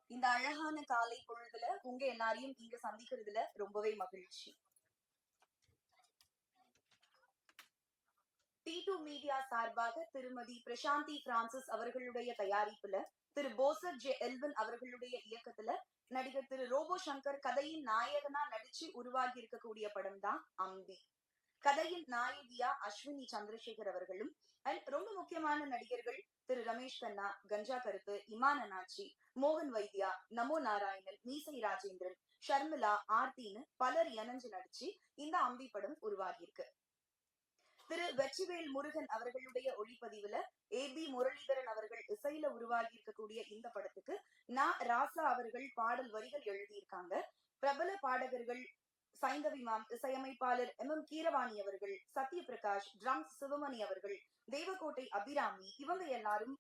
இந்த அழகான காலை பொழுதுல உங்க எல்லாரையும் இங்க சந்திக்கிறதுல ரொம்பவே மகிழ்ச்சி. T2 மீடியா சார்பாக திருமதி பிரசாந்தி பிரான்சிஸ் அவர்களுடைய தயாரிப்புல திரு போசர் ஜே எல்வின் அவர்களுடைய இயக்கத்துல நடிகர் திரு ரோபோ சங்கர் கதையின் நாயகனா நடிச்சு உருவாகி இருக்கக்கூடிய படம் தான் அம்பி. கதையின் நாயகியா அஸ்வினி சந்திரசேகர் அவர்களும் அண்ட் ரொம்ப முக்கியமான நடிகர்கள் திரு ரமேஷ் கண்ணா, கஞ்சா கருப்பு, இமான் அண்ணாச்சி, மோகன் வைத்யா, நமோ நாராயணன், மீசை ராஜேந்திரன், ஷர்மிளா, ஆர்த்தின்னு பலர் இணைஞ்சு நடிச்சு இந்த அம்பி படம் உருவாகி இருக்கு. திரு வெற்றிவேல் முருகன் அவர்களுடைய ஒளிப்பதிவுல ஏபி முரளிதரன் அவர்கள் இசையில உருவாகி இருக்கக்கூடிய இந்த படத்துக்கு ராசா அவர்கள் பாடல் வரிகள் எழுதியிருக்காங்க. பிரபல பாடகர்கள் சைந்தவி மேம், இசையமைப்பாளர் எம் கீரவாணி அவர்கள், சத்யபிரகாஷ், ட்ரம்ஸ் சிவமணி அவர்கள், தேவகோட்டை அபிராமி, இவங்க எல்லாரும்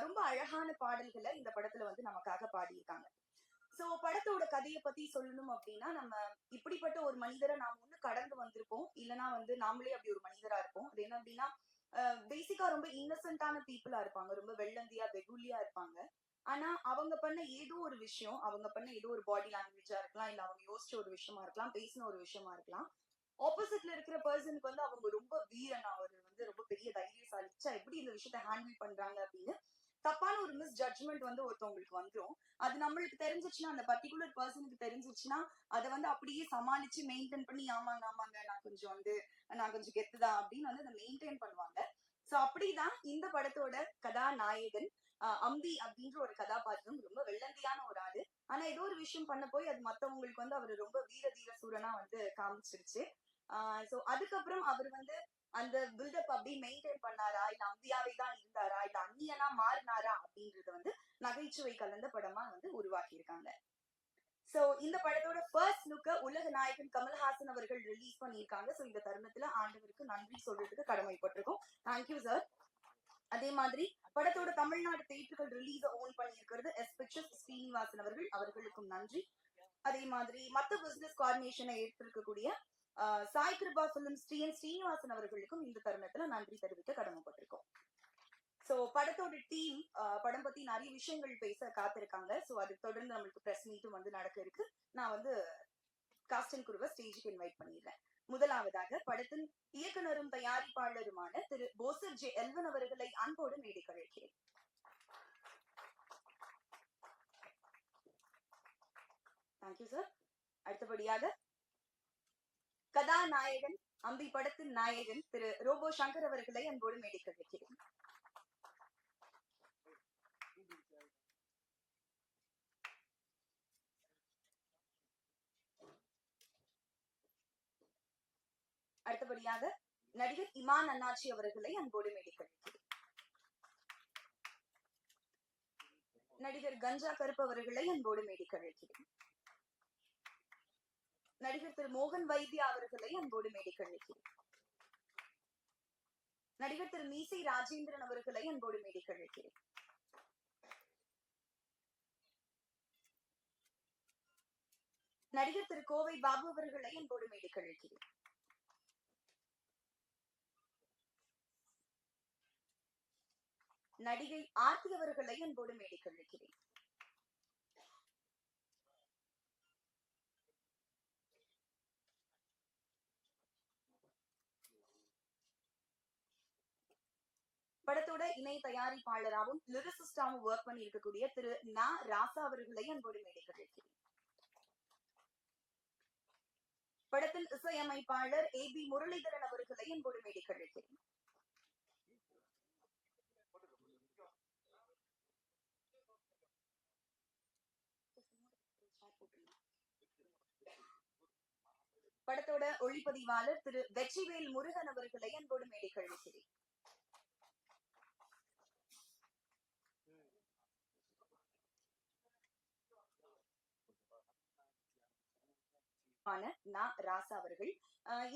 ரொம்ப அழகான பாடல்களை இந்த படத்துல வந்து நமக்காக பாடியிருக்காங்க. சோ படத்தோட கதையை பத்தி சொல்லணும் அப்படின்னா, நம்ம இப்படிப்பட்ட ஒரு மனிதரை நாம ஒண்ணு கடந்து வந்திருப்போம், இல்லைன்னா வந்து நாமளே அப்படி ஒரு மனிதரா இருப்போம். அது என்ன அப்படின்னா, பேசிக்கா ரொம்ப இன்னசென்டான பீப்புளா இருப்பாங்க, ரொம்ப வெள்ளந்தியா வெகுலியா இருப்பாங்க. ஆனா அவங்க பண்ண ஏதோ ஒரு விஷயம், அவங்க பண்ண ஏதோ ஒரு பாடி லாங்குவேஜா இருக்கலாம், இல்ல அவங்க யோசிச்ச ஒரு விஷயமா இருக்கலாம், பேசின ஒரு விஷயமா இருக்கலாம். ஆப்போசிட்ல இருக்கிற பர்சனுக்கு வந்து அவங்க ரொம்ப வீரன், அவர் வந்து ரொம்ப பெரிய தைரியசாலிச்சா எப்படி இந்த விஷயத்த ஹேண்டில் பண்றாங்க அப்படின்னு தப்பான ஒரு மிஸ் ஜட்ஜ்மெண்ட் வந்து ஒருத்தவங்களுக்கு வந்துடும். அது நம்மளுக்கு தெரிஞ்சிச்சுன்னா, அந்த பர்டிகுலர் பர்சனுக்கு தெரிஞ்சிச்சுன்னா, அதை வந்து அப்படியே சமாளிச்சு மெயின்டைன் பண்ணி ஆமாங்க ஆமாங்க நான் கொஞ்சம் கெத்துதான் அப்படின்னு வந்து அதை மெயின்டைன் பண்ணுவாங்க. சோ அப்படிதான் இந்த படத்தோட கதாநாயகன் அம்பி அப்படின்ற ஒரு கதாபாத்திரம் ரொம்ப வெள்ளந்தியான ஒரு ஆளு. ஆனா ஏதோ ஒரு விஷயம் பண்ண போய் அது மத்தவங்களுக்கு வந்து அவரு ரொம்ப வீர தீர சூரனா வந்து காமிச்சிருச்சு. சோ அதுக்கப்புறம் அவர் வந்து அந்த பில்டப் அப்படி மெயின்டைன் பண்ணாரா, இல்ல அம்பியாவே தான் இருந்தாரா, இல்ல அந்நியனா மாறினாரா அப்படின்றத வந்து நகைச்சுவை கலந்த படமா வந்து உருவாக்கி இருக்காங்க. சோ இந்த படத்தோட ஃபர்ஸ்ட் லுக்க உலக நாயகன் கமல்ஹாசன் அவர்கள் ரிலீஸ் பண்ணியிருக்காங்க. சோ இந்த தருணத்துல ஆண்டவருக்கு நன்றி சொல்றதுக்கு கடமைப்பட்டிருக்கோம். Thank you sir. அதே மாதிரி படத்தோட தமிழ்நாடு தியேட்டர்கள் ரிலீஸ் ஓன் பண்ணியிருக்கிறது எஸ் பிக்சர்ஸ் ஸ்ரீனிவாசன் அவர்களுக்கும் நன்றி. அதே மாதிரி மத்த பிசினஸ் கோஆர்டினேஷனை ஏற்றிருக்கக்கூடிய சாய் கிருபா பிலிம் ஸ்ரீனிவாசன் அவர்களுக்கும் இந்த தருணத்துல நன்றி தெரிவிக்க கடமைப்பட்டிருக்கோம். சோ படத்தோட டீம் படம் பத்தி நிறைய விஷயங்கள் பேச காத்திருக்காங்க. சோ அதுக்கு தொடர்ந்து நம்மளுக்கு பிரஸ் மீட்டும் வந்து நடக்க இருக்கு. நான் வந்து காஸ்ட் அண்ட் குருவை ஸ்டேஜுக்கு இன்வைட் பண்ணிடுறேன். முதலாவதாக படத்தின் இயக்குனரும் தயாரிப்பாளருமான திரு போசர் ஜே எல்வன் அவர்களை அன்போடு மேடை கழிக்கிறேன். Thank you sir. அடுத்தபடியாக கதாநாயகன் அம்பி படத்தின் நாயகன் திரு ரோபோ சங்கர் அவர்களை அன்போடு மேடை கழிக்கிறேன். அடுத்தபடியாக நடிகர் இமான் அண்ணாச்சி அவர்களை அன்போடு மேடை கழிக்கிறேன். நடிகர் கஞ்சா கருப்பு அவர்களை அன்போடு மேடை கழிக்கிறேன். நடிகர் திரு மோகன் வைத்யா அவர்களை அன்போடு மேடை கழிக்கிறேன். நடிகர் திரு மீசை ராஜேந்திரன் அவர்களை அன்போடு மேடை கழிக்கிறேன். நடிகர் திரு கோவை பாபு அவர்களை அன்போடு மேடை கழிக்கிறேன். நடிகை ஆர்த்தி அவர்களை அன்போடு மேடை கழிக்கிறேன். படத்தோட இணை தயாரிப்பாளராகவும் லிரிசிஸ்டாவும் ஒர்க் பண்ணி இருக்கக்கூடிய திரு ராசா அவர்களை அன்போடு மேடை கழிக்கிறேன். படத்தின் இசையமைப்பாளர் ஏபி முரளிதரன் அவர்களை அன்போடு மேடை கழிக்கிறேன். படத்தோட ஒளிப்பதிவாளர் திரு வெற்றிவேல் முருகன் அவர்களை அன்போடு மேடை கழிக்கிறேன். ராசா அவர்கள்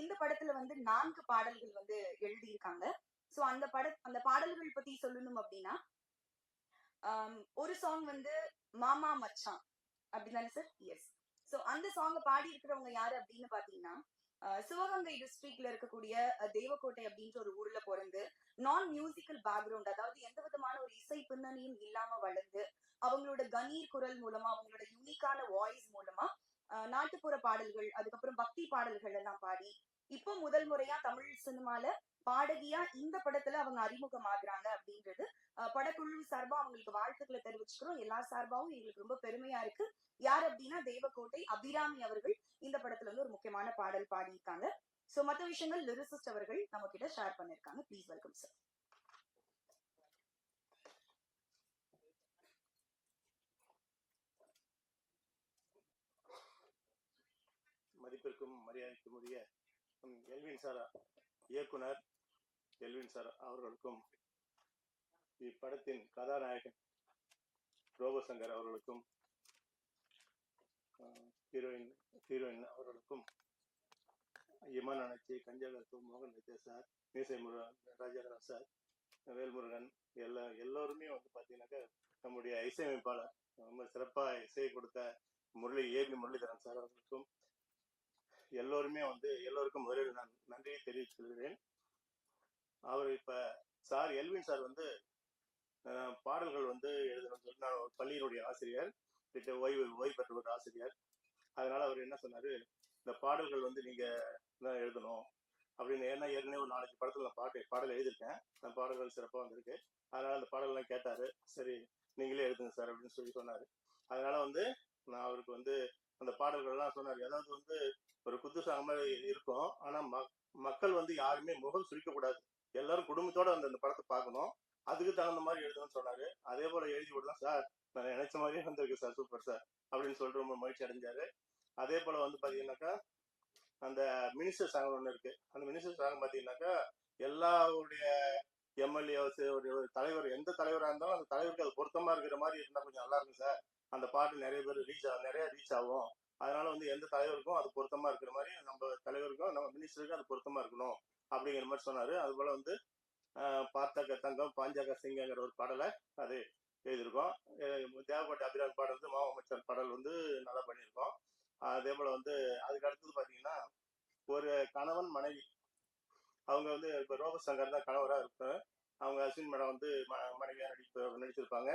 இந்த படத்துல வந்து 4 பாடல்கள் வந்து எழுதியிருக்காங்க. சோ அந்த பாடல்கள் பத்தி சொல்லணும் அப்படின்னா, ஒரு சாங் வந்து மாமா மச்சான் அப்படிதானே சார்? எஸ். சோ அந்த சாங்க பாடி இருக்கிறவங்க யாரு அப்படின்னு பாத்தீங்கன்னா, சிவகங்கை டிஸ்ட்ரிக்ட்ல இருக்கக்கூடிய தேவக்கோட்டை அப்படின்ற ஒரு ஊர்ல பிறந்து நான் மியூசிக்கல் பேக்ரவுண்ட், அதாவது எந்த விதமான ஒரு இசை பின்னணியும் இல்லாம வளர்ந்து அவங்களோட கணீர் குரல் மூலமா அவங்களோட யூனிக்கான வாய்ஸ் மூலமா நாட்டுப்புற பாடல்கள் அதுக்கப்புறம் பக்தி பாடல்கள் எல்லாம் பாடி இப்போ முதல் முறையா தமிழ் சினிமால பாடகியா இந்த படத்துல அவங்க அறிமுகமாகறாங்க அப்படின்றது படக்குழு சார்பா அவங்களுக்கு வாழ்த்துக்களை தெரிவிச்சுக்கிறோம். எல்லா சார்பாவும் எங்களுக்கு ரொம்ப பெருமையா இருக்கு. யார் அப்படின்னா தேவக்கோட்டை அபிராமி அவர்கள் இந்த படத்துல வந்து ஒரு முக்கியமான பாடல் பாடியிருக்காங்க. சோ மத்த விஷயங்கள் லிரிசிஸ்ட் அவர்கள் நம்ம கிட்ட ஷேர் பண்ணிருக்காங்க. Please welcome sir. மதிப்பிற்கும் மரியாதைக்கும் உரிய எல்வின் சார், இயக்குனர் எல்வின் சார் அவர்களுக்கும், இப்படத்தின் கதாநாயகன் ரோபோசங்கர் அவர்களுக்கும், ஹீரோயின் அவர்களுக்கும், இமான் அனச்சி, கஞ்சகத்து, மோகன் வித்யா சார், மீசை முருகன், ராஜாராம் சார், வேல்முருகன், எல்லோருமே வந்து பார்த்தீங்கன்னாக்கா நம்முடைய இசையமைப்பாளர் ரொம்ப சிறப்பாக இசையை கொடுத்த முரளிதரன் சார் அவர்களுக்கும் எல்லோருமே வந்து எல்லோருக்கும் முதலில் நான் நன்றியை தெரிவித்துக் கொள்கிறேன். அவர் இப்ப சார் எல்வின் சார் வந்து பாடல்கள் வந்து எழுதணும்னு சொல்லி, நான் ஒரு பள்ளியினுடைய ஆசிரியர், ஓய்வு பெற்ற ஒரு ஆசிரியர். அதனால அவர் என்ன சொன்னாரு, இந்த பாடல்கள் வந்து நீங்க தான் எழுதணும் அப்படின்னு. ஏன்னா ஏற்கனவே ஒரு 4 படத்துல நான் பாடல் எழுதியிருக்கேன், அந்த பாடல்கள் சிறப்பாக வந்திருக்கு. அதனால அந்த பாடல்கள்லாம் கேட்டாரு. சரி நீங்களே எழுதுங்க சார் அப்படின்னு சொல்லி சொன்னாரு. அதனால வந்து நான் அவருக்கு வந்து அந்த பாடல்கள்லாம் சொன்னார். ஏதாவது வந்து ஒரு குத்துசாங்க மாதிரி இருக்கும், ஆனா மக்கள் வந்து யாருமே முகம் சுழிக்கக்கூடாது, எல்லாரும் குடும்பத்தோட அந்த படத்தை பார்க்கணும், அதுக்கு தகுந்த மாதிரி எழுதணும்னு சொன்னாரு. அதே போல எழுதி விடலாம் சார், நான் நினைச்ச மாதிரியே வந்திருக்கு சார், சூப்பர் சார் அப்படின்னு சொல்லிட்டு ரொம்ப மகிழ்ச்சி அடைஞ்சாரு. அதே போல வந்து பாத்தீங்கன்னாக்கா அந்த மினிஸ்டர் சாங் ஒன்று இருக்கு. அந்த மினிஸ்டர் சாங் பாத்தீங்கன்னாக்கா எல்லாருடைய எம்எல்ஏஸ், ஒரு தலைவர், எந்த தலைவராக இருந்தாலும் அந்த தலைவருக்கு அது பொருத்தமா இருக்கிற மாதிரி இருந்தா கொஞ்சம் நல்லா இருக்கும் சார். அந்த பாட்டு நிறைய பேர் நிறைய ரீச் ஆகும். அதனால வந்து எந்த தலைவருக்கும் அது பொருத்தமா இருக்கிற மாதிரி நம்ம தலைவருக்கும் நம்ம மினிஸ்டருக்கும் அது பொருத்தமா இருக்கணும் அப்படிங்கிற மாதிரி சொன்னாரு. அது போல வந்து பார்த்தாக்க தங்கம் பாஞ்சாக்க சிங்கங்கிற ஒரு பாடலை அது எழுதியிருக்கோம். தேவக்கோட்டை அபிராமி பாடல் வந்து மாமச்சர் பாடல் வந்து நல்லா பண்ணியிருக்கோம். அதே போல வந்து அதுக்கு அடுத்தது பாத்தீங்கன்னா ஒரு கணவன் மனைவி, அவங்க வந்து இப்ப ரோபசங்கர் தான் கணவராக இருப்பாங்க, அவங்க அஸ்வின் மேடம் வந்து மனைவியா நடிச்சிருப்பாங்க.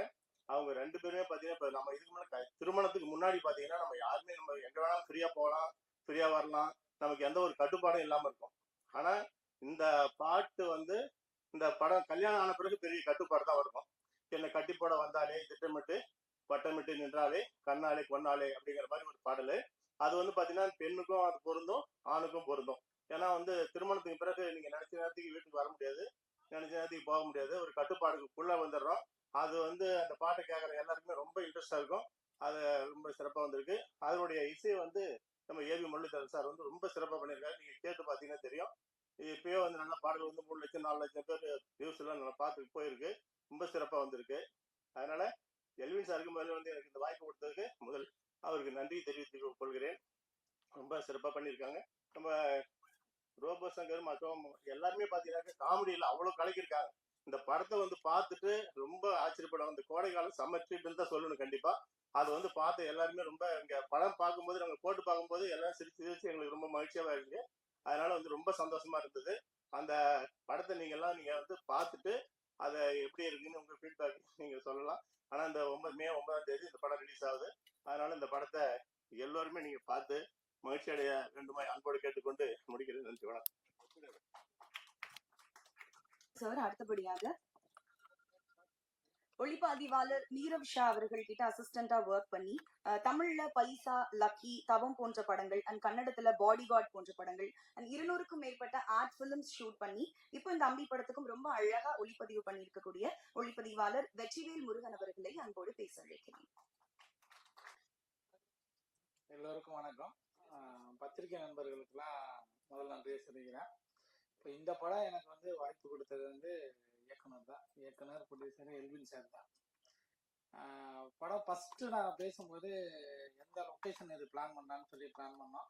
அவங்க 2 பேருமே பாத்தீங்கன்னா இப்ப நம்ம இதுக்கு முன்னாடி திருமணத்துக்கு முன்னாடி பாத்தீங்கன்னா நம்ம யாருமே நம்ம எங்க வேணாலும் ஃப்ரீயா போகலாம், ஃப்ரீயா வரலாம், நமக்கு எந்த ஒரு கட்டுப்பாடும் இல்லாம இருக்கும். ஆனா இந்த பாட்டு வந்து இந்த படம் கல்யாணம் ஆன பிறகு பெரிய கட்டுப்பாடு தான் இருக்கும். என்னை கட்டி போட வந்தாலே, திட்டமிட்டு வட்டமிட்டு நின்றாலே, கண்ணாலே கொன்னாலே அப்படிங்கிற மாதிரி ஒரு பாடல். அது வந்து பாத்தீங்கன்னா பெண்ணுக்கும் அது பொருந்தும், ஆணுக்கும் பொருந்தும். ஏன்னா வந்து திருமணத்துக்கு பிறகு நீங்க நினைச்ச நேரத்துக்கு வீட்டுக்கு வர முடியாது, நினைச்ச நேரத்துக்கு போக முடியாது, ஒரு கட்டுப்பாடுக்குள்ள வந்துடுறோம். அது வந்து அந்த பாட்டை கேட்கற எல்லாருக்குமே ரொம்ப இன்ட்ரெஸ்டா இருக்கும். அது ரொம்ப சிறப்பா வந்திருக்கு. அதனுடைய இசை வந்து நம்ம ஏவி முரளிதரன் சார் வந்து ரொம்ப சிறப்பா பண்ணியிருக்காரு. நீங்க கேட்டு பாத்தீங்கன்னா தெரியும். இப்பயே வந்து நல்ல பாடல் வந்து 3 லட்சம் 4 லட்சம் பேர் வியூஸ் எல்லாம் நல்லா பார்த்துட்டு போயிருக்கு, ரொம்ப சிறப்பா வந்திருக்கு. அதனால எல்வின் சாருக்கு முதல்ல வந்து எனக்கு இந்த வாய்ப்பு கொடுத்ததுக்கு முதல் அவருக்கு நன்றி தெரிவித்துக் கொள்கிறேன். ரொம்ப சிறப்பா பண்ணியிருக்காங்க. நம்ம ரோபோ சங்கர் மற்றும் எல்லாருமே பாத்தீங்கன்னா காமெடியில அவ்வளவு கலக்கிருக்காங்க. இந்த படத்தை வந்து பார்த்துட்டு ரொம்ப ஆச்சரியப்படுவாங்க. இந்த கோடை காலம் சமைச்சிட்டு தான் சொல்லணும் கண்டிப்பா. அது வந்து பார்த்து எல்லாருமே ரொம்ப இங்க படம் பார்க்கும்போது, நாங்க போட்டு பார்க்கும்போது எல்லாரும் சிரிச்சு சிரிச்சு எங்களுக்கு ரொம்ப மகிழ்ச்சியாவா இருக்கு. அதனால வந்து ரொம்ப சந்தோஷமா இருந்தது. அந்த படத்தை நீங்க வந்து பார்த்துட்டு அதை எப்படி இருக்குன்னு உங்க ஃபீட்பேக் நீங்க சொல்லலாம். ஆனா இந்த மே 9ஆம் தேதி இந்த படம் ரிலீஸ் ஆகுது. அதனால இந்த படத்தை எல்லோருமே நீங்க பார்த்து மகிழ்ச்சி அடைய வேண்டுமா அன்போடு கேட்டுக்கொண்டு முடிக்கிறது. நன்றி, வணக்கம் சார். அடுத்தபடியாக ஒளிப்பதிவாளர் நீரவ் ஷா அவர்கள் கிட்ட அசிஸ்டண்டா ஒர்க் பண்ணி தமிழ்ல பைசா, லக்கி, தவம் போன்ற படங்கள் அண்ட் கன்னடத்துல பாடி கார்ட் போன்ற படங்கள் அண்ட் 200க்கும் மேற்பட்ட ஆர்ட் பிலிம்ஸ் ஷூட் பண்ணி இப்போ இந்த அம்பி படத்துக்கும் ரொம்ப அழகா ஒளிப்பதிவு பண்ணி இருக்கக்கூடிய ஒளிப்பதிவாளர் வெற்றிவேல் முருகன் அவர்களை அன்போடு பேச வைக்கிறேன். எல்லோருக்கும் வணக்கம். பத்திரிகை நண்பர்களுக்கெல்லாம் முதல்ல நன்றியை சொல்லிக்கிறேன். இப்போ இந்த படம் எனக்கு வந்து வாய்ப்பு கொடுத்தது வந்து இயக்குனர் தான், இயக்குனர் ப்ரொடியூசர் எல்வின் சார் தான். படம் ஃபர்ஸ்ட் நான் பேசும்போது எந்த லொக்கேஷன் இது பிளான் பண்ணலான்னு சொல்லி பிளான் பண்ணோம்.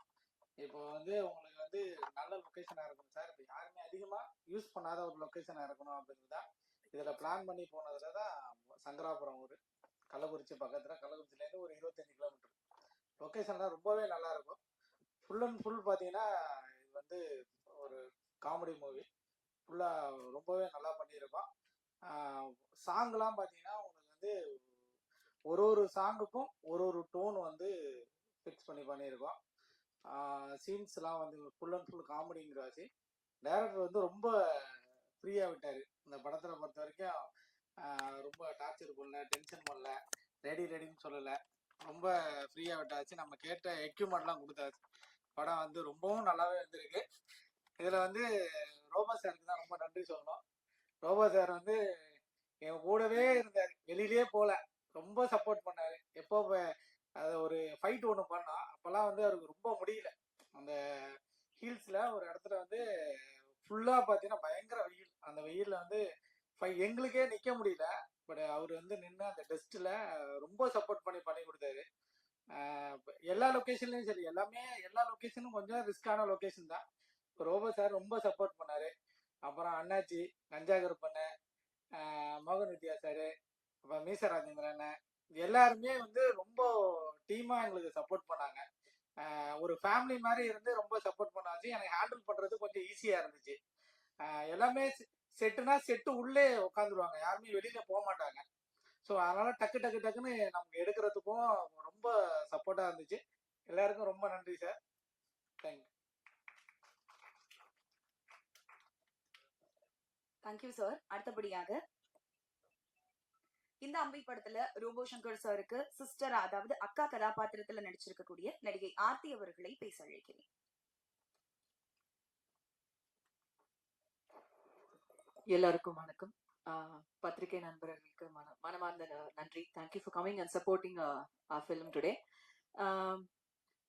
இப்போ வந்து உங்களுக்கு வந்து நல்ல லொக்கேஷனாக இருக்கணும் சார், இப்போ யாருமே அதிகமாக யூஸ் பண்ணாத ஒரு லொக்கேஷனாக இருக்கணும் அப்படிங்கிறது தான் இதில் பிளான் பண்ணி போனதுல தான் சங்கராபுரம் ஊர், கள்ளக்குறிச்சி பக்கத்தில், கள்ளக்குறிச்சிலேருந்து ஒரு 25 கிலோமீட்டர். லொக்கேஷன்லாம் ரொம்பவே நல்லா இருக்கும். ஃபுல் அண்ட் ஃபுல் பார்த்தீங்கன்னா வந்து ஒரு காமெடி மூவி. ஃபுல்லாக ரொம்பவே நல்லா பண்ணியிருக்கோம். சாங்லாம் பார்த்தீங்கன்னா உங்களுக்கு வந்து ஒரு ஒரு சாங்குக்கும் ஒரு ஒரு டோன் வந்து ஃபிக்ஸ் பண்ணியிருக்கோம். சீன்ஸ்லாம் வந்து ஃபுல் அண்ட் ஃபுல் காமெடிங்கிறாச்சு. டைரக்டர் வந்து ரொம்ப ஃப்ரீயாக விட்டார். இந்த படத்தில் பொறுத்த வரைக்கும் ரொம்ப டார்ச்சர் பண்ணல, டென்ஷன் பண்ணல, ரெடின்னு சொல்லலை. ரொம்ப ஃப்ரீயாக விட்டாச்சு. நம்ம கேட்ட எக்யூப்மெண்ட்லாம் கொடுத்தாச்சு. படம் வந்து ரொம்பவும் நல்லாவே வந்திருக்கு. இதில் வந்து ரோபோ சாருக்கு தான் ரொம்ப நன்றி சொல்லணும். ரோபோ சார் வந்து என் கூடவே இருந்தார், வெளியிலே போல, ரொம்ப சப்போர்ட் பண்ணாரு. எப்போ அது ஒரு ஃபைட் ஒன்று பண்ணோம், அப்போல்லாம் வந்து அவருக்கு ரொம்ப முடியல. அந்த ஹீல்ஸில் ஒரு இடத்துல வந்து ஃபுல்லாக பார்த்தீங்கன்னா பயங்கர வெயில். அந்த வெயிலில் வந்து எங்களுக்கே நிற்க முடியல. பட் அவர் வந்து நின்று அந்த டெஸ்ட்டில் ரொம்ப சப்போர்ட் பண்ணி கொடுத்தாரு. எல்லா லொக்கேஷன்லையும் சரி, எல்லா லொக்கேஷனும் கொஞ்சம் ரிஸ்கான லொக்கேஷன் தான். ரோபோ சார் ரொம்ப சப்போர்ட் பண்ணாரு. அப்புறம் அண்ணாச்சி, கஞ்சா கருப்பண்ண, மோகன் வித்யா சார், அப்புறம் மீச ராஜேந்திரன், எல்லாருமே வந்து ரொம்ப டீமா எங்களுக்கு சப்போர்ட் பண்ணாங்க. ஒரு ஃபேமிலி மாதிரி இருந்து ரொம்ப சப்போர்ட் பண்ணாச்சு. எனக்கு ஹேண்டில் பண்றது கொஞ்சம் ஈஸியா இருந்துச்சு. எல்லாமே செட்டுனா செட்டு உள்ளே உட்காந்துருவாங்க, யாருமே வெளியில போக மாட்டாங்க. ஸோ அதனால டக்குன்னு நமக்கு எடுக்கிறதுக்கும் ரொம்ப சப்போர்ட்டா இருந்துச்சு. எல்லாருக்கும் ரொம்ப நன்றி சார். தேங்க்யூ. Thank you sir. அடுத்தபடியாக இந்த அம்பை படத்துல ரோபோ சங்கர் சாருக்கு சிஸ்டர், அதாவது அக்கா கதாபாத்திரத்துல நடிச்சிருக்கக்கூடிய நடிகை ஆர்த்தி அவர்களை பேச அழைக்கிறேன். எல்லாருக்கும் வணக்கம். பத்திரிகை நண்பர்களுக்கு மனமார்ந்த நன்றி. Thank you for coming and supporting film today.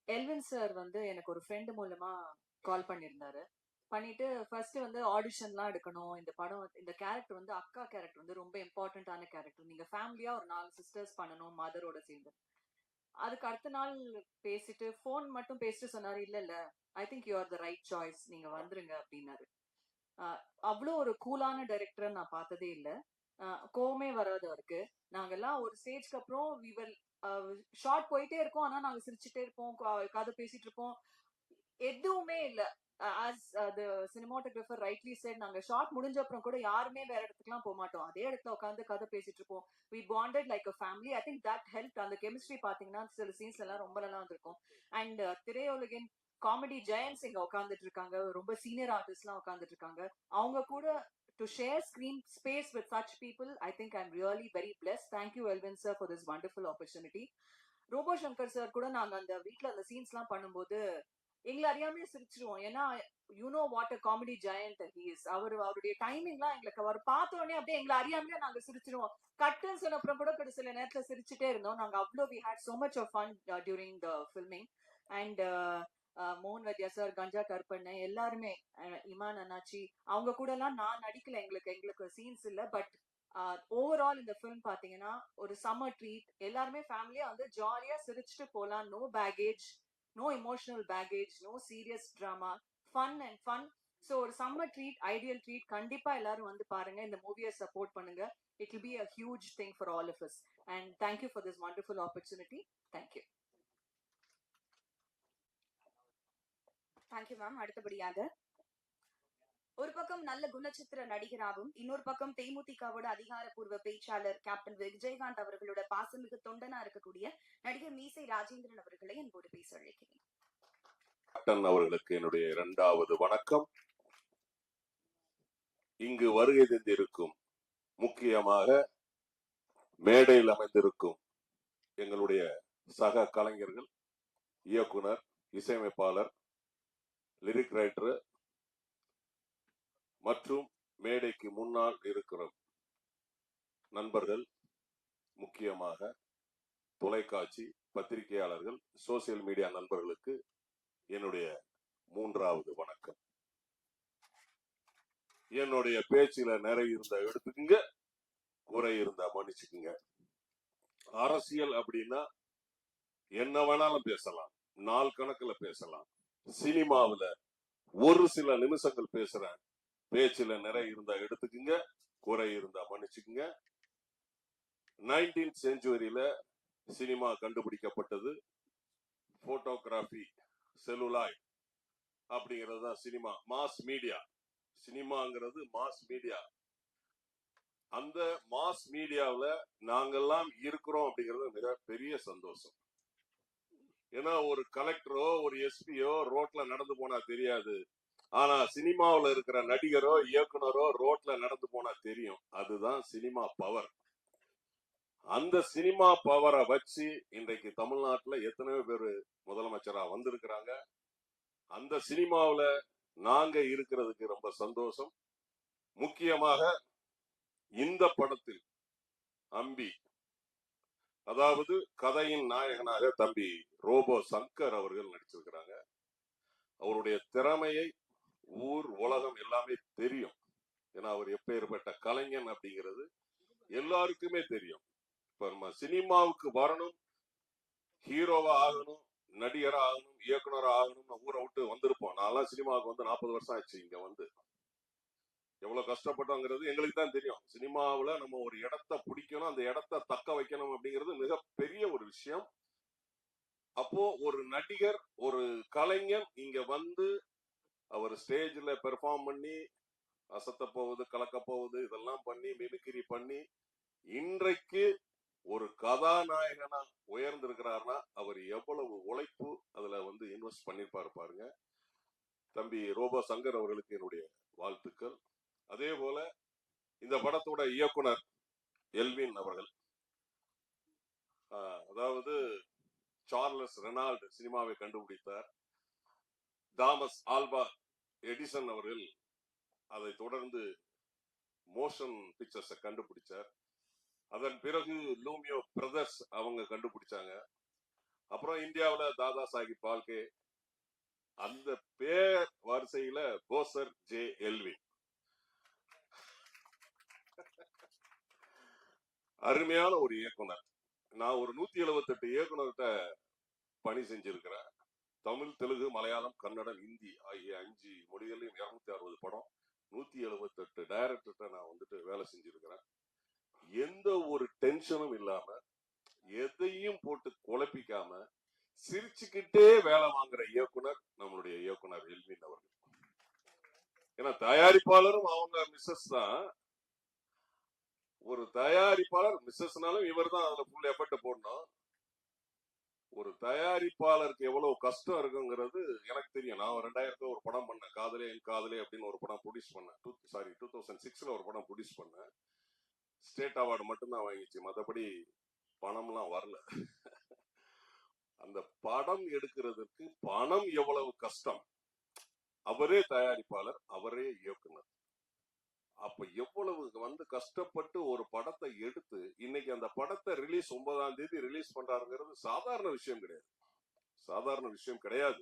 Elvin sir வந்து எனக்கு ஒரு ஃப்ரெண்டு மூலமா கால் பண்ணியிருந்தாரு. பண்ணிட்டு ஃபர்ஸ்ட் வந்து ஆடிஷன்லாம் எடுக்கணும், இந்த படம் இந்த கேரக்டர் வந்து அக்கா கேரக்டர் வந்து ரொம்ப இம்பார்ட்டன்டான கேரக்டர், நீங்க ஃபேமிலியா ஒரு 4 சிஸ்டர்ஸ் பண்ணணும் மதரோட சேர்ந்து. அதுக்கு அடுத்த நாள் பேசிட்டு ஃபோன் மட்டும் பேசிட்டு சொன்னாரு, இல்ல I think you are the right choice, நீங்க வந்துருங்க அப்படின்னாரு. அவ்வளோ ஒரு கூலான டைரக்டர் நான் பார்த்ததே இல்லை. கோவமே வராது அவருக்கு. நாங்கெல்லாம் ஒரு ஸ்டேஜ்க்கு அப்புறம் ஷார்ட் போயிட்டே இருக்கோம், ஆனா நாங்க சிரிச்சுட்டே இருப்போம், கதை பேசிட்டு இருப்போம், எதுவுமே இல்லை. ஆஸ் த சினிமாட்டோகிராஃபர் ரைட்லி செட், நாங்க ஷார்ட் முடிஞ்ச அப்புறம் கூட யாருமே வேற இடத்துக்குலாம் போக மாட்டோம், அதே இடத்துல உட்காந்து கதை பேசிட்டு இருப்போம். We bonded like a family. I think that help. அந்த கெமிஸ்ட்ரி பாத்தீங்கன்னா சில சீன்ஸ் எல்லாம் ரொம்ப நல்லா வந்திருக்கும். அண்ட் திரையுலகின் காமெடி ஜெயன்ஸ் இங்க உட்காந்துட்டு இருக்காங்க, ரொம்ப சீனியர் ஆர்டிஸ்ட் எல்லாம் உட்காந்துட்டு இருக்காங்க. அவங்க கூட to share screen space with such people, I think I'm really very blessed. Thank you Elvin sir for this wonderful opportunity. Robo Shankar sir கூட நாங்க அந்த வீட்ல அந்த சீன்ஸ் எல்லாம் பண்ணும்போது எங்களை அறியாமே சிரிச்சிருவோம். ஏன்னா you know what a comedy giant he is. அவருடைய டைமிங்லாம் எங்களுக்கு அவர் பார்த்த உடனே அப்படியே எங்களை அறியாமையே நாங்க சிரிச்சிருவோம். கட்டுன்னு சொன்ன அப்புறம் கூட சில நேரத்துல சிரிச்சுட்டே இருந்தோம். நாங்க அவ்வளோ we had so much of fun during the filming. And மோகன் வித்யா சார், கஞ்சா கருப்பண்ண, எல்லாருமே, இமான் அண்ணாச்சி, அவங்க கூட எல்லாம் நான் நடிக்கல, எங்களுக்கு சீன்ஸ் இல்ல. பட் ஓவரால் இந்த ஃபிலிம் பாத்தீங்கன்னா ஒரு சம்மர் ட்ரீட். எல்லாருமே ஃபேமிலியா வந்து ஜாலியா சிரிச்சுட்டு போலாம். No baggage, no emotional baggage, no serious drama, fun and fun. So ஒரு சம்மர் ட்ரீட், ஐடியல் ட்ரீட். கண்டிப்பா எல்லாரும் வந்து பாருங்க, இந்த மூவியை சப்போர்ட் பண்ணுங்க. It will be a huge thing for all of us. And thank you for this wonderful opportunity. Thank you. Thank you ma'am. அடுத்தபடியாக ஒரு பக்கம் நல்ல குணச்சித்திர நடிகராகவும் இன்னொரு பக்கம் தேமுதிகவோட அதிகாரப்பூர்வ பேச்சாளர் கேப்டன் விஜயகாந்த் அவர்களோட பாசமிகு தொண்டனா இருக்கக்கூடிய நடிகர் மீசை ராஜேந்திரன் அவர்களை என்போடு பேச அழைக்கிறேன். கேப்டன் அவர்களுக்கு என்னுடைய 2வது வணக்கம். இங்கு வருகை தந்திருக்கும், முக்கியமாக மேடையில் அமைந்திருக்கும் எங்களுடைய சக கலைஞர்கள், இயக்குனர், இசையமைப்பாளர், லிரிக் ரைட்டர் மற்றும் மேடைக்கு முன்னால் இருக்கிற நண்பர்கள், முக்கியமாக தொலைக்காட்சி பத்திரிகையாளர்கள், சோசியல் மீடியா நண்பர்களுக்கு என்னுடைய 3வது வணக்கம். என்னுடைய பேச்சில நிறை இருந்தா எடுத்துக்குங்க, குறை இருந்தா மன்னிச்சுக்குங்க. அரசியல் அப்படின்னா என்ன வேணாலும் பேசலாம், நாள் கணக்குல பேசலாம். சினிமாவில் ஒரு சில நிமிஷங்கள் பேசுறேன், பேச்சில நிறை இருந்தா எடுத்துக்குங்க, குறை இருந்தா மன்னிச்சுக்குங்க. 19th செஞ்சுரியில சினிமா கண்டுபிடிக்கப்பட்டது. போட்டோகிராஃபி, செல்லுலாய்ட் அப்படிங்கிறது தான் சினிமா, மாஸ் மீடியா. சினிமாங்கிறது மாஸ் மீடியா. அந்த மாஸ் மீடியாவுல நாங்கெல்லாம் இருக்கிறோம் அப்படிங்கிறது மிக பெரிய சந்தோஷம். ஏன்னா ஒரு கலெக்டரோ ஒரு எஸ்பியோ ரோட்ல நடந்து போனா தெரியாது, ஆனா சினிமாவுல இருக்கிற நடிகரோ இயக்குனரோ ரோட்ல நடந்து போனா தெரியும். அதுதான் சினிமா பவர். அந்த சினிமா பவரை வச்சு இன்றைக்கு தமிழ்நாட்டுல எத்தனையோ பேர் முதலமைச்சரா வந்திருக்கிறாங்க. அந்த சினிமாவுல நாங்க இருக்கிறதுக்கு ரொம்ப சந்தோஷம். முக்கியமாக இந்த படத்தில் அம்பி, அதாவது கதையின் நாயகனாக தம்பி ரோபோ சங்கர் அவர்கள் நடிச்சிருக்கிறாங்க. அவருடைய திறமையை ஊர் உலகம் எல்லாமே தெரியும். ஏன்னா அவர் எப்பேற்பட்ட கலைஞன் அப்படிங்கிறது எல்லாருக்குமே தெரியும். இப்ப நம்ம சினிமாவுக்கு வரணும், ஹீரோவா ஆகணும், நடிகரா ஆகணும், இயக்குனரா ஆகணும், ஊரை விட்டு வந்திருப்போம். நான்லாம் சினிமாவுக்கு வந்து 40 வருஷம் ஆச்சு. இங்க வந்து எவ்வளவு கஷ்டப்பட்டோங்கிறது எங்களுக்கு தான் தெரியும். சினிமாவுல நம்ம ஒரு இடத்த பிடிக்கணும், அந்த இடத்த தக்க வைக்கணும் அப்படிங்கிறது மிகப்பெரிய ஒரு விஷயம். அப்போ ஒரு நடிகர், ஒரு கலைஞன் இங்க வந்து அவர் ஸ்டேஜ்ல பெர்ஃபார்ம் பண்ணி அசத்த போகுது, கலக்க போகுது, இதெல்லாம் பண்ணி மிமிக்ரி பண்ணி இன்றைக்கு ஒரு கதாநாயகனா உயர்ந்திருக்கிறார்னா அவர் எவ்வளவு உழைப்பு அதுல வந்து இன்வெஸ்ட் பண்ணிருப்பாரு பாருங்க. தம்பி ரோபோ சங்கர் அவர்களுக்கு என்னுடைய வாழ்த்துக்கள். அதே போல இந்த படத்தோட இயக்குனர் எல்வின் அவர்கள், அதாவது சார்லஸ் ரெனால்டு சினிமாவை கண்டுபிடித்தார். தாமஸ் ஆல்வா எடிசன் அவர்கள் அதை தொடர்ந்து மோஷன் பிக்சர்ஸை கண்டுபிடிச்சார். அதன் பிறகு லூமியோ பிரதர்ஸ் அவங்க கண்டுபிடிச்சாங்க. அப்புறம் இந்தியாவில் தாதா சாஹிப் பால்கே, அந்த பேர் வரிசையில போசர் ஜே எல்வின். அருமையான ஒரு இயக்குனர். நான் ஒரு 178 இயக்குனர்கிட்ட பணி செஞ்சிருக்கிறேன். தமிழ், தெலுங்கு, மலையாளம், கன்னடம், ஹிந்தி ஆகிய 5 மொழிகளையும் 260 படம், 178 டைரக்டர்கிட்ட நான் வந்துட்டு வேலை செஞ்சிருக்கிறேன். எந்த ஒரு டென்ஷனும் இல்லாம, எதையும் போட்டு குழப்பிக்காம சிரிச்சுக்கிட்டே வேலை வாங்குற இயக்குனர் நம்மளுடைய இயக்குனர் எல்வின் அவர்கள். ஏன்னா தயாரிப்பாளரும் அவங்க மிஸ்ஸஸ் தான். ஒரு தயாரிப்பாளர் மிஸ்ஸஸ்னாலும் இவர் தான் அதுல ஃபுல் எஃபர்ட் போடணும். ஒரு தயாரிப்பாளருக்கு எவ்வளவு கஷ்டம் இருக்குங்கிறது எனக்கு தெரியும். நான் 2000 ஒரு படம் பண்ணேன், காதலே என் காதலே அப்படின்னு ஒரு படம் ப்ரொடியூஸ் பண்ணேன். 2006ல ஒரு படம் ப்ரொடியூஸ் பண்ணேன். ஸ்டேட் அவார்டு மட்டும்தான் வாங்கிச்சு, மற்றபடி பணம்லாம் வரல. அந்த படம் எடுக்கிறதுக்கு பணம் எவ்வளவு கஷ்டம். அவரே தயாரிப்பாளர், அவரே இயக்குனர். அப்ப எவ்வளவு வந்து கஷ்டப்பட்டு ஒரு படத்தை எடுத்து இன்னைக்கு அந்த படத்தை ரிலீஸ் 9ஆம் தேதி ரிலீஸ் பண்றாருங்கிறது சாதாரண விஷயம் கிடையாது. சாதாரண விஷயம் கிடையாது.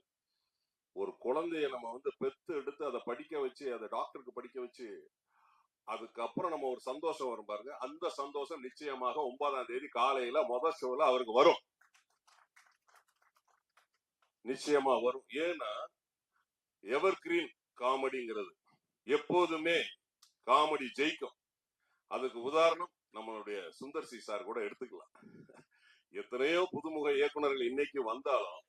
ஒரு குழந்தைய நம்ம வந்து பெத்து எடுத்து அதை படிக்க வச்சு, அதை டாக்டருக்கு படிக்க வச்சு, அதுக்கப்புறம் நம்ம ஒரு சந்தோஷம் வரும் பாருங்க. அந்த சந்தோஷம் நிச்சயமாக 9ஆம் தேதி காலையில முதல் ஷோல அவருக்கு வரும். நிச்சயமா வரும். ஏன்னா எவர் கிரீன் காமெடிங்கிறது எப்போதுமே காமெடி ஜெயிக்கும். அதுக்கு உதாரணம் நம்மளுடைய சுந்தர் சி சார் கூட எடுத்துக்கலாம். எத்தனையோ புதுமுக இயக்குனர்கள் இன்னைக்கு வந்தாலும்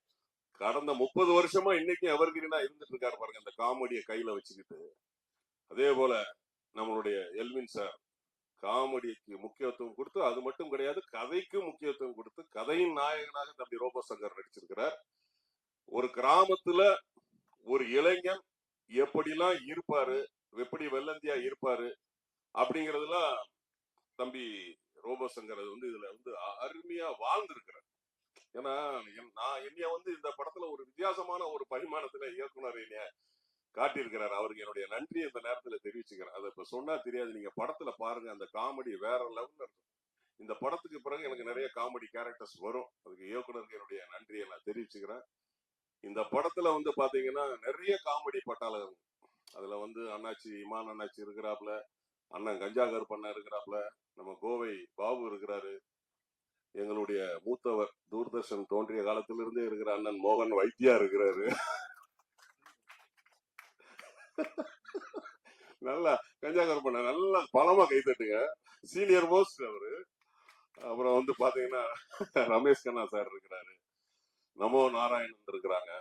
கடந்த 30 வருஷமா இன்னைக்கு எவர் கிரீனா இருந்துட்டு இருக்காரு பாருங்க, அந்த காமெடியை கையில வச்சுக்கிட்டு. அதே போல நம்மளுடைய எல்வின் சார் காமெடிக்கு முக்கியத்துவம் கொடுத்து, அது மட்டும் கிடையாது, கதைக்கு முக்கியத்துவம் கொடுத்து கதையின் நாயகனாக தம்பி ரோபோ சங்கர் நடிச்சிருக்கிறார். ஒரு கிராமத்துல ஒரு இளைஞன் எப்படிலாம் இருப்பாரு, எப்படி வெள்ளந்தியா இருப்பாரு அப்படிங்கறதுலாம் தம்பி ரோபோ சங்கர் வந்து இதுல வந்து அருமையா வாழ்ந்திருக்கிறார். ஏன்னா நான் என்னைய வந்து இந்த படத்துல ஒரு வித்தியாசமான ஒரு பரிமாணத்துல இயக்குனர் என்னைய காட்டியிருக்கிறார். அவருக்கு என்னுடைய நன்றி இந்த நேரத்துல தெரிவிச்சுக்கிறேன். அதை இப்ப சொன்னா தெரியாது, நீங்க படத்துல பாருங்க, அந்த காமெடி வேற லெவல்ல இருக்கும். இந்த படத்துக்கு பிறகு எனக்கு நிறைய காமெடி கேரக்டர்ஸ் வரும். அதுக்கு இயக்குனருக்கு என்னுடைய நன்றியை நான் தெரிவிச்சுக்கிறேன். இந்த படத்துல வந்து பாத்தீங்கன்னா நிறைய காமெடி பட்டாளம். அதுல வந்து அண்ணாச்சி இமான் அண்ணாச்சி இருக்கிறாப்புல, அண்ணன் கஞ்சா கருப்பண்ணா இருக்கிறாப்புல, நம்ம கோவை பாபு இருக்கிறாரு, எங்களுடைய மூத்தவர் தூர்தர்ஷன் தோன்றிய காலத்திலிருந்தே இருக்கிற அண்ணன் மோகன் வைத்தியா இருக்கிறாரு. நல்லா கஞ்சா கருப்பண்ண நல்லா பலமா கை தட்டுங்க, சீனியர் மோஸ்ட் அவரு. அப்புறம் வந்து பாத்தீங்கன்னா ரமேஷ் கண்ணா சார் இருக்கிறாரு, நமோ நாராயணன் இருக்கிறாங்க.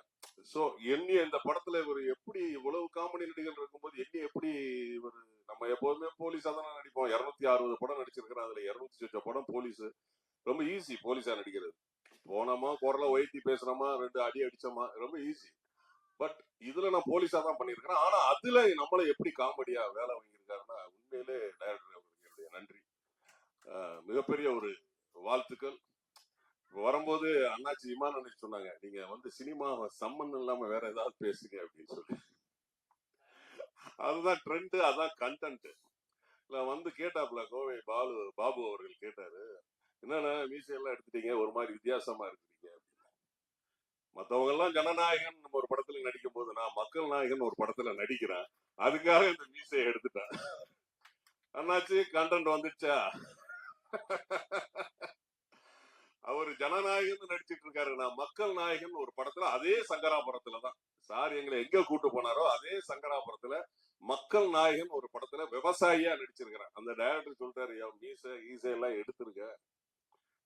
சோ என்னைய இந்த படத்துல இவர் எப்படி இவ்வளவு காமெடி நடிகர்கள் இருக்கும்போது என்னைய எப்படி இவர், நம்ம எப்போதுமே போலீஸா தானே நடிப்போம். 260 படம் நடிச்சிருக்கிறேன், அதுல 200 சொச்ச படம் போலீஸ். ரொம்ப ஈஸி போலீஸா நடிக்கிறது. போனோமா குரலை உயர்த்தி பேசுறோமா 2 அடி அடிச்சோமா, ரொம்ப ஈஸி. பட் இதுல நான் போலீஸா தான் பண்ணியிருக்கிறேன். ஆனா அதுல நம்மள எப்படி காமெடியா வேலை வாங்கியிருக்காருன்னா உண்மையிலே டைரக்டர் அவர்களுடைய நன்றி. மிகப்பெரிய ஒரு வாழ்த்துக்கள். வரும்போது அண்ணாச்சி இமான் அன்னைக்கு சொன்னாங்க, நீங்க வந்து சினிமா சம்மந்தம் இல்லாம வேற ஏதாவது பேசுங்க அப்படின்னு சொல்லி. அதுதான் ட்ரெண்ட், அதான் கண்டென்ட். வந்து கேட்டாப்ல கோவை பாபு அவர்கள் கேட்டாரு, என்னன்னா மீசையெல்லாம் எடுத்துட்டீங்க, ஒரு மாதிரி வித்தியாசமா இருக்கிறீங்க அப்படின்னு. மத்தவங்க எல்லாம் ஜனநாயகன் நம்ம ஒரு படத்துல நடிக்கும் போது நான் மக்கள் நாயகன் ஒரு படத்துல நடிக்கிறேன், அதுக்காக இந்த மீசையை எடுத்துட்டேன். அண்ணாச்சி கண்டென்ட் வந்துச்சா? அவர் ஜனநாயகன் நடிச்சிட்டு இருக்காரு, நான் மக்கள் நாயகன் ஒரு படத்துல, அதே சங்கராபுரத்துலதான் சார் எங்களை எங்க கூட்டு போனாரோ அதே சங்கராபுரத்துல மக்கள் நாயகன் ஒரு படத்துல விவசாயியா நடிச்சிருக்கிறேன். அந்த டைரக்டர் சொல்லிட்டாரு, ஈசை எல்லாம் எடுத்துருங்க,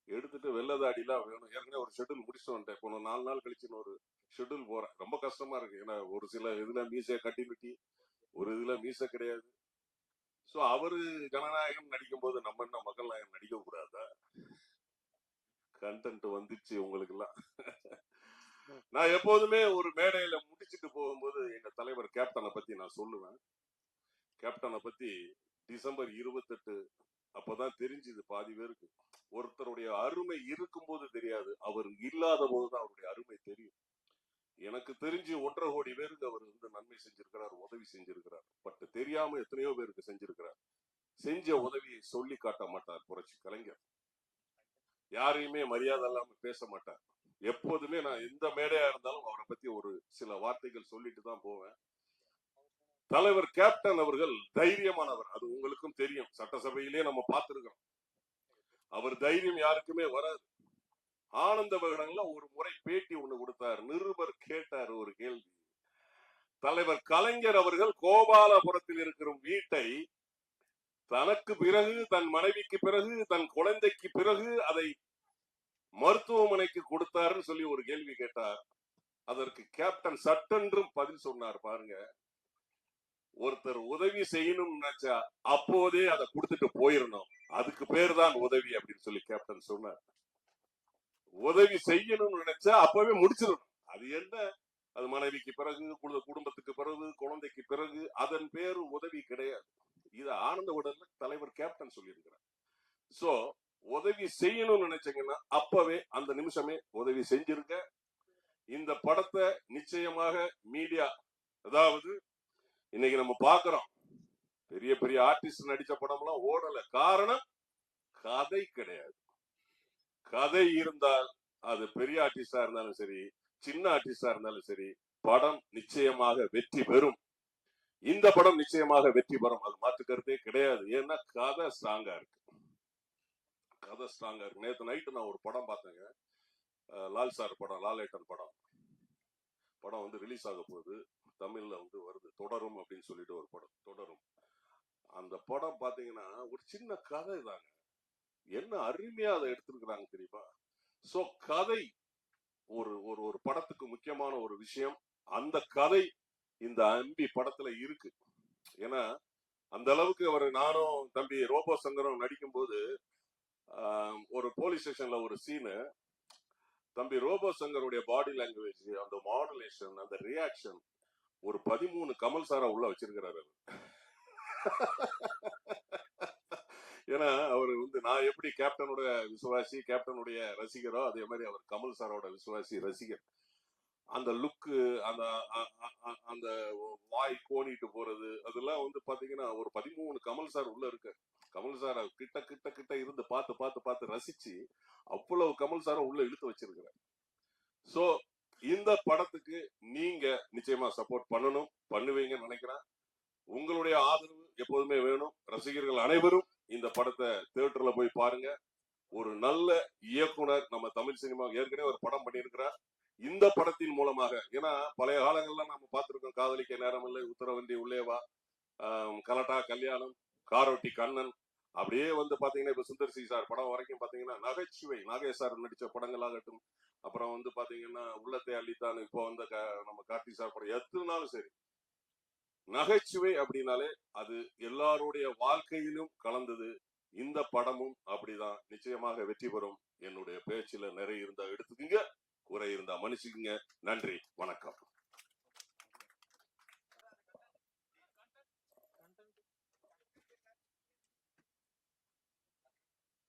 எடுத்துட்டு வெள்ளதாடி எல்லாம் வேணும். ஏற்கனவே ஒரு ஷெட்யூல் முடிச்சுட்டு வந்துட்டேன். இப்போ 4 நாள் கழிச்சு ஒரு ஷெட்யூல் போறேன். ரொம்ப கஷ்டமா இருக்கு, ஏன்னா ஒரு சில இதுல மீசையை கட்டி ஒரு இதுல மீசை கிடையாது. சோ அவரு ஜனநாயகம் நடிக்கும் போது நம்ம என்ன மக்கள் நாயகன் நடிக்க கூடாதா? கண்டென்ட் வந்துச்சு உங்களுக்கு எல்லாம். நான் எப்போதுமே ஒரு மேடையில முடிச்சுட்டு போகும்போது எங்க தலைவர் கேப்டனை பத்தி நான் சொல்லுவேன். கேப்டனை பத்தி டிசம்பர் 28 அப்பதான் தெரிஞ்சுது பாதி பேருக்கு. ஒருத்தருடைய அருமை இருக்கும் போது தெரியாது, அவர் இல்லாத போதுதான் அவருடைய அருமை தெரியும். எனக்கு தெரிஞ்சு 1.5 கோடி பேருக்கு அவர் வந்து நன்மை செஞ்சிருக்கிறார், உதவி செஞ்சிருக்கிறார். பட் தெரியாம எத்தனையோ பேருக்கு செஞ்சிருக்கிறார். செஞ்ச உதவியை சொல்லி காட்ட மாட்டார் புரட்சி கலைஞர். யாரையுமே மரியாதை இல்லாம பேச மாட்டார். எப்போதுமே நான் எந்த மேடையா இருந்தாலும் அவரை பத்தி ஒரு சில வார்த்தைகள் சொல்லிட்டு தான் போவேன். தலைவர் கேப்டன் அவர்கள் தைரியமானவர், அது உங்களுக்கும் தெரியும். சட்டசபையிலே நம்ம பார்த்திருக்கிறோம். அவர் தைரியம் யாருக்குமே வராது. ஆனந்த விகடன்ல ஒரு முறை பேட்டி ஒண்ணு கொடுத்தார். நிருபர் கேட்டார் ஒரு கேள்வி. தலைவர் கலைஞர் அவர்கள் கோபாலபுரத்தில் இருக்கிற வீட்டை தனக்கு பிறகு, தன் மனைவிக்கு பிறகு, தன் குழந்தைக்கு பிறகு அதை மருத்துவமனைக்கு கொடுத்தாருன்னு சொல்லி ஒரு கேள்வி கேட்டார். அதற்கு கேப்டன் சட்டென்றும் பதில் சொன்னார். பாருங்க, ஒருத்தர் உதவி செய்யணும் நினைச்சா அப்போதே அதை கொடுத்துட்டு போயிடணும், அதுக்கு பேர் தான் உதவி அப்படின்னு சொல்லி கேப்டன் சொன்னார். உதவி செய்யணும்னு நினைச்சா அப்பவே முடிச்சிடணும். அது என்ன, அது மனைவிக்கு பிறகு, குடும்பத்துக்கு பிறகு, குழந்தைக்கு பிறகு, அதன் பேரு உதவி கிடையாது. இது ஆனந்த விகடன்ல தலைவர் கேப்டன் சொல்லியிருக்கிறார். சோ உதவி செய்யணும்னு நினைச்சீங்கன்னா அப்பவே அந்த நிமிஷமே உதவி செஞ்சிருக்க. இந்த படத்தை நிச்சயமாக மீடியா, அதாவது இன்னைக்கு நம்ம பாக்குறோம் பெரிய பெரிய ஆர்டிஸ்ட் நடிச்ச படம் எல்லாம் ஓடல. காரணம் கதை கிடையாது. கதை இருந்தால் அது பெரிய ஆர்டிஸ்டா இருந்தாலும் சரி, சின்ன ஆர்டிஸ்டா இருந்தாலும் சரி, படம் நிச்சயமாக வெற்றி பெறும். இந்த படம் நிச்சயமாக வெற்றி பெறும், அது மாற்று கருத்தே கிடையாது. ஏன்னா கதை ஸ்ட்ராங்கா இருக்கு, கதை ஸ்ட்ராங்கா இருக்கு. நேற்று நைட்டு நான் ஒரு படம் பார்த்தேங்க, லால் சார் படம், லாலேட்டன் படம் வந்து ரிலீஸ் ஆக போகுது. தமிழ்ல வந்து வருது, தொடரும் அப்படின்னு சொல்லிட்டு ஒரு படம், தொடரும். அந்த படம் பாத்தீங்கன்னா ஒரு சின்ன கதை தாங்க, என்ன அருமையா அதை எடுத்திருக்கிறாங்க தெரியுமா? சோ கதை ஒரு ஒரு ஒரு படத்துக்கு முக்கியமான ஒரு விஷயம். அந்த கதை இந்த அம்பி படத்துல இருக்கு. ஏன்னா அந்த அளவுக்கு அவர், நானும் தம்பி ரோபோ சங்கரம் நடிக்கும் போது ஒரு போலீஸ் ஸ்டேஷன்ல ஒரு சீனு, தம்பி ரோபோ சங்கருடைய பாடி லாங்குவேஜ், அந்த மாடுலேஷன், அந்த ரியாக்ஷன், ஒரு 13 கமல் சாரா உள்ள வச்சிருக்கிறாரு. ஏன்னா அவர் வந்து, நான் எப்படி கேப்டனோட விசுவாசி, கேப்டனுடைய ரசிகரோ, அதே மாதிரி அவர் கமல் சாரோட விசுவாசி ரசிகர். அந்த லுக்கு, அந்த அந்த வாய் கோணிட்டு போறது, அதெல்லாம் வந்து பாத்தீங்கன்னா ஒரு 13 கமல் சார் உள்ள இருக்கு. கமல் சார கிட்ட கிட்ட கிட்ட இருந்து பார்த்து பார்த்து பார்த்து ரசிச்சு அவ்வளவு கமல் சார உள்ள இழுத்து வச்சிருக்கிறார். சோ இந்த படத்துக்கு நீங்க நிச்சயமா சப்போர்ட் பண்ணணும், பண்ணுவீங்கன்னு நினைக்கிறேன். உங்களுடைய ஆதரவு எப்போதுமே வேணும். ரசிகர்கள் அனைவரும் இந்த படத்தை தியேட்டர்ல போய் பாருங்க. ஒரு நல்ல இயக்குனர் நம்ம தமிழ் சினிமா ஏற்கனவே ஒரு படம் பண்ணியிருக்கிறார். இந்த படத்தின் மூலமாக, ஏன்னா பழைய காலங்கள்ல நம்ம பார்த்திருக்கோம், காதலிக்க நேரம் இல்லை, உத்தரவண்டி உள்ளேவா, கலட்டா கல்யாணம், காரோட்டி கண்ணன், அப்படியே வந்து பாத்தீங்கன்னா இப்ப சுந்தர் சி சார் படம் வரைக்கும் பாத்தீங்கன்னா நகைச்சுவை, நாகேஷ் சார் நடிச்ச படங்கள் ஆகட்டும், அப்புறம் வந்து பாத்தீங்கன்னா உள்ளத்தை அள்ளித்தான் இப்போ வந்து நம்ம கார்த்தி சார் படம் எத்தனாலும் சரி, நகைச்சுவை அப்படின்னாலே அது எல்லாருடைய வாழ்க்கையிலும் கலந்தது. இந்த படமும் அப்படிதான். நிச்சயமாக வெற்றி பெறும். என்னுடைய பேச்சுல நிறைய இருந்தா எடுத்துக்கங்க, குறை இருந்தா மன்னிச்சுக்குங்க. நன்றி, வணக்கம்.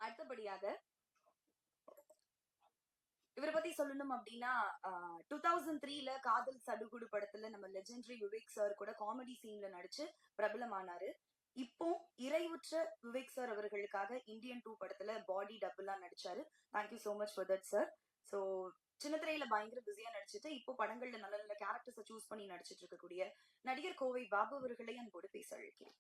அடுத்தபடியாக இவரை பத்தி சொல்லணும் அப்படின்னா 2003ல காதல் சடுகுடு படத்துல நம்ம லெஜெண்டரி விவேக் சார் கூட காமெடி சீன்ல நடிச்சு பிரபலமானாரு. இப்போ இறைவுற்ற விவேக் சார் அவர்களுக்காக இந்தியன் 2 படத்துல பாடி டபுளா நடிச்சாரு. Thank you so much for that sir. So சின்ன திரையில பயங்கர பிஸியா நடிச்சுட்டு இப்போ படங்கள்ல நல்ல நல்ல கேரக்டர்ஸை சூஸ் பண்ணி நடிச்சிட்டு இருக்கக்கூடிய நடிகர் கோவை பாபு அவர்களை அன்போடு பேச அழைக்கிறேன்.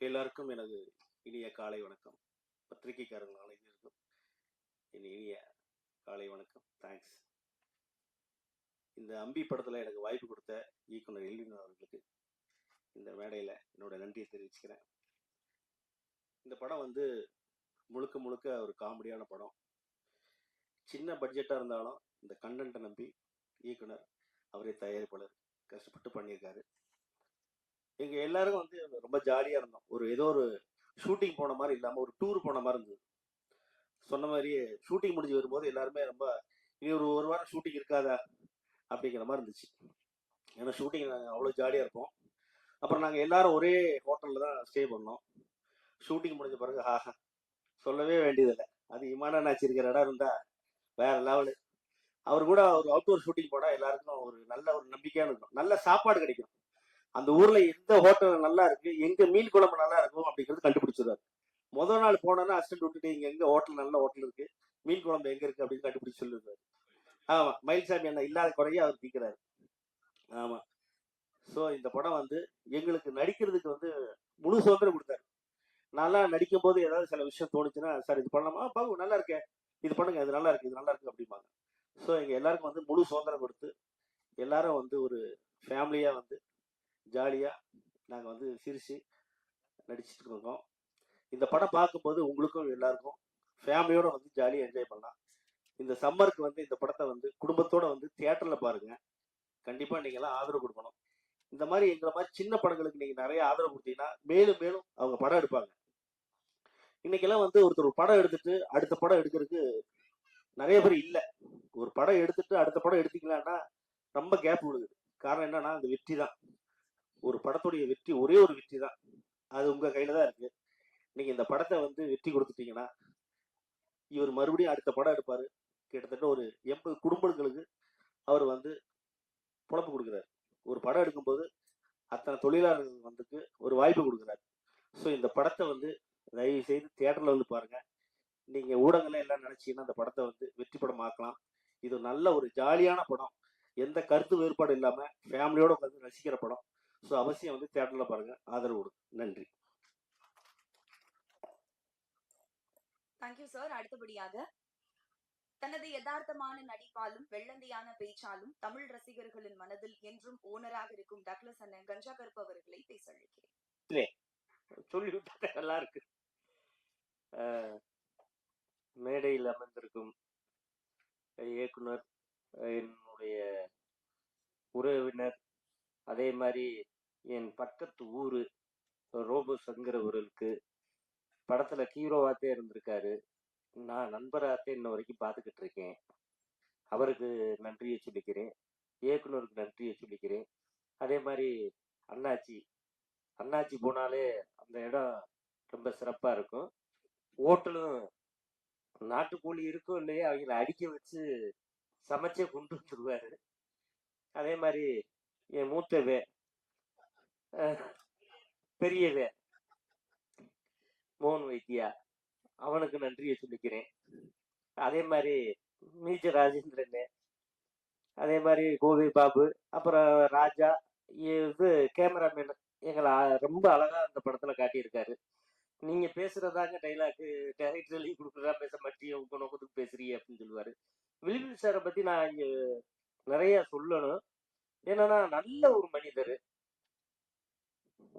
எல்லாருக்கும் எனது இனிய காலை வணக்கம். பத்திரிகைக்காரர்கள் அனைவருக்கும் என் இனிய காலை வணக்கம். தேங்க்ஸ். இந்த அம்பி படத்தில் எனக்கு வாய்ப்பு கொடுத்த இயக்குனர் எல்வின் அவர்களுக்கு இந்த மேடையில் என்னோட நன்றியை தெரிவிச்சுக்கிறேன். இந்த படம் வந்து முழுக்க முழுக்க ஒரு காமெடியான படம். சின்ன பட்ஜெட்டாக இருந்தாலும் இந்த கண்டென்ட்டை நம்பி இயக்குனர் அவரே தயாரிப்பாளர் கஷ்டப்பட்டு பண்ணியிருக்காரு. எங்க எல்லாரும் வந்து ரொம்ப ஜாலியா இருந்தோம். ஏதோ ஒரு ஷூட்டிங் போன மாதிரி இல்லாம ஒரு டூர் போன மாதிரி இருந்தது. சொன்ன மாதிரியே ஷூட்டிங் முடிஞ்சு வரும்போது எல்லாருமே ரொம்ப இனி ஒரு வாரம் ஷூட்டிங் இருக்காதா அப்படிங்கிற மாதிரி இருந்துச்சு. ஏன்னா ஷூட்டிங் நாங்கள் அவ்வளோ ஜாலியாக இருப்போம். அப்புறம் நாங்கள் எல்லாரும் ஒரே ஹோட்டலில் தான் ஸ்டே பண்ணோம். ஷூட்டிங் முடிஞ்ச பிறகு சொல்லவே வேண்டியதில்லை. அது இமானாச்சு இருக்கிற இடம் இருந்தா வேற லெவலு. அவர் கூட ஒரு அவுட்டோர் ஷூட்டிங் போனால் எல்லாருக்கும் ஒரு நல்ல ஒரு நம்பிக்கையான இருக்கும். நல்ல சாப்பாடு கிடைக்கும். அந்த ஊர்ல எந்த ஹோட்டல் நல்லா இருக்கு, எங்க மீன் குழம்பு நல்லா இருக்கும் அப்படிங்கிறது கண்டுபிடிச்சிருவாரு. முதல் நாள் போனோன்னா அசிஸ்டன்ட் விட்டுட்டு இங்க எங்க ஹோட்டல் நல்ல ஹோட்டல் இருக்கு, மீன் குழம்பு எங்க இருக்கு அப்படின்னு கண்டுபிடிச்சு சொல்லிருக்காரு. ஆமா, மயில்சாமி என்ன இல்லாத குறைய அவர் தீக்கிறாரு. ஆமா. ஸோ இந்த படம் வந்து எங்களுக்கு நடிக்கிறதுக்கு வந்து முழு சுதந்திரம் கொடுத்தாரு. நல்லா நடிக்கும் போது ஏதாவது சில விஷயம் தோணுச்சுன்னா, சார் இது பண்ணலாமா, பாபு நல்லா இருக்கே, இது பண்ணுங்க, இது நல்லா இருக்கு, இது நல்லா இருக்கு அப்படிம்பாங்க. ஸோ எங்க எல்லாருக்கும் வந்து முழு சுதந்திரம் கொடுத்து எல்லாரும் வந்து ஒரு ஃபேமிலியா வந்து ஜாலியா நாங்கள் வந்து சிரிச்சு நடிச்சுட்டு இருக்கோம். இந்த படம் பார்க்கும்போது உங்களுக்கும் எல்லாருக்கும் ஃபேமிலியோட வந்து ஜாலியாக என்ஜாய் பண்ணலாம். இந்த சம்மருக்கு வந்து இந்த படத்தை வந்து குடும்பத்தோட வந்து தியேட்டர்ல பாருங்க. கண்டிப்பா நீங்க எல்லாம் ஆதரவு கொடுக்கணும். இந்த மாதிரி எங்களை மாதிரி சின்ன படங்களுக்கு நீங்க நிறைய ஆதரவு கொடுத்தீங்கன்னா மேலும் மேலும் அவங்க படம் எடுப்பாங்க. இன்னைக்கெல்லாம் வந்து ஒருத்தர் ஒரு படம் எடுத்துட்டு அடுத்த படம் எடுக்கிறதுக்கு நிறைய பேர் இல்லை. ஒரு படம் எடுத்துட்டு அடுத்த படம் எடுத்தீங்களான்னா ரொம்ப கேப் விடுது. காரணம் என்னன்னா அந்த வெற்றி தான். ஒரு படத்துடைய வெற்றி ஒரே ஒரு வெற்றி தான். அது உங்க கையில தான் இருக்கு. நீங்க இந்த படத்தை வந்து வெற்றி கொடுத்துட்டீங்கன்னா இவர் மறுபடியும் அடுத்த படம் எடுப்பாரு. கிட்டத்தட்ட ஒரு 80 குடும்பங்களுக்கு அவர் வந்து பொழப்பு கொடுக்குறாரு. ஒரு படம் எடுக்கும்போது அத்தனை தொழிலாளர்கள் வந்துக்கு ஒரு வாய்ப்பு கொடுக்குறாரு. ஸோ இந்த படத்தை வந்து தயவு செய்து தியேட்டர்ல வந்து பாருங்க. நீங்க ஊடகங்களை எல்லாம் நினைச்சீங்கன்னா அந்த படத்தை வந்து வெற்றி படம் ஆக்கலாம். இது நல்ல ஒரு ஜாலியான படம். எந்த கருத்து வேறுபாடு இல்லாம ஃபேமிலியோட உட்காந்து ரசிக்கிற படம். ஸோ அவசியம் வந்து தியேட்டர்ல பாருங்க, ஆதரவு கொடுங்க. நன்றி. Thank you sir. அடுத்தபடியாக தனது யதார்த்தமான நடிப்பாலும் வெள்ளந்தியான பேச்சாலும் தமிழ் ரசிகர்களின் மனதில் என்றும் ஓனராக இருக்கும் டக்ளஸ் அண்ணன் கஞ்சா கருப்பு அவர்களை பேச அழைக்கிறேன். சொல்லிவிட்டு நல்லா இருக்கு. மேடையில் அமர்ந்திருக்கும் இயக்குனர், என்னுடைய உறவினர், அதே மாதிரி என் பக்கத்து ஊரு ரோபோ சங்கர் அவர்களுக்கு படத்துல ஹீரோவாத்தே இருந்திருக்காரு. நான் நண்பராகத்தே இன்ன வரைக்கும் பார்த்துக்கிட்டு இருக்கேன். அவருக்கு நன்றியை சொல்லிக்கிறேன். இயக்குனருக்கு நன்றியை சொல்லிக்கிறேன். அதே மாதிரி அண்ணாச்சி போனாலே அந்த இடம் ரொம்ப சிறப்பா இருக்கும். ஹோட்டலும் நாட்டுக்கோழி இருக்கும் இல்லையா, அவங்கள அடிக்க வச்சு சமைச்சே கொண்டு வந்துருவாரு. அதே மாதிரி என் மூத்தவே பெரியவே மோகன் வைத்தியா, அவனுக்கு நன்றியை சொல்லிக்கிறேன். அதே மாதிரி மீச்ச ராஜேந்திரன், அதே மாதிரி கோவை பாபு, அப்புறம் ராஜா, இது கேமராமேன் எங்களை ரொம்ப அழகா அந்த படத்துல காட்டியிருக்காரு. நீங்க பேசுறதாங்க டைலாக்கு, டைரக்டர் எழுதி கொடுக்குறதா பேச மாட்டிய உங்க நோக்கத்துக்கு பேசுறீங்க அப்படின்னு சொல்லுவாரு. வில்வின் சாரை பத்தி நான் இங்க நிறைய சொல்லணும். என்னன்னா நல்ல ஒரு மனிதர்.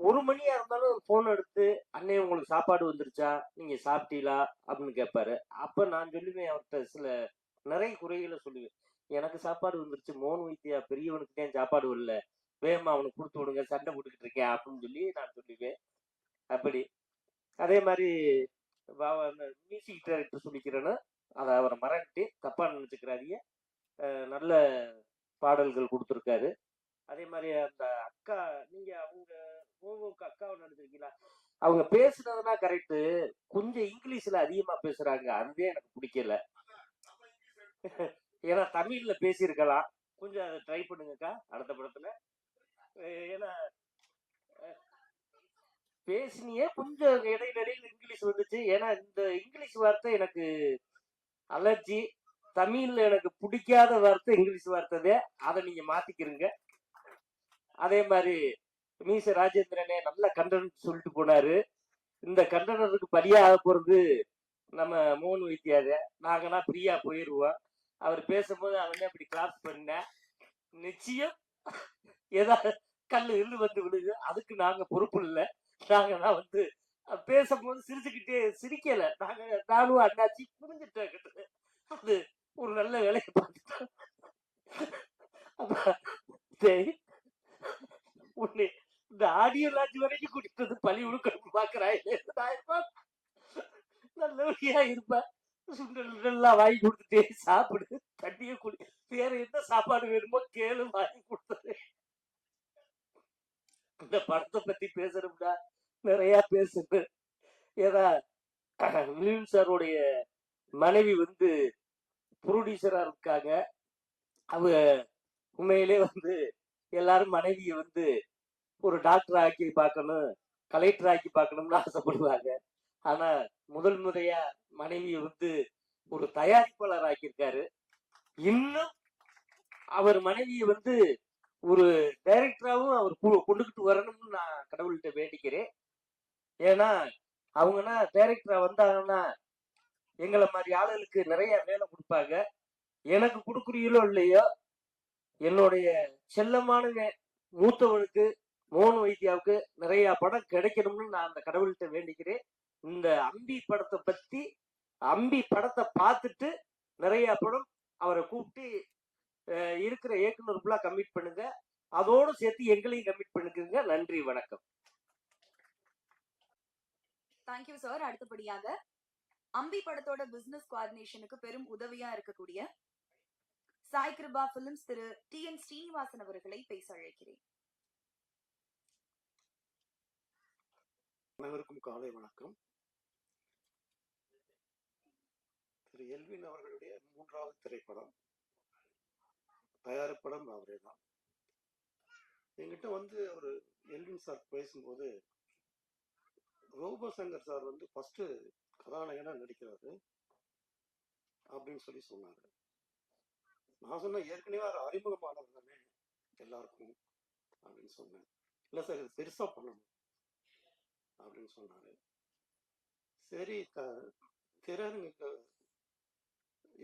1 மணியா இருந்தாலும் ஃபோன் எடுத்து, "அண்ணே உங்களுக்கு சாப்பாடு வந்துருச்சா? நீங்க சாப்பிட்டீங்களா?" அப்படின்னு கேட்பாரு. அப்ப நான் சொல்லுவேன் அவர்ட்ட நிறைய குறைகள சொல்லுவேன். "எனக்கு சாப்பாடு வந்துருச்சு. மோன் வைத்தியா பெரியவனுக்கு தான் சாப்பாடு வரல. வேகமா அவனுக்கு குடுத்து விடுங்க. சண்டை போட்டுக்கிட்டு இருக்கேன்." அப்படின்னு சொல்லி நான் சொல்லுவேன். அப்படி. அதே மாரி அந்த மியூசிக் டைரக்டர் சொல்லிக்கிறேன்னு, அத அவர மறந்துட்டேன். தப்பா நினைச்சுக்கிறாதீங்க. நல்ல பாடல்கள் குடுத்திருக்காரு. அதே மாரி அந்த அக்கா, நீங்க அவங்க ஓவோக்கு அக்காவ நடிச்சிருக்கீங்களா? அவங்க பேசுனதுனா கரெக்ட்டு. கொஞ்சம் இங்கிலீஷ்ல அதிகமா பேசுறாங்க. அதுதான் எனக்கு பிடிக்கல. ஏன்னா தமிழ்ல பேசியிருக்கலாம். கொஞ்சம் அத ட்ரை பண்ணுங்கக்கா அடுத்த படத்துல. ஏன்னா பேசினியே கொஞ்சம் இடையில இடையில இங்கிலீஷ் வந்துச்சு. ஏன்னா இந்த இங்கிலீஷ் வார்த்தை எனக்கு அலர்ஜி. தமிழ்ல எனக்கு பிடிக்காத வார்த்தை இங்கிலீஷ் வார்த்தை தான். அதை நீங்க மாத்திக்கிறீங்க. அதே மாதிரி மீச ராஜேந்திரனே நல்ல கண்டென்ட் சொல்லிட்டு போனாரு. இந்த கண்டனருக்கு பலியாக போறது நம்ம மோகன் வைத்தியாத. நாங்கன்னா ஃப்ரீயா போயிடுவோம். அவர் பேசும்போது அவனே அப்படி கிளாஸ் பண்ண நிச்சயம் ஏதாவது கல்லு வந்து விடுது. அதுக்கு நாங்க பொறுப்பு இல்லை. நாங்கதான் வந்து பேசும்போது சிரிச்சுக்கிட்டே சிரிக்கல. நானும் அண்ணாச்சி புரிஞ்சுட்டேன். அது ஒரு நல்ல வேலையை பார்த்துட்டோம். உன்னை இந்த ஆடியோ லாட்ஜ் வரைக்கும் கூட்டிட்டு வந்து பழி உழுக்க பாக்குறாங்க. நல்லபடியா இருப்பேன். சுண்டல் வாங்கி கொடுத்துட்டே சாப்பிடு, தண்ணியை குடி, வேற என்ன சாப்பாடு வேணுமோ கேளு, வாங்கி கொடுத்தது. இந்த படத்தை பத்தி பேசணும்னா நிறைய பேசுது. ஏன்னா வில்லியம் சாருடைய மனைவி வந்து ப்ரொடியூசரா இருக்காங்க. அவங்க உண்மையிலே வந்து எல்லாரும் மனைவியை வந்து ஒரு டாக்டர் ஆக்கி பார்க்கணும், கலெக்டர் ஆக்கி பார்க்கணும்னு ஆசைப்படுவாங்க. ஆனா முதல் முறையா மனைவியை வந்து ஒரு தயாரிப்பாளர் ஆக்கியிருக்காரு. இன்னும் அவர் மனைவியை வந்து ஒரு டைரக்டராகவும் அவர் கொண்டுகிட்டு வரணும்னு நான் கடவுள்கிட்ட வேண்டிக்கிறேன். ஏன்னா அவங்கன்னா டைரக்டரா வந்தாங்கன்னா எங்களை மாதிரி ஆளுகளுக்கு நிறைய வேலை கொடுப்பாங்க. எனக்கு கொடுக்குறீங்களோ இல்லையோ, என்னுடைய செல்லமான மூத்தவனுக்கு மோகன் வைத்தியாவுக்கு நிறைய படம் கிடைக்கணும்னு நான் அந்த கடவுள்கிட்ட வேண்டிக்கிறேன். இந்த அம்பி படத்தை பத்தி, அம்பி படத்தை பார்த்துட்டு நிறைய படம் அவரை கூப்பிட்டு இருக்கிற இயக்குனர் ஃபுல்லா கமிட் பண்ணுங்க. அதோடு சேர்த்து எங்களையும் கமிட் பண்ணுங்க. நன்றி, வணக்கம். Thank you sir. அடுத்தபடியாக அம்பி படத்தோட பிசினஸ் கோஆர்டினேஷனுக்கு பெரும் உதவியா இருக்கக்கூடிய சாய் கிருபா பிலிம்ஸ் திரு TN ஸ்ரீனிவாசன் அவர்களை பேச அழைக்கிறேன். அனைவருக்கும் காலை வணக்கம். திரு எல்வின் அவர்களுடைய 3வது திரைப்படம், தயாரிப்படம் அவரே தான். என்கிட்ட வந்து ஒரு எல்வின் சார் பேசும்போது, ரோபோ சங்கர் சார் வந்து ஃபர்ஸ்ட் கதாநாயகனா நடிக்கிறாரு அப்படின்னு சொன்னாரு. நான் சொன்னேன், ஏற்கனவே அவர் அறிமுகமானவர் தானே எல்லாருக்கும் அப்படின்னு சொன்னேன். இல்லை சார், இது பெருசா பண்ணணும் அப்படின்னு சொன்னாரு. சரி, திரையரங்குக்கு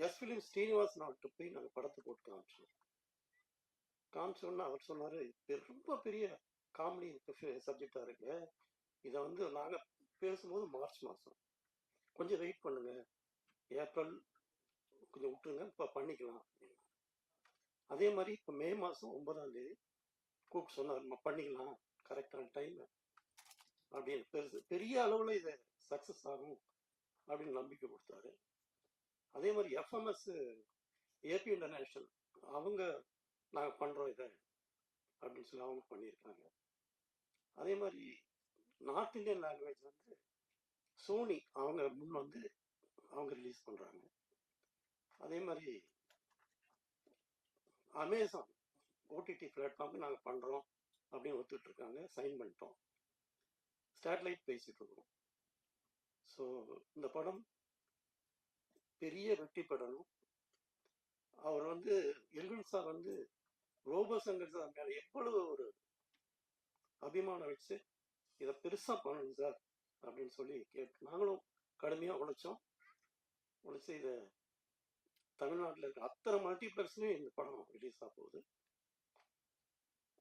எஸ் பிலிம் ஸ்ரீனிவாசன் அவர்கிட்ட போய் நாங்கள் படத்தை போட்டு காமிச்சோன்னா அவர் சொன்னாரு, ரொம்ப பெரிய காமெடி சப்ஜெக்டா இருக்கு, இதை வந்து நாங்க பேசும்போது மார்ச் மாசம், கொஞ்சம் வெயிட் பண்ணுங்க, ஏப்ரல் கொஞ்சம் விட்டுருங்க, இப்ப பண்ணிக்கலாம். அதே மாதிரி இப்ப மே மாசம் 9ஆம் தேதி கூப்பிட்டு சொன்னார், பண்ணிக்கலாம், கரெக்டான டைம் அப்படின்னு. பெரிய அளவுல இதை சக்சஸ் ஆகும் அப்படின்னு நம்பிக்கை கொடுத்தாரு. அதே மாதிரி FMS AP இன்டர்நேஷனல் அவங்க நாங்கள் பண்றோம் இதை அப்படின்னு சொல்லி அவங்க பண்ணியிருக்காங்க. அதே மாதிரி நார்த் இந்தியன் லாங்குவேஜ் வந்து சோனி அவங்க முன் வந்து அவங்க ரிலீஸ் பண்றாங்க. அதே மாதிரி அமேசான் OTT பிளாட்ஃபார்ம் நாங்கள் பண்றோம் அப்படின்னு ஒத்துட்டு இருக்காங்க, சைன் பண்ணிட்டோம், ஸ்டேட்லைட் பேசிட்டு இருக்கோம். ஸோ இந்த படம் பெரிய வெற்றி பெறணும். அவர் வந்து எல்வின் சார் வந்து ரோபோ சங்கர் சார் மேல எவ்வளவு ஒரு அபிமானம் வச்சு இதை பெருசா பண்ணணும் சார் அப்படின்னு சொல்லி கேட்டு நாங்களும் கடுமையா உழைச்சு இதை தமிழ்நாட்டில் இருக்க அத்தனை மல்டிபிளெக்ஸ்லயும் இந்த படம் ரிலீஸ் ஆக போகுது.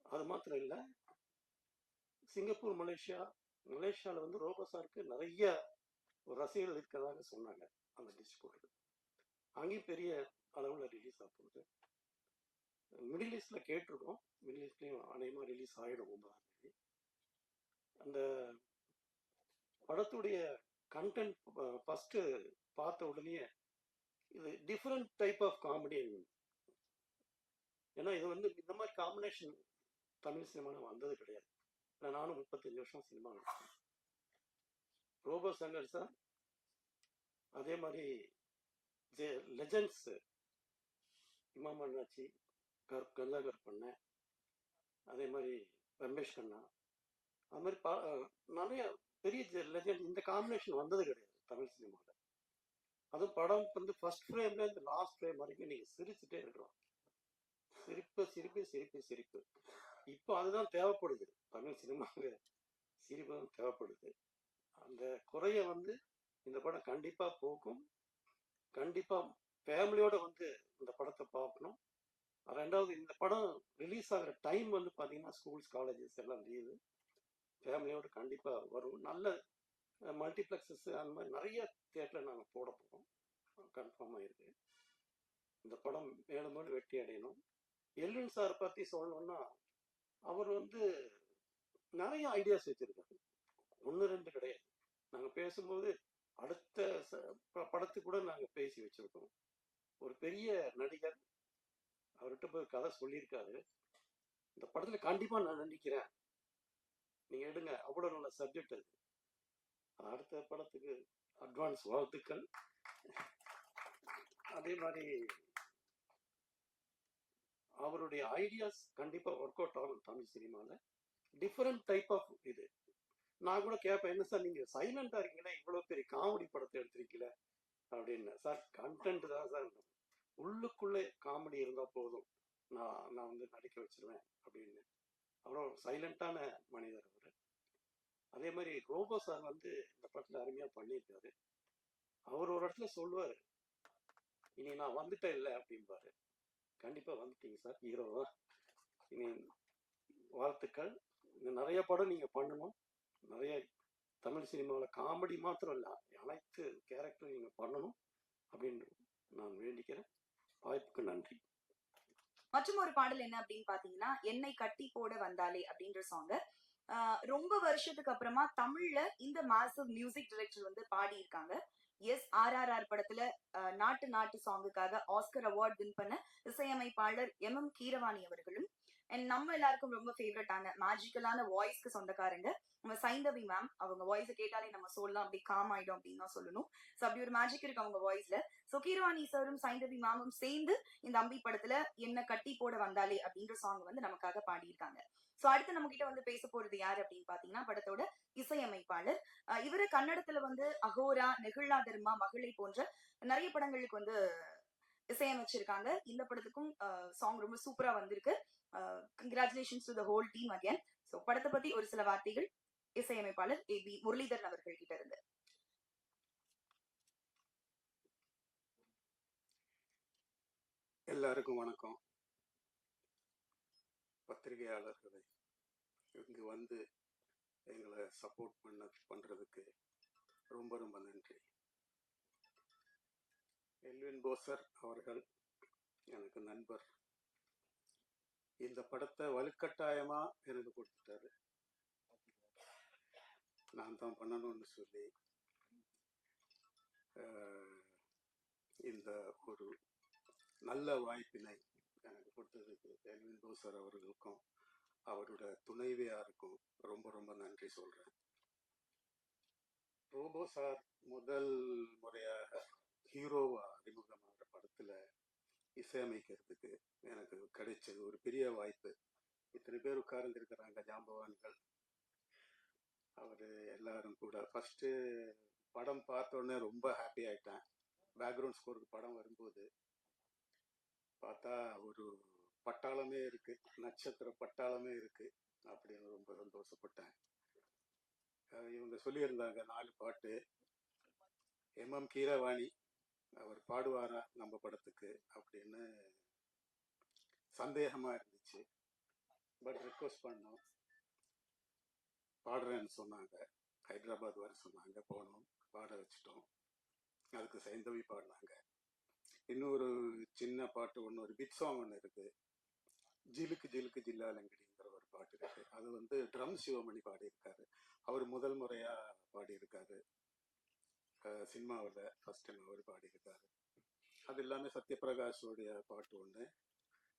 அது மாத்திரம் இல்லை, சிங்கப்பூர், மலேசியாவில் வந்து ரோபோ சாருக்கு நிறைய ஒரு ரசிகர்கள் இருக்கிறதாக சொன்னாங்க அந்த டிஸ்ட்ரிபியூட்டர். அங்கேயும் பெரிய அளவில் ரிலீஸ் ஆக போகுது. மிடில் ஈஸ்டில் கேட்டிருக்கோம். மிடில் ஈஸ்ட்லேயும் அநேகமாக ரிலீஸ் ஆகிடும் 9ஆம் தேதி. அந்த படத்துடைய கண்டென்ட் ஃபஸ்ட்டு பார்த்த உடனே இது டிஃப்ரெண்ட் டைப் ஆஃப் காமெடி. ஏன்னா இது வந்து இந்த மாதிரி காம்பினேஷன் தமிழ் சினிமாவில் வந்தது கிடையாது. நானும் 35 வருஷம் சினிமா நடிச்சேன். ரோபோ சங்கர் சார், அதே மாதிரி லெஜண்ட்ஸ் இமாம் அண்ணாச்சி, கங்காகர் பண்ணேன், அதே மாதிரி ரமேஷ் கண்ணா, அது மாதிரி நிறைய பெரிய லெஜண்ட். இந்த காம்பினேஷன் வந்தது கிடையாது தமிழ் சினிமாவில். அதுவும் படம் வந்து ஃபர்ஸ்ட் ஃப்ரேம்ல இருந்து லாஸ்ட் ஃப்ரேம் வரைக்கும் நீங்கள் சிரிச்சுட்டே இருக்கிறோம். சிரிப்பு சிரிப்பு சிரிப்பு சிரிப்பு. இப்போ அதுதான் தேவைப்படுது தமிழ் சினிமாவில். சிரிப்பு தான் தேவைப்படுது. அந்த குறைய வந்து இந்த படம் கண்டிப்பாக போக்கும். கண்டிப்பாக ஃபேமிலியோட வந்து இந்த படத்தை பார்க்கணும். ரெண்டாவது, இந்த படம் ரிலீஸ் ஆகிற டைம் வந்து பார்த்தீங்கன்னா ஸ்கூல்ஸ், காலேஜஸ் எல்லாம் லீவு. ஃபேமிலியோட கண்டிப்பாக வரும். நல்ல மல்டிப்ளெக்ஸஸ் அந்த மாதிரி நிறைய தியேட்டரில் நாங்கள் போட போகிறோம். கன்ஃபார்மாக இருக்கு. இந்த படம் மேலும் மேலும் வெற்றி அடையணும். எல்வின் சார் பற்றி சொல்லணும்னா, அவர் வந்து நிறைய ஐடியாஸ் வச்சிருக்காரு. 1-2 கிடையாது. நாங்கள் பேசும்போது அடுத்த படத்துக்கு கூட நாங்கள் பேசி வச்சிருக்கோம். ஒரு பெரிய நடிகர், அவர்கிட்ட போய் கதை சொல்லியிருக்காரு. இந்த படத்தில் கண்டிப்பாக நான் நடிக்கிறேன், நீங்கள் எடுங்க, அவ்வளோ நல்ல சப்ஜெக்ட் அது. அடுத்த படத்துக்கு அட்வான்ஸ் வாழ்த்துக்கள். அதே மாதிரி அவருடைய ஐடியாஸ் கண்டிப்பாக ஒர்க் அவுட் ஆகும் தமிழ் சினிமாவில். டிஃப்ரெண்ட் டைப் ஆஃப் இது. நான் கூட கேட்பேன், என்ன சார் நீங்கள் சைலண்டாக இருக்கீங்களா, இவ்வளோ பெரிய காமெடி படத்தை எடுத்திருக்கீங்கள அப்படின்னு. சார் கண்டென்ட் தான் சார், உள்ளுக்குள்ளே காமெடி இருந்தால் போதும், நான் வந்து நடிக்க வச்சிருவேன் அப்படின்னு. அவ்வளோ சைலண்டான மனிதர் அவர். அதே மாதிரி ரோபோ சார் வந்து இந்த படத்தில் அருமையாக பண்ணியிருக்காரு. அவர் ஒரு இடத்துல சொல்லுவார், இனி நான் வந்துட்டேன் இல்லை அப்படிம்பாரு. கண்டிப்பாக வந்துட்டீங்க சார், ஹீரோவா. இனி வாழ்த்துக்கள். நிறைய படம் நீங்கள் பண்ணணும். நிறைய தமிழ் சினிமாவில் காமெடி மாத்திரம் இல்லை, அனைத்து கேரக்டரும் நீங்கள் பண்ணணும் அப்படின்னு நான் வேண்டிக்கிறேன். வாய்ப்புக்கு நன்றி. மற்றும் ஒரு பாடல் என்ன அப்படின்னு பாத்தீங்கன்னா, என்னை கட்டி போட வந்தாலே அப்படின்ற சாங் ரொம்ப வருஷத்துக்கு அப்புறமா தமிழ்ல இந்த மாசிவ் மியூசிக் டைரக்டர் வந்து பாடி இருக்காங்க. எஸ் RRR படத்துல நாட்டு சாங்குக்காக ஆஸ்கர் அவார்ட் வின் பண்ண இசையமைப்பாளர் MM கீரவாணி அவர்களும், அண்ட் நம்ம எல்லாருக்கும் ரொம்ப ஃபேவரட்டான மேஜிக்கலான வாய்ஸ்க்கு சொந்தக்காரங்க நம்ம சைந்தவி மேம். அவங்க வாய்ஸ் கேட்டாலே நம்ம சொல்லலாம், அப்படி காம் ஆயிடும் அப்படின்னு தான் சொல்லணும். ஸோ அப்படி ஒரு மேஜிக் இருக்கு அவங்க வாய்ஸ்ல. ஸோ கீரவாணி சாரும் சைந்தவி மேமும் சேர்ந்து இந்த அம்பி படத்துல என்ன கட்டி போட வந்தாலே அப்படின்ற சாங் வந்து நமக்காக பாடியிருக்காங்க. ஸோ அடுத்து நம்ம கிட்ட வந்து பேச போறது யாரு அப்படின்னு பாத்தீங்கன்னா, படத்தோட இசையமைப்பாளர். இவரு கன்னடத்துல வந்து அகோரா, நெகிழா தர்மா, மகளை போன்ற நிறைய படங்களுக்கு வந்து இசையமைச்சிருக்காங்க. இந்த படத்துக்கும் சாங் ரொம்ப சூப்பரா வந்திருக்கு. Congratulations to the whole team again. So படத்தை பத்தி ஒரு சில வார்த்தைகள் இசையமைப்பாளர் AB முரளிதரன் அவர்கள் கிட்ட இருந்து. எல்லாருக்கும் வணக்கம். பத்திரிகையாளர்களை இங்கு வந்து எங்களை சப்போர்ட் பண்றதுக்கு ரொம்ப ரொம்ப நன்றி. எல்வின் போசர் அவர்கள் எனக்கு நண்பர். இந்த படத்தை வலுக்கட்டாயமா எனக்கு கொடுத்துட்டாரு. நான் தான் பண்ணணும்னு சொல்லி இந்த ஒரு நல்ல வாய்ப்பினை எனக்கு கொடுத்ததுக்கு எல்வின் போசர் அவர்களுக்கும் அவரோட துணைவியாருக்கும் ரொம்ப ரொம்ப நன்றி சொல்றேன். ரோபோ சார் முதல் முறையாக ஹீரோவா அறிமுகமாகிற படத்துல இசையமைக்கிறதுக்கு எனக்கு கிடைச்சது ஒரு பெரிய வாய்ப்பு. இத்தனை பேர் உட்கார்ந்துருக்கிறாங்க ஜாம்பவான்கள். அவரு எல்லாரும் கூட ஃபர்ஸ்ட் படம் பார்த்தோன்னே ரொம்ப ஹாப்பி ஆயிட்டேன். பேக்ரவுண்ட் ஸ்கோருக்கு படம் வரும்போது பார்த்தா ஒரு பட்டாளமே இருக்கு, நட்சத்திர பட்டாளமே இருக்கு அப்படின்னு ரொம்ப சந்தோஷப்பட்டேன். இவங்க சொல்லியிருந்தாங்க 4 பாட்டு. MM கீரவாணி அவர் பாடுவாரா நம்ம படத்துக்கு அப்படின்னு சந்தேகமா இருந்துச்சு. பட் ரிக்வஸ்ட் பண்ணோம். பாடுறேன்னு சொன்னாங்க. ஹைதராபாத் வர சொன்னாங்க, போனோம், பாட வச்சுட்டோம். அதுக்கு சைந்தவி பாடினாங்க. இன்னொரு சின்ன பாட்டு ஒன்று, ஒரு பிட் சாங் ஒன்று இருக்கு, ஜிலுக்கு ஜிலுக்கு ஜில்லாலங்கடிங்கிற ஒரு பாட்டு இருக்கு. அது வந்து ட்ரம் சிவமணி பாடியிருக்காரு. அவர் முதல் முறையா பாடியிருக்காரு சினிமாவில், ஃபர்ஸ்ட் டைம் அவர் பாடியிருக்காரு. அது எல்லாமே சத்யபிரகாஷோடைய பாட்டு ஒன்று.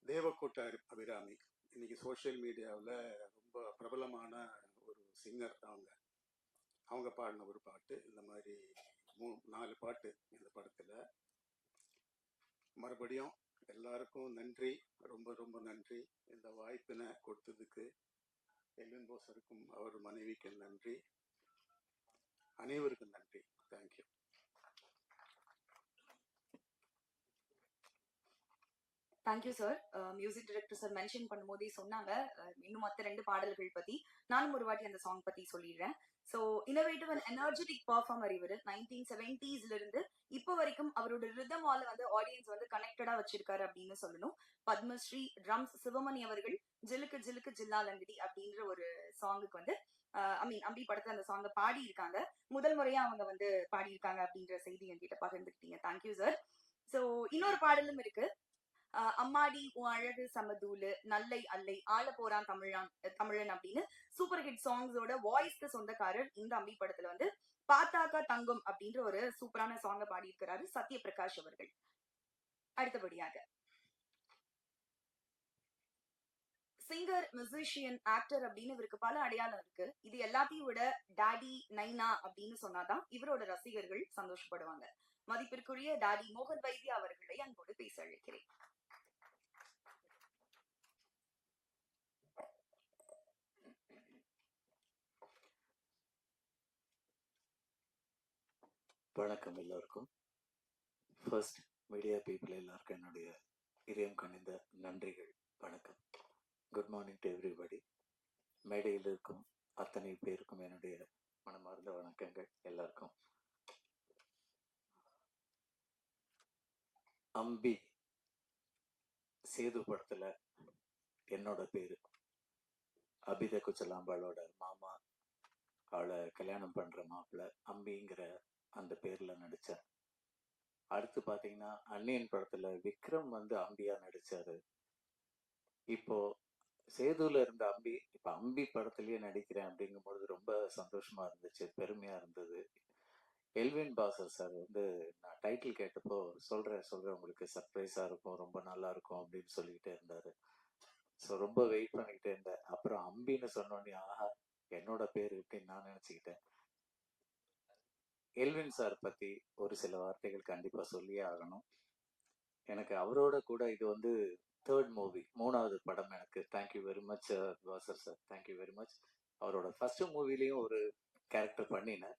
தேவக்கோட்டை அபிராமி இன்னைக்கு சோஷியல் மீடியாவில் ரொம்ப பிரபலமான ஒரு சிங்கர். அவங்க பாடின ஒரு பாட்டு. இந்த மாதிரி 4 பாட்டு இந்த படத்தில். மறுபடியும் எல்லாருக்கும் நன்றி, ரொம்ப ரொம்ப நன்றி. இந்த வாய்ப்பினை கொடுத்ததுக்கு எல்வின் போஸருக்கும் அவர் மனைவிக்கு நன்றி, அனைவருக்கும் நன்றி. Thank you. Thank you sir. Music director sir mention பண்ணும்போதே சொன்னாங்க இன்னும் மற்ற 2 பாடல்கள் பத்தி. நானும் ஒரு வாட்டி அந்த சாங் பத்தி சொல்லிடுறேன். So innovative and energetic performer இவர். 1970s இருந்து இப்போ வரைக்கும் அவரோட ரிதமால வந்து ஆடியன்ஸ் வந்து கனெக்டடா வச்சிருக்காரு அப்படின்னு சொல்லணும். பத்மஸ்ரீ ட்ரம்ஸ் சிவமணி அவர்கள் ஜிலுக்கு ஜிலுக்கு ஜில்லாலங்கடி அப்படின்ற ஒரு சாங்குக்கு வந்து அம்பி படத்துல அந்த சாங்கை பாடி இருக்காங்க. முதல் முறையா அவங்க வந்து பாடியிருக்காங்க அப்படின்ற செய்தி என்கிட்ட பகிர்ந்துக்கிட்டீங்க. Thank you sir. ஸோ இன்னொரு பாடலும் இருக்கு. அம்மாடி உன் அழகு சமதூலு, நல்லை அல்லை, ஆள போறான் தமிழன் அப்படின்னு சூப்பர் ஹிட் சாங்ஸோட வாய்ஸ்க்கு சொந்தக்காரர் இந்த அம்பி படத்துல வந்து பாத்தாக்கா தங்கம் அப்படின்ற ஒரு சூப்பரான சாங்க பாடி இருக்கிறாரு சத்யபிரகாஷ் அவர்கள். அடுத்தபடியாக சிங்கர், மியூசிஷியன், ஆக்டர் அப்படின்னு இவருக்கு பல அடையாளம் இருக்கு. இது எல்லாத்தையும் விட டாடி நைனா அப்படின்னு சொன்னாதான் இவரோட ரசிகர்கள் சந்தோஷப்படுவாங்க. மதிப்பிற்குரிய டாடி மோகன் வைத்தியா அவர்களை அன்போடு பேச அழைக்கிறேன். வணக்கம் எல்லோருக்கும். ஃபர்ஸ்ட் மீடியா பீப்புள் எல்லாருக்கும் என்னுடைய இதயம் கணிந்த நன்றிகள், வணக்கம். Good morning to everybody. மேடையில் இருக்கும் அத்தனை பேருக்கும் என்னுடைய மனமார்ந்த வணக்கங்கள் எல்லாருக்கும். அம்பி சேது படத்துல என்னோட பேரு அபித குச்சலாம்பாளோட மாமா, அவளை கல்யாணம் பண்ற மாப்பிள்ள அம்பிங்கிற அந்த பேர்ல நடிச்சேன். அடுத்து பாத்தீங்கன்னா அன்னியன் படத்துல விக்ரம் வந்து அம்பியா நடிச்சாரு. இப்போ சேதுல இருந்த அம்பி இப்ப அம்பி படத்திலேயே நடிக்கிறேன் அப்படிங்கும்பொழுது ரொம்ப சந்தோஷமா இருந்துச்சு, பெருமையா இருந்தது. எல்வின் பாசர் சார் வந்து நான் டைட்டில் கேட்டப்போ சொல்றேன் உங்களுக்கு சர்ப்ரைஸா இருக்கும், ரொம்ப நல்லா இருக்கும் அப்படின்னு சொல்லிக்கிட்டே இருந்தாரு. ஸோ ரொம்ப வெயிட் பண்ணிக்கிட்டே இருந்தேன். அப்புறம் அம்பின்னு சொன்னோடனே ஆஹா என்னோட பேர் இப்படின்னு நான் நினைச்சுக்கிட்டேன். எல்வின் சார் பத்தி ஒரு சில வார்த்தைகள் கண்டிப்பா சொல்லியே ஆகணும். எனக்கு அவரோட கூட இது வந்து 3rd மூவி, 3வது படம் எனக்கு. தேங்க்யூ வெரி மச் வாசர் சார், தேங்க்யூ வெரி மச். அவரோட ஃபர்ஸ்ட் மூவிலையும் ஒரு கேரக்டர் பண்ணினேன்.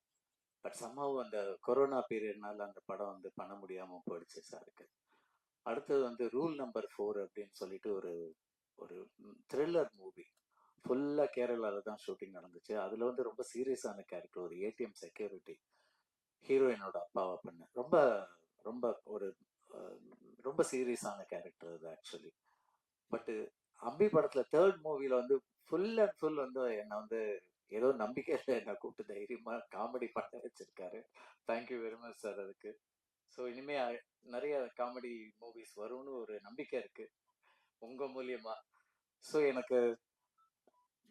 பட் சம்ஹவ் அந்த கொரோனா பீரியட்னால அந்த படம் வந்து பண்ண முடியாம போயிடுச்சு சாருக்கு. அடுத்தது வந்து ரூல் நம்பர் 4 அப்படின்னு சொல்லிட்டு ஒரு ஒரு த்ரில்லர் மூவி, ஃபுல்லா கேரளால தான் ஷூட்டிங் நடந்துச்சு. அதுல வந்து ரொம்ப சீரியஸான கேரக்டர், ஒரு ஏடிஎம் செக்யூரிட்டி, ஹீரோயினோட அப்பாவா பண்ண ரொம்ப ரொம்ப ஒரு ரொம்ப சீரியஸான கேரக்டர் அது ஆக்சுவலி. பட் அம்பி படத்துல 3rd மூவில வந்து ஃபுல் அண்ட் ஃபுல் வந்து என்னை வந்து ஏதோ நம்பிக்கையில என்னை கூப்பிட்டு தைரியமா காமெடி பண்ண வச்சிருக்காரு. தேங்க்யூ வெரி மச் சார் அதுக்கு. ஸோ இனிமே நிறைய காமெடி மூவிஸ் வரும்னு ஒரு நம்பிக்கை இருக்கு உங்க மூலியமா. ஸோ எனக்கு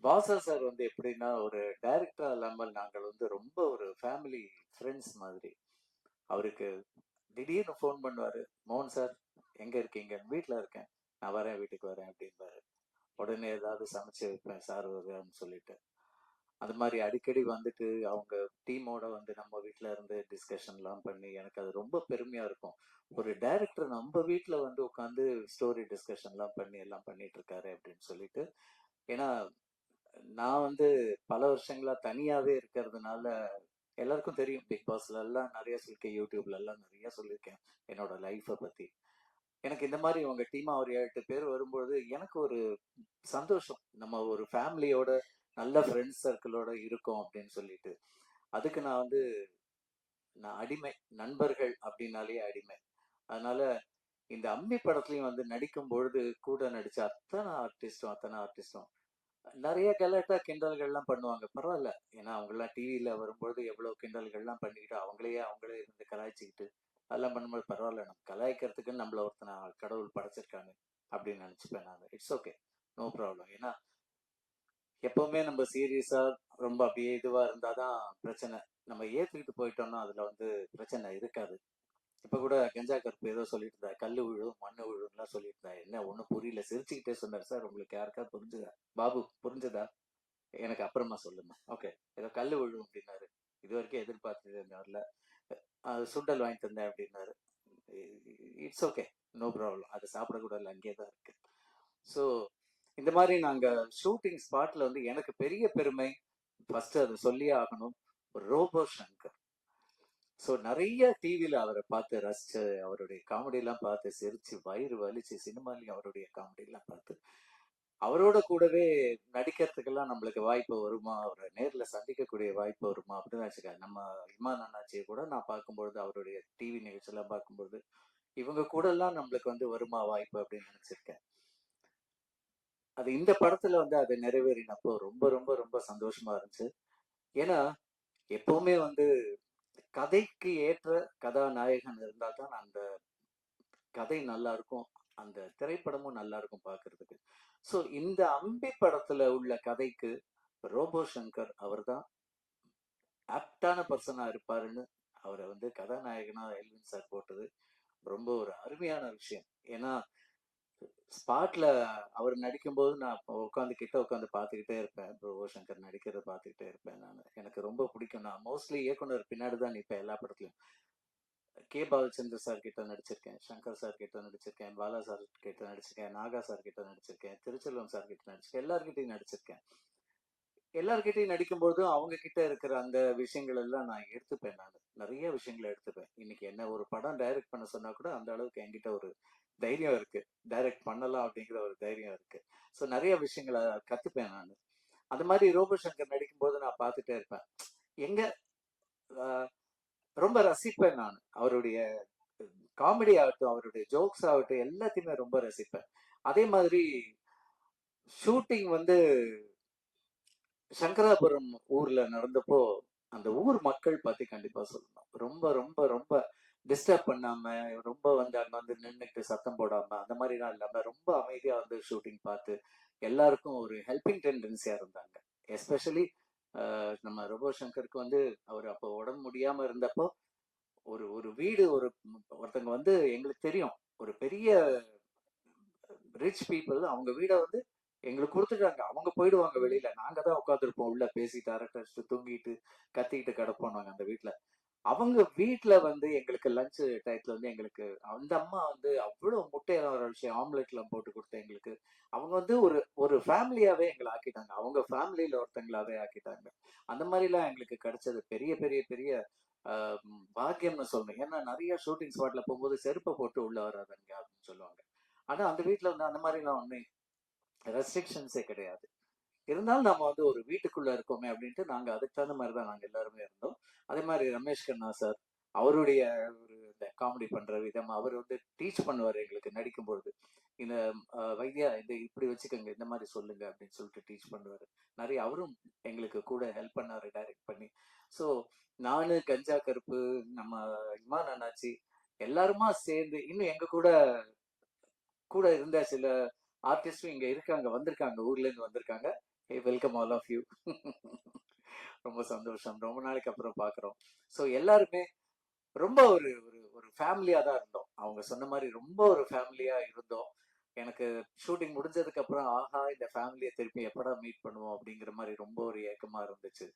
பாசர் சார் வந்து எப்படின்னா ஒரு டைரக்டரா இல்லாமல் நாங்கள் வந்து ரொம்ப ஒரு ஃபேமிலி ஃப்ரெண்ட்ஸ் மாதிரி. அவருக்கு திடீர்னு ஃபோன் பண்ணுவாரு, மோகன் சார் எங்க இருக்கீங்க? வீட்டில் இருக்கேன், நான் வரேன், வீட்டுக்கு வரேன் அப்படின்பாரு. உடனே ஏதாவது சமைச்சு வைப்பேன் சார் வருவான்னு சொல்லிட்டு. அது மாதிரி அடிக்கடி வந்துட்டு அவங்க டீமோட வந்து நம்ம வீட்டில் இருந்து டிஸ்கஷன்லாம் பண்ணி எனக்கு அது ரொம்ப பெருமையா இருக்கும். ஒரு டைரக்டர் நம்ம வீட்டில் வந்து உட்காந்து ஸ்டோரி டிஸ்கஷன்லாம் பண்ணி எல்லாம் பண்ணிட்டு இருக்காரு அப்படின்னு சொல்லிட்டு. ஏன்னா நான் வந்து பல வருஷங்களா தனியாவே இருக்கிறதுனால எல்லாருக்கும் தெரியும், பிக் பாஸ்ல எல்லாம் நிறைய சொல்லிருக்கேன், யூடியூப்ல எல்லாம் நிறைய சொல்லியிருக்கேன் என்னோட லைஃப்பை பத்தி. எனக்கு இந்த மாதிரி உங்க டீமா ஒரு 8 பேர் வரும்பொழுது எனக்கு ஒரு சந்தோஷம், நம்ம ஒரு ஃபேமிலியோட நல்ல ஃப்ரெண்ட்ஸ் சர்க்கிளோட இருக்கோம் அப்படின்னு சொல்லிட்டு. அதுக்கு நான் அடிமை, நண்பர்கள் அப்படின்னாலே அடிமை. அதனால இந்த அம்பி படத்துலயும் வந்து நடிக்கும் பொழுது கூட நடிச்ச அத்தனை ஆர்டிஸ்டும் நிறைய கலாட்டா கிண்டல்கள்லாம் பண்ணுவாங்க. பரவாயில்ல. ஏன்னா அவங்கலாம் டிவியில வரும்பொழுது எவ்வளோ கிண்டல்கள்லாம் பண்ணிக்கிட்டு, அவங்களே இருந்து கலாய்ச்சிக்கிட்டு, அதெல்லாம் பண்ணும்போது பரவாயில்ல. நம்ம கலாய்க்கிறதுக்குன்னு நம்மள ஒருத்தன கடவுள் படைச்சிருக்காங்க அப்படின்னு நினச்சிப்பேன் நான். It's okay. No problem. ஏன்னா எப்பவுமே நம்ம சீரியஸா ரொம்ப அப்படியே இதுவா இருந்தாதான் பிரச்சனை. நம்ம ஏத்துக்கிட்டு போயிட்டோம்னா அதுல வந்து பிரச்சனை இருக்காது. இப்ப கூட கஞ்சா கருப்பு ஏதோ சொல்லிட்டு இருந்தா, கல்லு விழும் மண்ணு விழும்லாம் சொல்லிட்டு இருந்தா. என்ன ஒண்ணும் புரியல, சிரிச்சுக்கிட்டே சொன்னார். சார் உங்களுக்கு யாருக்காவது புரிஞ்சுதா? பாபு புரிஞ்சுதா? எனக்கு அப்புறமா சொல்லுங்க. ஓகே. ஏதோ கல்லு விழும் அப்படின்னாரு. இது வரைக்கும் எதிர்பார்த்தது வரல. அது சுண்டல் வாங்கி தந்தேன் அப்படின்னாரு. It's okay. No problem. அது சாப்பிடக்கூடாது, அங்கேயே தான் இருக்கு. ஸோ இந்த மாதிரி நாங்க ஷூட்டிங் ஸ்பாட்ல வந்து எனக்கு பெரிய பெருமை, ஃபர்ஸ்ட் அதை சொல்லியே ஆகணும், ரோபோ சங்கர். ஸோ நிறைய டிவியில அவரை பார்த்து ரசிச்சு, அவருடைய காமெடி எல்லாம் பார்த்து சிரிச்சு வயிறு வலிச்சு, சினிமாலையும் அவருடைய காமெடி எல்லாம் பார்த்து, அவரோட கூடவே நடிக்கிறதுக்கெல்லாம் நம்மளுக்கு வாய்ப்பு வருமா, அவரை நேர்ல சந்திக்கக்கூடிய வாய்ப்பு வருமா அப்படின்னு வச்சுக்க. நம்ம இமான் அண்ணாச்சியை கூட நான் பார்க்கும்பொழுது, அவருடைய டிவி நிகழ்ச்சியெல்லாம் பார்க்கும்பொழுது, இவங்க கூட எல்லாம் நம்மளுக்கு வந்து வருமா வாய்ப்பு அப்படின்னு நினைச்சிருக்கேன். அது இந்த படத்துல வந்து அது நிறைவேறினப்போ ரொம்ப ரொம்ப ரொம்ப சந்தோஷமா இருந்துச்சு. ஏன்னா எப்பவுமே வந்து கதைக்கு ஏற்ற கதாநாயகன் இருந்தால் தான் அந்த கதை நல்லா இருக்கும், அந்த திரைப்படமும் நல்லா இருக்கும் பார்க்கிறதுக்கு. ஸோ இந்த அம்பி படத்துல உள்ள கதைக்கு ரோபோ சங்கர் அவர் தான் ஆப்டான பர்சனா இருப்பாருன்னு அவரை வந்து கதாநாயகனா எல்வின் சார் போட்டது ரொம்ப ஒரு அருமையான விஷயம். ஏன்னா ஸ்பாட்ல அவர் நடிக்கும்போது நான் உட்காந்து பார்த்துக்கிட்டே இருப்பேன். ரோபோ சங்கர் நடிக்கிறத பார்த்துக்கிட்டே இருப்பேன் நான். எனக்கு ரொம்ப பிடிக்கும். நான் மோஸ்ட்லி இயக்குனர் பின்னாடி தான் நிற்பேன் எல்லா படத்துலையும். கே பாலச்சந்தர் சார் கிட்ட நடிச்சிருக்கேன், சங்கர் சார் கிட்ட நடிச்சிருக்கேன், பாலா சார் கிட்ட நடிச்சிருக்கேன், நாகா சார் கிட்ட நடிச்சிருக்கேன், திருச்செல்வம் சார் கிட்ட நடிச்சிருக்கேன், எல்லார்கிட்டையும் நடிச்சிருக்கேன். எல்லார்கிட்டையும் நடிக்கும்போதும் அவங்க கிட்ட இருக்கிற அந்த விஷயங்கள் எல்லாம் நான் எடுத்துப்பேன். நான் நிறைய விஷயங்களை எடுத்துப்பேன். இன்னைக்கு என்ன ஒரு படம் டைரக்ட் பண்ண சொன்னா கூட அந்த அளவுக்கு என்கிட்ட ஒரு தைரியம் இருக்கு. டைரக்ட் பண்ணலாம் அப்படிங்கிற ஒரு தைரியம் இருக்கு. ஸோ நிறைய விஷயங்களை கத்துப்பேன் நான். அந்த மாதிரி ரோபோ சங்கர் நடிக்கும்போது நான் பார்த்துட்டே இருப்பேன். எங்க ரொம்ப ரசிப்பேன் நான். அவருடைய காமெடி ஆகட்டும், அவருடைய ஜோக்ஸ் ஆகட்டும், எல்லாத்தையுமே ரொம்ப ரசிப்பேன். அதே மாதிரி ஷூட்டிங் வந்து சங்கராபுரம் ஊர்ல நடந்தப்போ அந்த ஊர் மக்கள் பத்தி கண்டிப்பா சொல்லணும். ரொம்ப ரொம்ப ரொம்ப டிஸ்டர்ப் பண்ணாம, ரொம்ப வந்து அங்க வந்து நின்றுட்டு சத்தம் போடாம, அந்த மாதிரிலாம் இல்லாம ரொம்ப அமைதியா வந்து ஷூட்டிங் பார்த்து எல்லாருக்கும் ஒரு ஹெல்பிங் டெண்டன்சியா இருந்தாங்க. எஸ்பெஷலி நம்ம ரோபோ சங்கருக்கு வந்து அவர் அப்போ உடம்பு முடியாம இருந்தப்போ ஒரு ஒரு வீடு ஒருத்தங்க வந்து எங்களுக்கு தெரியும், ஒரு பெரிய ரிச் பீப்புள், அவங்க வீடை வந்து எங்களுக்கு கொடுத்துட்டாங்க. அவங்க போயிடுவாங்க வெளியில, நாங்க தான் உட்காந்துருப்போம் உள்ள பேசிட்டு அரட்டை தூங்கிட்டு கத்திக்கிட்டு கிடப்போம் நாங்க அந்த வீட்டுல. அவங்க வீட்டுல வந்து எங்களுக்கு லஞ்ச் டயத்துல வந்து எங்களுக்கு அந்த அம்மா வந்து அவ்வளவு முட்டையெல்லாம் ஒரு விஷயம் ஆம்லெட் எல்லாம் போட்டு கொடுத்த எங்களுக்கு. அவங்க வந்து ஒரு ஒரு ஃபேமிலியாவே எங்களை ஆக்கிட்டாங்க, அவங்க ஃபேமிலியில ஒருத்தங்களாவே ஆக்கிட்டாங்க. அந்த மாதிரி எல்லாம் எங்களுக்கு கிடைச்சது பெரிய பெரிய பெரிய பாக்கியம்னு சொல்லணும். ஏன்னா நிறைய ஷூட்டிங் ஸ்பாட்ல போகும்போது செருப்பை போட்டு உள்ள வராதுங்க அப்படின்னு சொல்லுவாங்க. ஆனா அந்த வீட்டுல வந்து அந்த மாதிரி எல்லாம் ஒண்ணு ரெஸ்ட்ரிக்ஷன்ஸே கிடையாது. இருந்தாலும் நம்ம வந்து ஒரு வீட்டுக்குள்ள இருக்கோமே அப்படின்ட்டு நாங்க அதுக்கு தகுந்த மாதிரி தான் நாங்க எல்லாருமே இருந்தோம். அதே மாதிரி ரமேஷ் கண்ணா சார், அவருடைய ஒரு இந்த காமெடி பண்ற விதம், அவர் வந்து டீச் பண்ணுவார் எங்களுக்கு நடிக்கும் பொழுது. இந்த வைத்தியா இது இப்படி வச்சுக்கோங்க, இந்த மாதிரி சொல்லுங்க அப்படின்னு சொல்லிட்டு டீச் பண்ணுவாரு. நிறைய அவரும் எங்களுக்கு கூட ஹெல்ப் பண்ணாரு டைரக்ட் பண்ணி. ஸோ நானு கஞ்சா கருப்பு, நம்ம இமான் அண்ணாச்சி எல்லாருமா சேர்ந்து, இன்னும் எங்க கூட கூட இருந்த சில ஆர்டிஸ்டும் இங்க இருக்காங்க, வந்திருக்காங்க, ஊர்ல இருந்து வந்திருக்காங்க. ஹே, வெல்கம் ஆல் ஆஃப் யூ. ரொம்ப சந்தோஷம், ரொம்ப நாளைக்கு அப்புறம் பாக்குறோம். ஸோ எல்லாருமே ரொம்ப ஒரு ஒரு ஒரு ஃபேமிலியா தான் இருந்தோம். அவங்க சொன்ன மாதிரி ரொம்ப ஒரு ஃபேமிலியா இருந்தோம். எனக்கு ஷூட்டிங் முடிஞ்சதுக்கு அப்புறம் ஆஹா இந்த ஃபேமிலியை திருப்பி எப்படா மீட் பண்ணுவோம் அப்படிங்கிற மாதிரி ரொம்ப ஒரு ஏக்கமா இருந்துச்சு.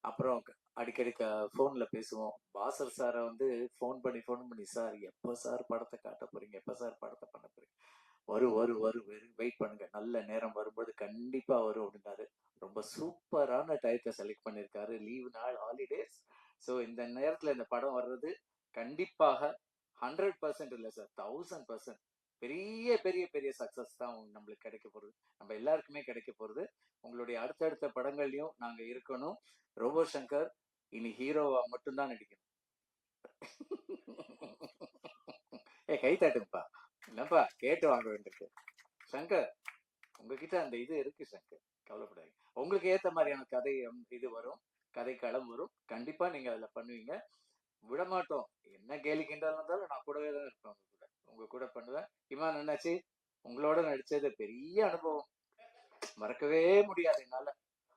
அப்புறம் அடிக்கடி ஃபோன்ல பேசுவோம். பாசர் சாரை வந்து ஃபோன் பண்ணி சார் எப்போ சார் படத்தை காட்ட போறீங்க, எப்போ சார் படத்தை பண்ண போறீங்க, வரும் வெயிட் பண்ணுங்க, நல்ல நேரம் வரும்போது கண்டிப்பா வரும் அப்படின்னாரு. ரொம்ப சூப்பரான டயத்தை செலக்ட் பண்ணியிருக்காரு, லீவு நாள், ஹாலிடேஸ். ஸோ இந்த நேரத்துல இந்த படம் வர்றது கண்டிப்பாக 100% இல்லை சார், 1000% பெரிய பெரிய பெரிய சக்சஸ் தான் நம்மளுக்கு கிடைக்க போறது, நம்ம எல்லாருக்குமே கிடைக்க போறது. உங்களுடைய அடுத்தடுத்த படங்கள்லயும் நாங்க இருக்கணும். ரோபோ சங்கர் இனி ஹீரோவா மட்டும்தான் நடிக்கணும். கை தட்டுங்கப்பா, என்னப்பா கேட்டு வாங்க வேண்டியிருக்கு. சங்கர், உங்ககிட்ட அந்த இது இருக்கு சங்கர். கவலைப்படாதீங்க. உங்களுக்கு ஏத்த மாதிரியான கதை இது வரும், கதை களம் வரும். கண்டிப்பா நீங்க அதுல பண்ணுவீங்க. விடமாட்டோம். என்ன கேலி கிண்டல் இருந்தாலும் நான் கூடவே தான் இருப்பேன். உங்க கூட பண்ணுவேன். இமான் என்னாச்சு, உங்களோட நடிச்சது பெரிய அனுபவம், மறக்கவே முடியாது என்னால.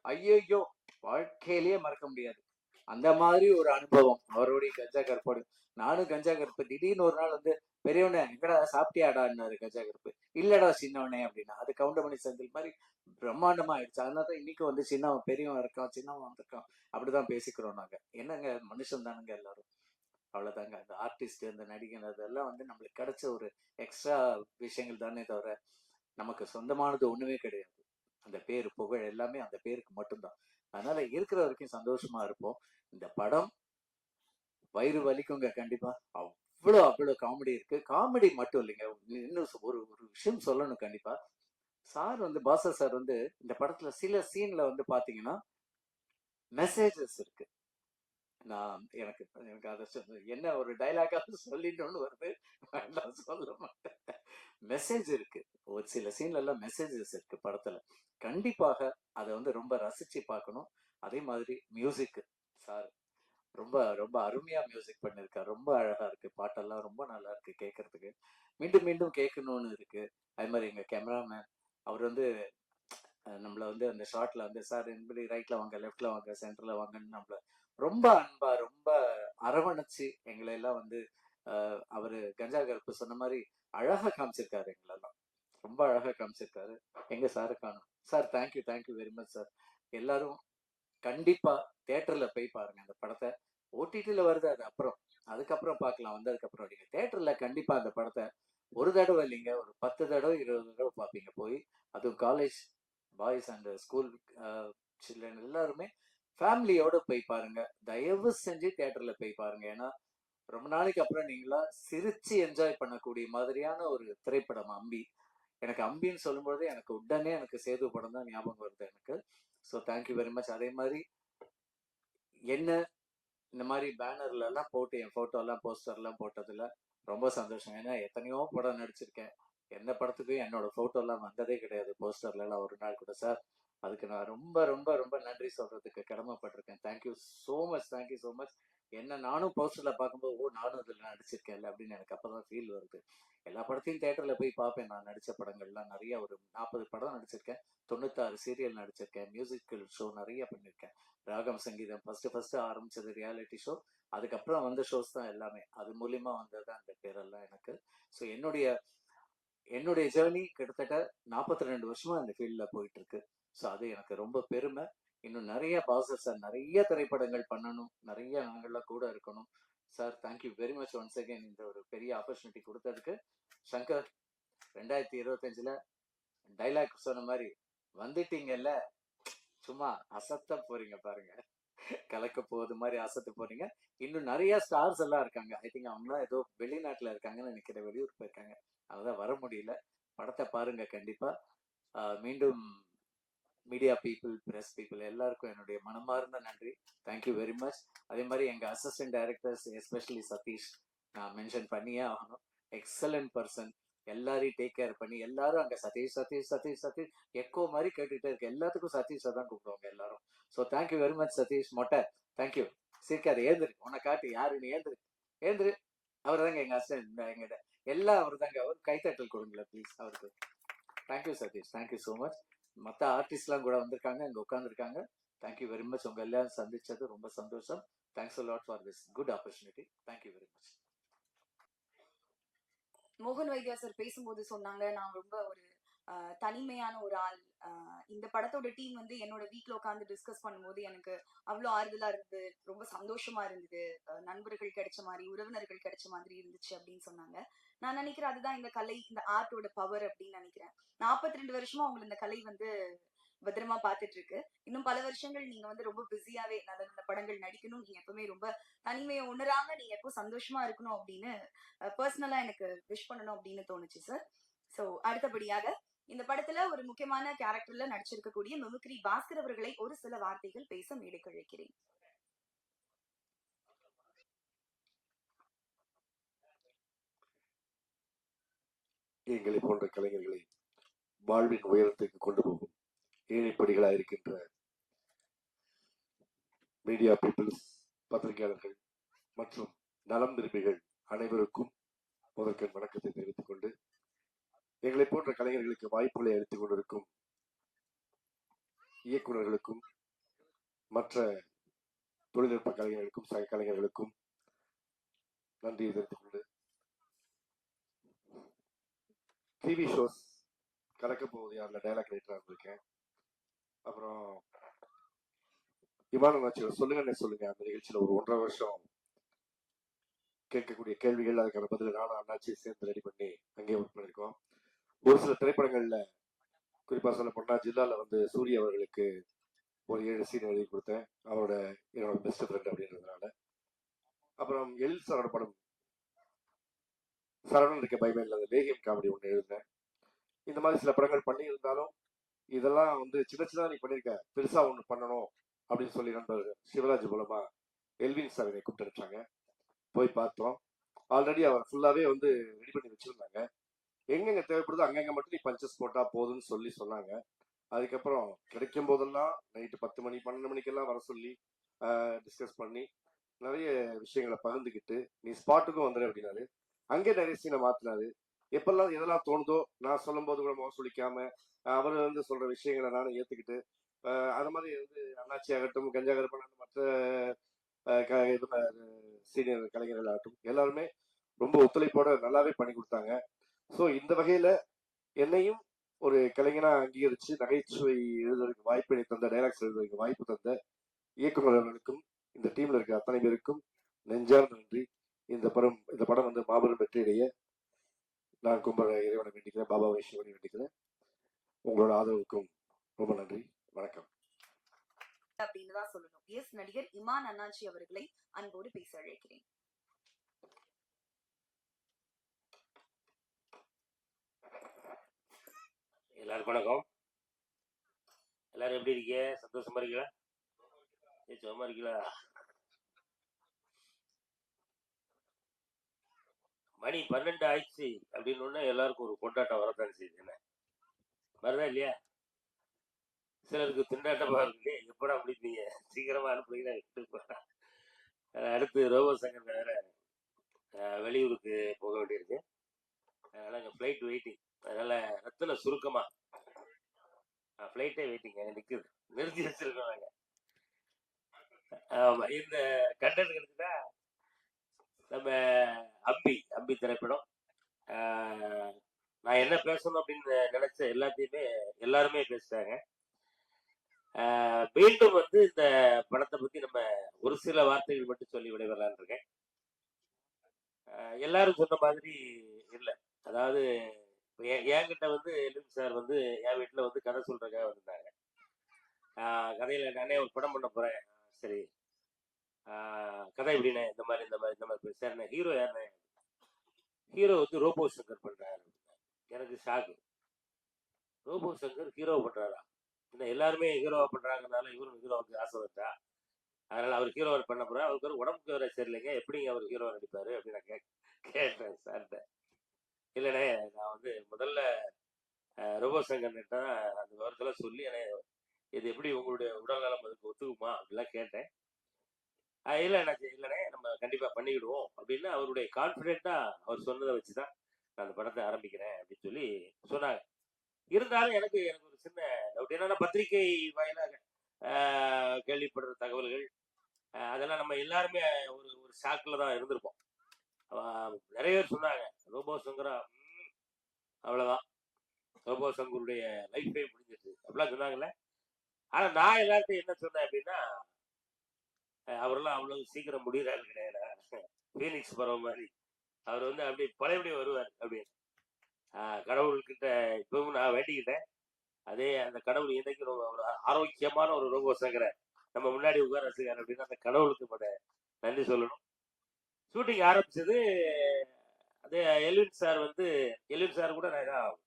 ஐயோ, வாழ்க்கையிலேயே மறக்க முடியாது. அந்த மாதிரி ஒரு அனுபவம் அவருடைய கஞ்சா கருப்போடு. நானும் கஞ்சா கருப்பு திடீர்னு ஒரு நாள் வந்து, பெரியவனே எங்கடா சாப்பிட்டியாடான்னாரு கஞ்சா கருப்பு. இல்லடா சின்னவனே அப்படின்னா. அது கவுண்டமணி செந்தில் மாதிரி பிரம்மாண்டமா ஆயிடுச்சு. அதனாலதான் இன்னைக்கு வந்து சின்னவன் பெரியவன் இருக்கான், சின்னவன் வந்திருக்கான், அப்படிதான் பேசிக்கிறோம் நாங்க. என்னங்க மனுஷன் தானுங்க எல்லாரும். அவ்வளவுதாங்க. அந்த ஆர்டிஸ்ட், அந்த நடிகன், அதெல்லாம் வந்து நம்மளுக்கு கிடைச்ச ஒரு எக்ஸ்ட்ரா விஷயங்கள் தானே தவிர நமக்கு சொந்தமானது ஒண்ணுமே கிடையாது. அந்த பேரு புகழ் எல்லாமே அந்த பேருக்கு மட்டும்தான். அதனால இருக்கிற வரைக்கும் சந்தோஷமா இருப்போம். இந்த படம் வயிறு வலிக்குங்க கண்டிப்பா. அவ்வளோ அவ்வளோ காமெடி இருக்கு. காமெடி மட்டும் இல்லைங்க, இன்னும் ஒரு ஒரு விஷயம் சொல்லணும் கண்டிப்பா. சார் வந்து பாசா சார் வந்து இந்த படத்துல சில சீன்ல வந்து பாத்தீங்கன்னா மெசேஜஸ் இருக்கு. நான் எனக்கு எனக்கு அதை என்ன ஒரு டைலாகாவது சொல்லிட்டோன்னு வருது, நான் சொல்ல மாட்டேன். மெசேஜ் இருக்கு, ஒரு சில சீன்ல எல்லாம் மெசேஜஸ் இருக்கு படத்துல. கண்டிப்பாக அதை வந்து ரொம்ப ரசிச்சு பார்க்கணும். அதே மாதிரி மியூசிக் சார் ரொம்ப ரொம்ப அருமையா மியூசிக் பண்ணிருக்காரு. ரொம்ப அழகா இருக்கு, பாட்டெல்லாம் ரொம்ப நல்லா இருக்கு கேட்கறதுக்கு. மீண்டும் மீண்டும் கேட்கணும்னு இருக்கு. அதே மாதிரி எங்க கேமராமேன் அவர் வந்து நம்மள வந்து அந்த ஷார்ட்ல வந்து சார் இப்படி ரைட்ல வாங்க, லெஃப்ட்ல வாங்க, சென்டர்ல வாங்கன்னு நம்மள ரொம்ப அன்பா ரொம்ப அரவணைச்சு எங்களை எல்லாம் வந்து அவரு கஞ்சா கருப்பு சொன்ன மாதிரி அழகா காமிச்சிருக்காரு. எங்களெல்லாம் ரொம்ப அழகா காமிச்சிருக்காரு. எங்க சாரு காணும். Sir thank you thank you very much sir. எல்லாரும் கண்டிப்பா தியேட்டர்ல போய் பாருங்க அந்த படத்தை. ஓடிடில வருது அது அப்புறம், அதுக்கப்புறம் பார்க்கலாம். வந்ததுக்கு அப்புறம் நீங்க தியேட்டர்ல கண்டிப்பா அந்த படத்தை ஒரு தடவை இல்லைங்க, ஒரு 10 தடவை 20 தடவை பார்ப்பீங்க போய். அதுவும் college boys and school children எல்லாருமே ஃபேமிலியோட போய் பாருங்க. தயவு செஞ்சு தியேட்டர்ல போய் பாருங்க. ஏன்னா ரொம்ப நாளைக்கு அப்புறம் நீங்களா சிரிச்சு என்ஜாய் பண்ணக்கூடிய மாதிரியான ஒரு திரைப்படம் அம்பி. எனக்கு அம்பின்னு சொல்லும்போது எனக்கு உடனே எனக்கு சேது படம் தான் ஞாபகம் வருது எனக்கு. So thank you very much. அதே மாதிரி என்ன இந்த மாதிரி பேனர்ல எல்லாம் போட்டு என் போட்டோ எல்லாம் போஸ்டர் எல்லாம் போட்டதுல ரொம்ப சந்தோஷம். ஏன்னா எத்தனையோ படம் நடிச்சிருக்கேன், எந்த படத்துக்கும் என்னோட போட்டோ எல்லாம் வந்ததே கிடையாது போஸ்டர்ல எல்லாம் ஒரு நாள் கூட. சார் அதுக்கு நான் ரொம்ப ரொம்ப ரொம்ப நன்றி சொல்றதுக்கு கடமைப்பட்டிருக்கேன். Thank you so much, thank you so much. என்ன நானும் போஸ்டர்ல பார்க்கும்போது ஓ நானும் இதுல நடிச்சிருக்கேன்ல அப்படின்னு எனக்கு அப்பதான் ஃபீல் வருது. எல்லா படத்தையும் தியேட்டர்ல போய் பார்ப்பேன். நான் நடிச்ச படங்கள்லாம் நிறைய, ஒரு 40 படம் நடிச்சிருக்கேன், 96 சீரியல் நடிச்சிருக்கேன், மியூசிக்கல் ஷோ நிறைய பண்ணியிருக்கேன். ராகம் சங்கீதம் ஃபர்ஸ்ட் ஆரம்பிச்சது ரியாலிட்டி ஷோ, அதுக்கப்புறம் வந்த ஷோஸ் தான் எல்லாமே. அது மூலியமா வந்தது அந்த பேரெல்லாம் எனக்கு. ஸோ என்னுடைய ஜேர்னி கிட்டத்தட்ட 42 வருஷமா இந்த ஃபீல்ட்ல போயிட்டு இருக்கு. ஸோ அது எனக்கு ரொம்ப பெருமை. இன்னும் நிறைய பாசஸ் சார், நிறைய திரைப்படங்கள் பண்ணணும், நிறைய நாங்கள்லாம் கூட இருக்கணும். Sir thank you very much once again இந்த ஒரு பெரிய ஆப்பர்ச்சுனிட்டி கொடுத்ததுக்கு. சங்கர் 2025ல டைலாக் சொன்ன மாதிரி வந்துட்டீங்கல்ல, சும்மா அசத்த போறீங்க பாருங்க, கலக்க போகுது மாதிரி அசத்த போறீங்க. இன்னும் நிறைய ஸ்டார்ஸ் எல்லாம் இருக்காங்க. ஐ திங்க் அவங்களாம் ஏதோ வெளிநாட்டுல இருக்காங்கன்னு நினைக்கிற, வெளியூர் போயிருக்காங்க, அதான் வர முடியல. படத்தை பாருங்க கண்டிப்பா. மீண்டும் மீடியா பீப்புள், பிரஸ் பீப்புள் எல்லாருக்கும் என்னுடைய மனமார்ந்த நன்றி. Thank you very much. அதே மாதிரி எங்க அசிஸ்டன்ட் டைரக்டர்ஸ், எஸ்பெஷலி சதீஷ், நான் மென்ஷன் பண்ணியே ஆகணும். Excellent person. எல்லாரையும் டேக் கேர் பண்ணி எல்லாரும் அங்க சதீஷ் சதீஷ் சதீஷ் சதீஷ் எக்கோ மாதிரி கேட்டுட்டே இருக்கு. எல்லாத்துக்கும் சதீஷை தான் கூப்பிடுவாங்க எல்லாரும். So thank you very much Sathish. மொட்டை தேங்க்யூ. சிரிக்காது, ஏந்திரு, உன்னை காட்டு யாருன்னு ஏந்திரு, ஏந்திரு. அவர் தாங்க எங்க அசிஸ்டன்ட், எங்க எல்லாம் அவர் தாங்க. அவர் கைத்தட்டல் கொடுங்களேன் ப்ளீஸ் அவருக்கு. Thank you Sathish, thank you so much. மற்ற ஆர்டிஸ்ட்லாம் கூட வந்திருக்காங்க, இங்கே உட்காந்துருக்காங்க. Thank you very much. உங்க எல்லாம் சந்திச்சது ரொம்ப சந்தோஷம். Thanks lot for this good opportunity. Thank you very much. மோகன் வைத்தியா சார் பேசும்போது சொன்னாங்க, நான் ரொம்ப ஒரு தனிமையான ஒரு ஆள். இந்த படத்தோட டீம் வந்து என்னோட வீட்ல உட்காந்து டிஸ்கஸ் பண்ணும்போது எனக்கு அவ்வளோ ஆறுதலா இருந்தது, ரொம்ப சந்தோஷமா இருந்தது, நண்பர்கள் கிடைச்ச மாதிரி, உறவினர்கள் கிடைச்ச மாதிரி இருந்துச்சு அப்படின்னு சொன்னாங்க. நான் நினைக்கிறேன் அதுதான் இந்த கலை, இந்த ஆர்ட்டோட பவர் அப்படின்னு நினைக்கிறேன். 42 வருஷமா உங்களுக்கு இந்த கலை வந்து பத்திரமா பாத்துட்டு இருக்கு. இன்னும் பல வருஷங்கள் நீங்க வந்து ரொம்ப பிஸியாவே நல்ல நல்ல படங்கள் நடிக்கணும். நீங்க எப்பவுமே ரொம்ப தனிமையை உணராம நீங்க எப்போ சந்தோஷமா இருக்கணும் அப்படின்னு பர்சனலா எனக்கு விஷ் பண்ணணும் அப்படின்னு தோணுச்சு சார். சோ அடுத்தபடியாக இந்த படத்துல ஒரு முக்கியமான கேரக்டர்ல நடிச்சிருக்கக்கூடிய மிமிக்ரி பாஸ்கர் அவர்களை ஒரு சில வார்த்தைகள் பேச மேடைக்கு அழைக்கிறேன். எங்களை போன்ற கலைஞர்களை வாழ்வின் உயரத்துக்கு கொண்டு போகும் ஏழைப்படிகளாக இருக்கின்ற மீடியா பீப்புள்ஸ், பத்திரிகையாளர்கள் மற்றும் நலம் விரும்பிகள் அனைவருக்கும் முதற்கண் வணக்கத்தை தெரிவித்துக் கொண்டு, எங்களை போன்ற கலைஞர்களுக்கு வாய்ப்புகளை அளித்துக் கொண்டிருக்கும் இயக்குநர்களுக்கும் மற்ற தொழில்நுட்ப கலைஞர்களுக்கும் சக கலைஞர்களுக்கும் நன்றியை தெரிவித்துக் கொண்டு, டிவி ஷோஸ் கலக்க போகுது யாரில் டைலாக் ரைட்டராக இருந்திருக்கேன். அப்புறம் இமான் சொல்லுங்க அந்த நிகழ்ச்சியில் ஒரு 1.5 வருஷம் கேட்கக்கூடிய கேள்விகள், அதுக்கான பதில் நானும் அண்ணாச்சியை சேர்ந்து ரெடி பண்ணி அங்கேயே ஒர்க் பண்ணியிருக்கோம். ஒரு சில திரைப்படங்கள்ல குறிப்பா சொல்ல போனா ஜில்லால வந்து சூரிய அவர்களுக்கு ஒரு 7 சீன் எழுதி கொடுத்தேன், அவரோட என்னோட பெஸ்ட் ஃப்ரெண்ட் அப்படின்றதுனால. அப்புறம் எல் சாரோட படம் சரவணன் இருக்க பைபிள் அந்த லேகியம் காமெடி ஒன்று எழுதினேன். இந்த மாதிரி சில படங்கள் பண்ணி இருந்தாலும் இதெல்லாம் வந்து சின்ன சின்னதாக நீ பண்ணியிருக்க, பெருசா ஒன்று பண்ணணும் அப்படின்னு சொல்லி நண்பர் சிவராஜ் மூலமா எல்வின் சார் என்னை கூப்பிட்டு போய் பார்த்தோம். ஆல்ரெடி அவர் ஃபுல்லாவே வந்து ரெடி பண்ணி வச்சிருந்தாங்க. எங்கெங்க தேவைப்படுதோ அங்கங்க மட்டும் நீ பஞ்சஸ் போட்டா போதுன்னு சொல்லி சொன்னாங்க. அதுக்கப்புறம் கிடைக்கும் போதெல்லாம் நைட்டு 10 மணி 12 மணிக்கெல்லாம் வர சொல்லி டிஸ்கஸ் பண்ணி நிறைய விஷயங்களை பகிர்ந்துக்கிட்டு நீ ஸ்பாட்டுக்கும் வந்துடு அப்படின்னாரு. அங்கே நிறைய சீனை மாத்தினாரு. எப்பெல்லாம் எதெல்லாம் தோணுதோ நான் சொல்லும் போது கூட முகம் சுளிக்காம அவர் வந்து சொல்ற விஷயங்களை நானும் ஏத்துக்கிட்டு அது மாதிரி வந்து அண்ணாச்சி ஆகட்டும், கஞ்சா கருப்பன், மற்ற சீனியர் கலைஞர்கள் ஆகட்டும் எல்லாருமே ரொம்ப ஒத்துழைப்போட நல்லாவே பண்ணி கொடுத்தாங்க. ஸோ இந்த வகையில என்னையும் ஒரு கலைஞனா அங்கீகரிச்சு நகைச்சுவை எழுதுவதற்கு வாய்ப்பினை தந்த, டைலாக்ஸ் எழுதுவதற்கு வாய்ப்பு தந்த இயக்குநர்களுக்கும் இந்த டீம்ல இருக்க அத்தனை பேருக்கும் நெஞ்சார்ந்த நன்றி. இந்த படம் வந்து மாபெரும் வெற்றியடைய நான் கும்பல இறைவனை வேண்டிக்கிறேன், பாபா வைஷ்ணவனை வேண்டிக்கிறேன். உங்களோட ஆதரவுக்கும் ரொம்ப நன்றி. வணக்கம் அப்படின்னு தான் சொல்லணும். எஸ், நடிகர் இமான் அண்ணாச்சி அவர்களை அன்போடு பேச அழைக்கிறேன். எல்லாருக்கும் வணக்கம். எல்லாரும் எப்படி இருக்கீங்க? சந்தோஷமா இருக்கீங்களா? சும்மா இருக்கீங்களா? மணி 12 ஆயிடுச்சு அப்படின்னு எல்லாருக்கும் ஒரு கொண்டாட்டம் வரத்தான் செய்யுது. என்ன வருதா இல்லையா? சிலருக்கு திண்டாட்டமா இருக்கு, எப்படா அப்படிப்பீங்க, சீக்கிரமா அனுப்புறீங்கன்னா. அடுத்து ரோபோ சங்கர் வேற வெளியூருக்கு போக வேண்டியிருக்கு, அதனால இங்கே ஃப்ளைட் வெயிட்டிங், அதனால ரத்துல சுருக்கமா ஃப்ளைட்டே வெயிட்டிங் அங்கே நிற்குது, நிறுத்தி வச்சிருக்கோம் நாங்கள். ஆமாம், இந்த கண்டென்ட் கிடைச்சுட்டா நம்ம அம்பி திரைப்படம். நான் என்ன பேசணும் அப்படின்னு நினைச்ச எல்லாத்தையுமே எல்லாருமே பேசிட்டாங்க. மீண்டும் வந்து இந்த படத்தை பத்தி நம்ம ஒரு சில வார்த்தைகள் மட்டும் சொல்லி விடைபெறலான்னு இருக்கேன். எல்லாரும் சொன்ன மாதிரி இல்லை, அதாவது என்கிட்ட வந்து எல்வின் சார் வந்து என் வீட்டில் வந்து கதை சொல்றதுக்காக வந்திருந்தாங்க. கதையில நானே ஒரு படம் பண்ண போறேன், சரி கதை எப்படின்னு இந்த மாதிரி சரிண்ணே, ஹீரோ யாருண்ணே? ஹீரோ வந்து ரோபோ சங்கர் பண்றாரு. எனக்கு ஷாக்கு, ரோபோ சங்கர் ஹீரோ பண்றாரா? இன்னும் எல்லாருமே ஹீரோவா பண்றாங்கனால இவரும் ஹீரோவுக்கு ஆசை வந்தா, அதனால அவர் ஹீரோ பண்ண போறாரு. அவருக்கு ஒரு உடம்புக்கு வேற சரியில்லைங்க, எப்படிங்க அவர் ஹீரோ நடிப்பாரு அப்படின்னு நான் கேட்டேன் சார்கிட்ட. இல்லைண்ணே, நான் வந்து முதல்ல ரோபோ சங்கர் தான் அந்த விவரத்தெல்லாம் சொல்லி இது எப்படி உங்களுடைய உடல்நலம் அதுக்கு ஒத்துக்குமா அப்படிலாம் கேட்டேன். இல்லைண்ணே நம்ம கண்டிப்பா பண்ணிக்கிடுவோம் அப்படின்னு அவருடைய கான்பிடென்ட்டா அவர் சொன்னதை வச்சுதான் நான் அந்த படத்தை ஆரம்பிக்கிறேன் அப்படின்னு சொல்லி சொன்னாங்க. இருந்தாலும் எனக்கு ஒரு சின்ன டவுட், என்னன்னா பத்திரிகை வாயிலாக கேள்விப்படுற தகவல்கள் அதெல்லாம் நம்ம எல்லாருமே ஒரு ஷாக்ல தான் இருந்திருப்போம். நிறைய பேர் சொன்னாங்க ரோபோ சங்கரா அவ்வளவுதான், ரோபோ சங்கருடைய லைஃபே முடிஞ்சிட்டு அப்படிலாம் சொன்னாங்கல்ல. ஆனா நான் எல்லார்ட்டையும் என்ன சொன்னேன் அப்படின்னா, அவரெல்லாம் அவ்வளவு சீக்கிரம் முடிகிறாரு கிடையாது, ஃபீனிக்ஸ் பறவை மாதிரி அவர் வந்து அப்படி பழையபடி வருவார் அப்படின்னு கடவுள்கிட்ட இப்பவும் நான் வேண்டிக்கிட்டேன். அதே அந்த கடவுள் இன்னைக்கு ஒரு ஆரோக்கியமான ஒரு ரோபோ சங்கரை நம்ம முன்னாடி உட்கார வச்சுக்காரு அப்படின்னா அந்த கடவுளுக்கு நன்றி சொல்லணும். ஷூட்டிங் ஆரம்பிச்சது அதே எல்வின் சார் கூட நான்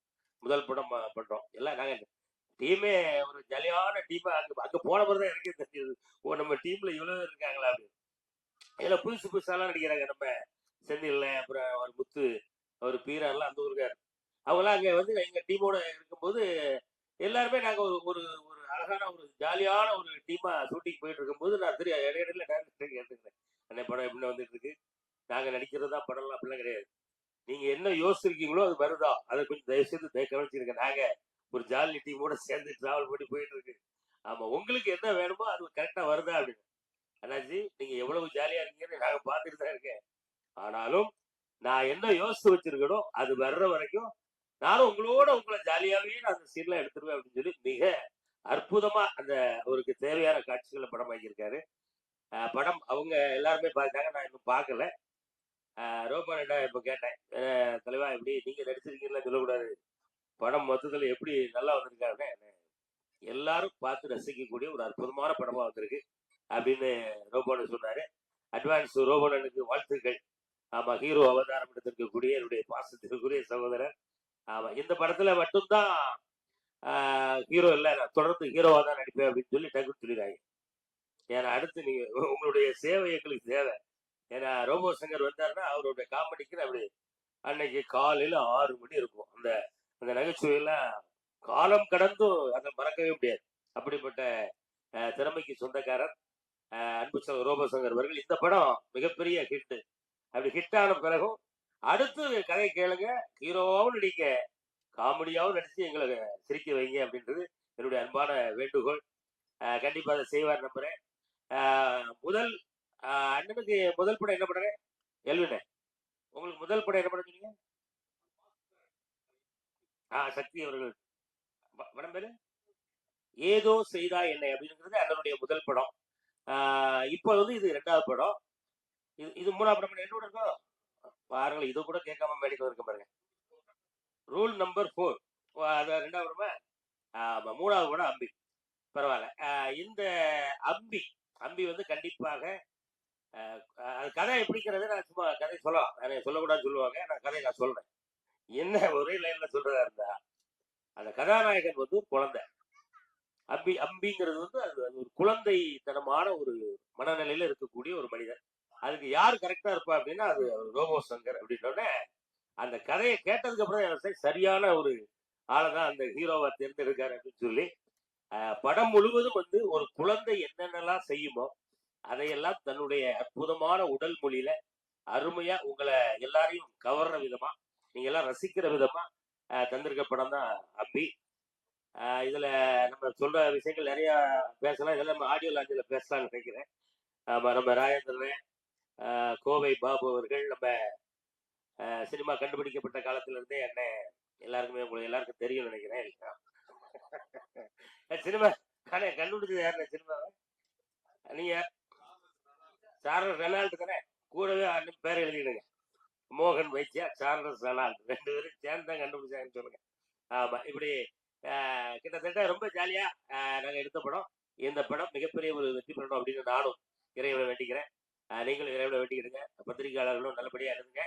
முதல் படம் பண்றோம். எல்லாம் நாங்க டீமே ஒரு ஜாலியான டீமா அங்க போன பிறகுதான் எனக்கே தெரிஞ்சது, ஓ நம்ம டீம்ல இவ்வளவு இருக்காங்களா அப்படின்னு. இதுல புதுசாலாம் நடிக்கிறாங்க, நம்ம செந்தில்ல, அப்புறம் ஒரு முத்து, அவர் பீரான்லாம் அந்த ஊருக்காரு, அவங்களாம் அங்க வந்து எங்க டீமோட இருக்கும்போது எல்லாருமே நாங்க ஒரு அழகான ஒரு ஜாலியான ஒரு டீமா ஷூட்டிங் போயிட்டு இருக்கும்போது நான் இடையில டேரக்டர் கேட்டுக்கிறேன், அன்னை படம் எப்படி வந்துட்டு இருக்கு, நாங்க நடிக்கிறதா படம்லாம் அப்படிலாம் கிடையாது, நீங்க என்ன யோசிச்சிருக்கீங்களோ அது வருதா, அதை கொஞ்சம் தயவு செய்து கவனிச்சிருங்க, நாங்க ஒரு ஜாலி டீமோட சேர்ந்து டிராவல் பண்ணி போயிட்டு இருக்கு, ஆமா உங்களுக்கு என்ன வேணுமோ அது கரெக்டா வருதா அப்படின்னு. அண்ணாச்சி நீங்க எவ்வளவு ஜாலியா இருக்கீங்கன்னு நாங்க பார்த்துட்டு தான் இருக்கேன், ஆனாலும் நான் என்ன யோசிச்சு வச்சிருக்கனோ அது வர்ற வரைக்கும் நானும் உங்களை ஜாலியாவே நான் அந்த சீன்ல எடுத்துருவேன் அப்படின்னு சொல்லி மிக அற்புதமா அந்த அவருக்கு தேவையான காட்சிகளை படம் வாங்கியிருக்காரு. படம் அவங்க எல்லாருமே பார்த்தாங்க, நான் இன்னும் பார்க்கல. ரோபோனிட்ட இப்போ கேட்டேன், தலைவா எப்படி நீங்க நடிச்சிருக்கீங்களா சொல்லக்கூடாது, படம் மொத்தத்துல எப்படி நல்லா வந்திருக்காருன்னு. எல்லாரும் பார்த்து ரசிக்கக்கூடிய ஒரு அற்புதமான படமா வந்திருக்கு அப்படின்னு ரோபோனு சொன்னாரு. அட்வான்ஸ் ரோபோனனுக்கு வாழ்த்துக்கள். ஆமா, ஹீரோ அவதாரம் எடுத்திருக்கக்கூடிய என்னுடைய பாசத்திற்குரிய சகோதரர். ஆமா, இந்த படத்துல மட்டும்தான் ஹீரோ இல்ல, நான் தொடர்ந்து ஹீரோவா தான் நடிப்பேன் அப்படின்னு சொல்லி டக்குன்னு சொல்லிடுறாங்க. ஏன்னா அடுத்து நீங்க உங்களுடைய சேவை எங்களுக்கு தேவை. ஏன்னா ரோபோ சங்கர் வந்தாருன்னா அவருடைய காமெடிக்கு அப்படி அன்னைக்கு காலையில 6 மணி இருக்கும். அந்த அந்த நகைச்சுவையெல்லாம் காலம் கடந்தும் அதை மறக்கவே முடியாது. அப்படிப்பட்ட திறமைக்கு சொந்தக்காரர் அன்பு ரோபோ சங்கர் அவர்கள். இந்த படம் மிகப்பெரிய ஹிட். அப்படி ஹிட் ஆன பிறகும் அடுத்து கதை கேளுங்க, ஹீரோவாவும் நடிக்க, காமெடியாவும் நடிச்சு எங்களை சிரிக்க வைங்க அப்படின்றது என்னுடைய அன்பான வேண்டுகோள். கண்டிப்பா அதை செய்வார் நம்புறேன். முதல் அண்ணனுக்கு முதல் படம் என்ன பண்றேன் எல்வினே, உங்களுக்கு முதல் படம் என்ன படம் சொன்னீங்க? சக்தி அவர்கள் படம் பேரு ஏதோ செய்தா என்னை அப்படிங்கிறது அண்ணனுடைய முதல் படம். இப்போ வந்து இது 2வது படம், இது 3வது படம். என்னோட இருக்கோம் பாருங்கள், இது கூட கேட்காம மேடிக்கல் இருக்க பாருங்க. ரூல் நம்பர் 4 அது 2வது படமா? 3வது படம் அம்பி. பரவாயில்ல. இந்த அம்பி வந்து கண்டிப்பாக அது கதை எப்படிங்கிறது நான் சும்மா கதை சொல்லலாம், சொல்லக்கூடாதுன்னு சொல்லுவாங்க, நான் கதையை நான் சொல்றேன். என்ன ஒரே லைன்ல சொல்றதா இருந்தா, அந்த கதாநாயகன் வந்து ஒரு குழந்தை. அம்பிங்கிறது வந்து அது ஒரு குழந்தைத்தனமான ஒரு மனநிலையில இருக்கக்கூடிய ஒரு மனிதன். அதுக்கு யார் கரெக்டா இருப்பா அப்படின்னா அது ரோபோ சங்கர் அப்படின்னோடனே அந்த கதையை கேட்டதுக்கு அப்புறம் சரியான ஒரு ஆளைதான் அந்த ஹீரோவை தேர்ந்தெடுக்காரு அப்படின்னு சொல்லி படம் முழுவதும் வந்து ஒரு குழந்தை என்னென்னலாம் செய்யுமோ அதையெல்லாம் தன்னுடைய அற்புதமான உடல் மொழியில அருமையா உங்களை எல்லாரையும் கவர்ற விதமா, நீங்க எல்லாம் ரசிக்கிற விதமா தந்திருக்க படம் தான் அம்பி. இதுல நம்ம சொல்ற விஷயங்கள் நிறைய பேசலாம், இதெல்லாம் நம்ம ஆடியோ லாஞ்சில பேசலாம்னு நினைக்கிறேன். நம்ம ராஜேந்திரன், கோவை பாபு அவர்கள், நம்ம சினிமா கண்டுபிடிக்கப்பட்ட காலத்துல இருந்தே என்ன எல்லாருக்குமே உங்களுக்கு எல்லாருக்கும் தெரியும் நினைக்கிறேன். சினிமா கண்டுபிடிச்சது யாருன்னா சினிமாவை நீங்க சார்லஸ் ரெனால்டு தானே, கூடவே பேரை எழுதிடுங்க, மோகன் வைத்தியா, சார்லஸ் ரெனால்டு, 2 பேரும் சேர்ந்து தான் கண்டுபிடிச்சாங்கன்னு சொல்லுங்க. ஆமா, இப்படி கிட்டத்தட்ட ரொம்ப ஜாலியா நாங்க எடுத்த படம். இந்த படம் மிகப்பெரிய ஒரு வெற்றி பெறணும் அப்படின்னு நானும் இறைவனை வேண்டிக்கிறேன். நீங்களும் இறைவனை வேண்டிக்கிடுங்க. பத்திரிகையாளர்களும் நல்லபடியா இருந்துங்க.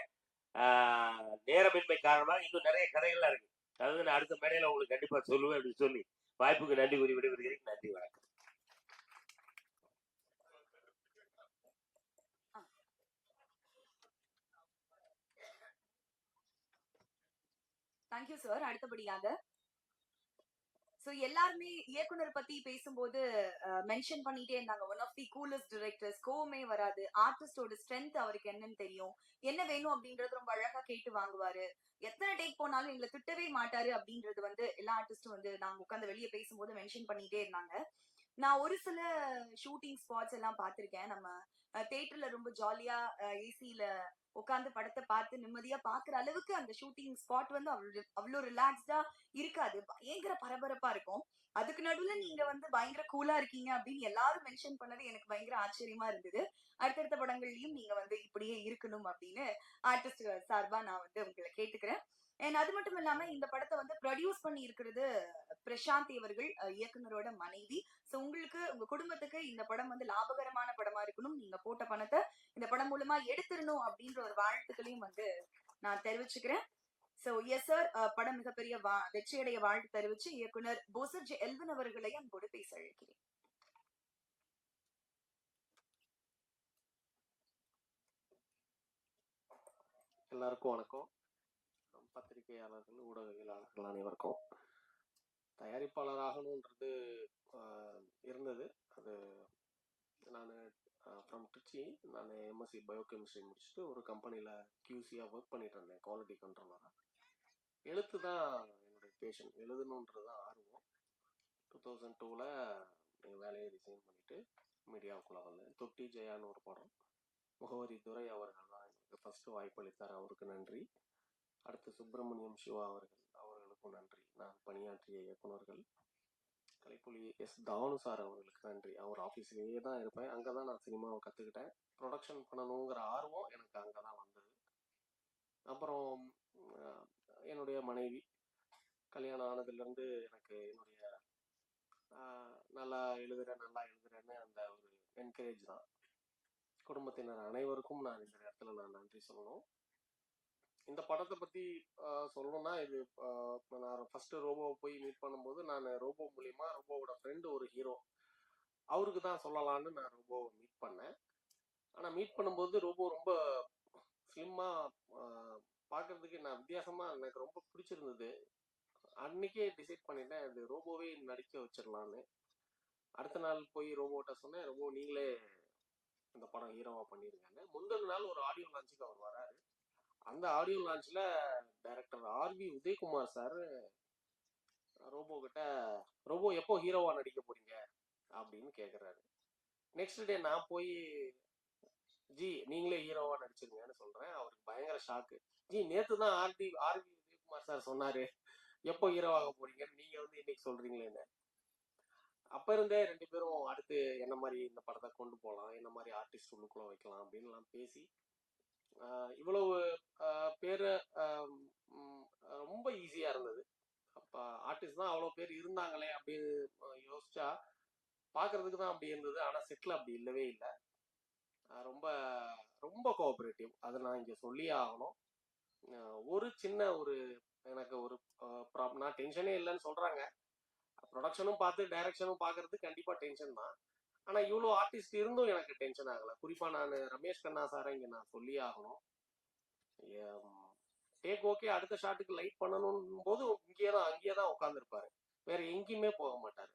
நேரமின்மை காரணமா இன்னும் நிறைய கதைகள்லாம் இருக்கு, அதாவது நான் அடுத்த மேடையில உங்களுக்கு கண்டிப்பா சொல்லுவேன் அப்படின்னு சொல்லி வாய்ப்புக்கு நன்றி கூறி விடைபெறுகிறேன். நன்றி, வணக்கம். Thank you sir. அடுத்தபடியாக எல்லாருமே இயக்குனர் பத்தி பேசும்போது மென்ஷன் பண்ணிட்டே இருந்தாங்க, one of the coolest directors, கோவமே வராது, ஆர்டிஸ்டோட ஸ்ட்ரென்த் அவருக்கு என்னன்னு தெரியும், என்ன வேணும் அப்படின்றது ரொம்ப அழகா கேட்டு வாங்குவாரு, எத்தனை டேக் போனாலும் எங்களை திட்டவே மாட்டாரு அப்படின்றது வந்து எல்லா ஆர்டிஸ்டும் வந்து நாங்க உட்காந்து வெளியே பேசும்போது மென்ஷன் பண்ணிட்டே இருந்தாங்க. நான் ஒரு சில ஷூட்டிங் ஸ்பாட்ஸ் எல்லாம் பார்த்திருக்கேன். நம்ம தியேட்டர்ல ரொம்ப ஜாலியா ஏசில உட்காந்து படத்தை பார்த்து நிம்மதியா பாக்குற அளவுக்கு அந்த ஷூட்டிங் ஸ்பாட் வந்து அவ்வளோ ரிலாக்ஸ்டா இருக்காது, பயங்கர பரபரப்பா இருக்கும். அதுக்கு நடுவுல நீங்க வந்து பயங்கர கூலா இருக்கீங்க அப்படின்னு எல்லாரும் மென்ஷன் பண்ணது எனக்கு பயங்கர ஆச்சரியமா இருந்தது. அடுத்தடுத்த படங்கள்லயும் நீங்க வந்து இப்படியே இருக்கணும் அப்படின்னு ஆர்டிஸ்ட் சார்பா நான் வந்து உங்களை கேட்டுக்கிறேன். அது மட்டும் இல்லாம இந்த படத்தை வந்து ப்ரொடியூஸ் பண்ணி இருக்கிறது பிரசாந்தி அவர்கள், இயக்குனரோட மனைவி. உங்களுக்கு உங்க குடும்பத்துக்கு இந்த படம் வந்து லாபகரமான படமா இருக்கணும், நீங்க போட்ட பணத்தை இந்த படம் மூலமா எடுத்துடணும் அப்படின்ற ஒரு வாழ்த்துக்களையும் வந்து நான் தெரிவிச்சுக்கிறேன். எஸ் சார், படம் மிகப்பெரிய வெற்றியடைய வாழ்த்து தெரிவிச்சு இயக்குனர் போசர் ஜே எல்வின் அவர்களை அன்போடு பேச அழைக்கிறேன். எல்லாருக்கும் வணக்கம். பத்திரிகையாளர்கள், ஊடகவியலாளர்கள் அனைவருக்கும் தயாரிப்பாளர் ஆகணுன்றது இருந்தது. அது நான் ஃப்ரம் திருச்சி. நான் எம்எஸ்சி பயோகெமிஸ்ட்ரி முடிச்சுட்டு ஒரு கம்பெனியில் கியூசியாக ஒர்க் பண்ணிட்டு இருந்தேன், குவாலிட்டி கண்ட்ரோலராக. எழுத்து தான் என்னுடைய பேஷன், எழுதணுன்றது தான் ஆர்வம். 2002 என் வேலையை ரிசைன் பண்ணிட்டு மீடியாவுக்குள்ளே வந்தேன். தொட்டி ஜெயான்னு ஒரு படம், முகவரி துரை அவர்கள் தான் எனக்கு ஃபஸ்ட்டு வாய்ப்பளித்தார், அவருக்கு நன்றி. அடுத்து சுப்பிரமணியம் சிவா அவர்களுக்கும் நன்றி. நான் பணியாற்றிய இயக்குனர்கள் கலைப்புலி எஸ் தானு சார் அவர்களுக்கு நன்றி. அவர் ஆஃபீஸ்லேயே தான் இருப்பேன், அங்கே தான் நான் சினிமாவை கற்றுக்கிட்டேன். ப்ரொடக்ஷன் பண்ணணுங்கிற ஆர்வம் எனக்கு அங்கே தான் வந்தது. அப்புறம் என்னுடைய மனைவி கல்யாணம் ஆனதுலேருந்து எனக்கு என்னுடைய நல்லா எழுதுறேன்னு அந்த ஒரு என்கரேஜ் தான். குடும்பத்தினர் அனைவருக்கும் நான் இந்த நேரத்தில் நான் நன்றி சொல்லணும். இந்த படத்தை பற்றி சொல்லணும்னா, இது நான் ஃபஸ்ட்டு ரோபோவை போய் மீட் பண்ணும்போது நான் ரோபோ மூலிமா, ரோபோவோட ஃப்ரெண்டு ஒரு ஹீரோ, அவருக்கு தான் சொல்லலான்னு நான் ரோபோவை மீட் பண்ணேன். ஆனால் மீட் பண்ணும்போது ரோபோ ரொம்ப ஸ்லிம்மாக பார்க்கறதுக்கு நான் வித்தியாசமாக எனக்கு ரொம்ப பிடிச்சிருந்தது. அன்னைக்கே டிசைட் பண்ணிட்டேன், அது ரோபோவே நடிக்க வச்சிடலான்னு. அடுத்த நாள் போய் ரோபோட்ட சொன்னேன், ரோபோ நீங்களே இந்த படம் ஹீரோவாக பண்ணியிருக்காங்க. முந்தின நாள் ஒரு ஆடியோ லான்ச்சுக்கு அவர் வராரு. அந்த ஆடியோ லான்ச்சில் director R V Udhayakumar sir Robo கிட்ட, ரோபோ எப்போ ஹீரோவா நடிக்க போறீங்க அப்படின்னு கேட்குறாரு. நெக்ஸ்ட் டே நான் போய் ஜி நீங்களே ஹீரோவா நடிச்சிருங்கன்னு சொல்றேன். அவருக்கு பயங்கர ஷாக்கு. ஜி நேற்று தான் ஆர்வி உதயகுமார் சார் சொன்னாரு எப்போ ஹீரோவாக போறீங்கன்னு, நீங்க வந்து இன்னைக்கு சொல்றீங்களேன்னு. அப்ப இருந்தே ரெண்டு பேரும் அடுத்து என்ன மாதிரி இந்த படத்தை கொண்டு போகலாம், என்ன மாதிரி ஆர்டிஸ்ட் உள்ளுக்குள்ள வைக்கலாம் அப்படின்லாம் பேசி இவ்வளவு பேர் ரொம்ப ஈஸியா இருந்தது. அப்போ ஆர்டிஸ்ட் தான் அவ்வளோ பேர் இருந்தாங்களே அப்படின்னு யோசிச்சா பார்க்கறதுக்கு தான் அப்படி இருந்தது. ஆனால் செட்டில் அப்படி இல்லவே இல்லை. ரொம்ப ரொம்ப கோஆப்ரேட்டிவ், அதை நான் இங்கே சொல்லியே ஆகணும். ஒரு சின்ன ஒரு எனக்கு ஒரு நான் டென்ஷனே இல்லைன்னு சொல்கிறாங்க. ப்ரொடக்ஷனும் பார்த்து டைரக்ஷனும் பார்க்கறது கண்டிப்பாக டென்ஷன் தான். ஆனால் இவ்வளோ ஆர்டிஸ்ட் இருந்தும் எனக்கு டென்ஷன் ஆகலை. குறிப்பாக நான் ரமேஷ் கண்ணா சாரை இங்கே நான் சொல்லியே ஆகணும். டேக் ஓகே, அடுத்த ஷாட்டுக்கு லைட் பண்ணணும் போது அங்கேயே தான் உட்காந்துருப்பாரு, வேற எங்கேயுமே போக மாட்டார்.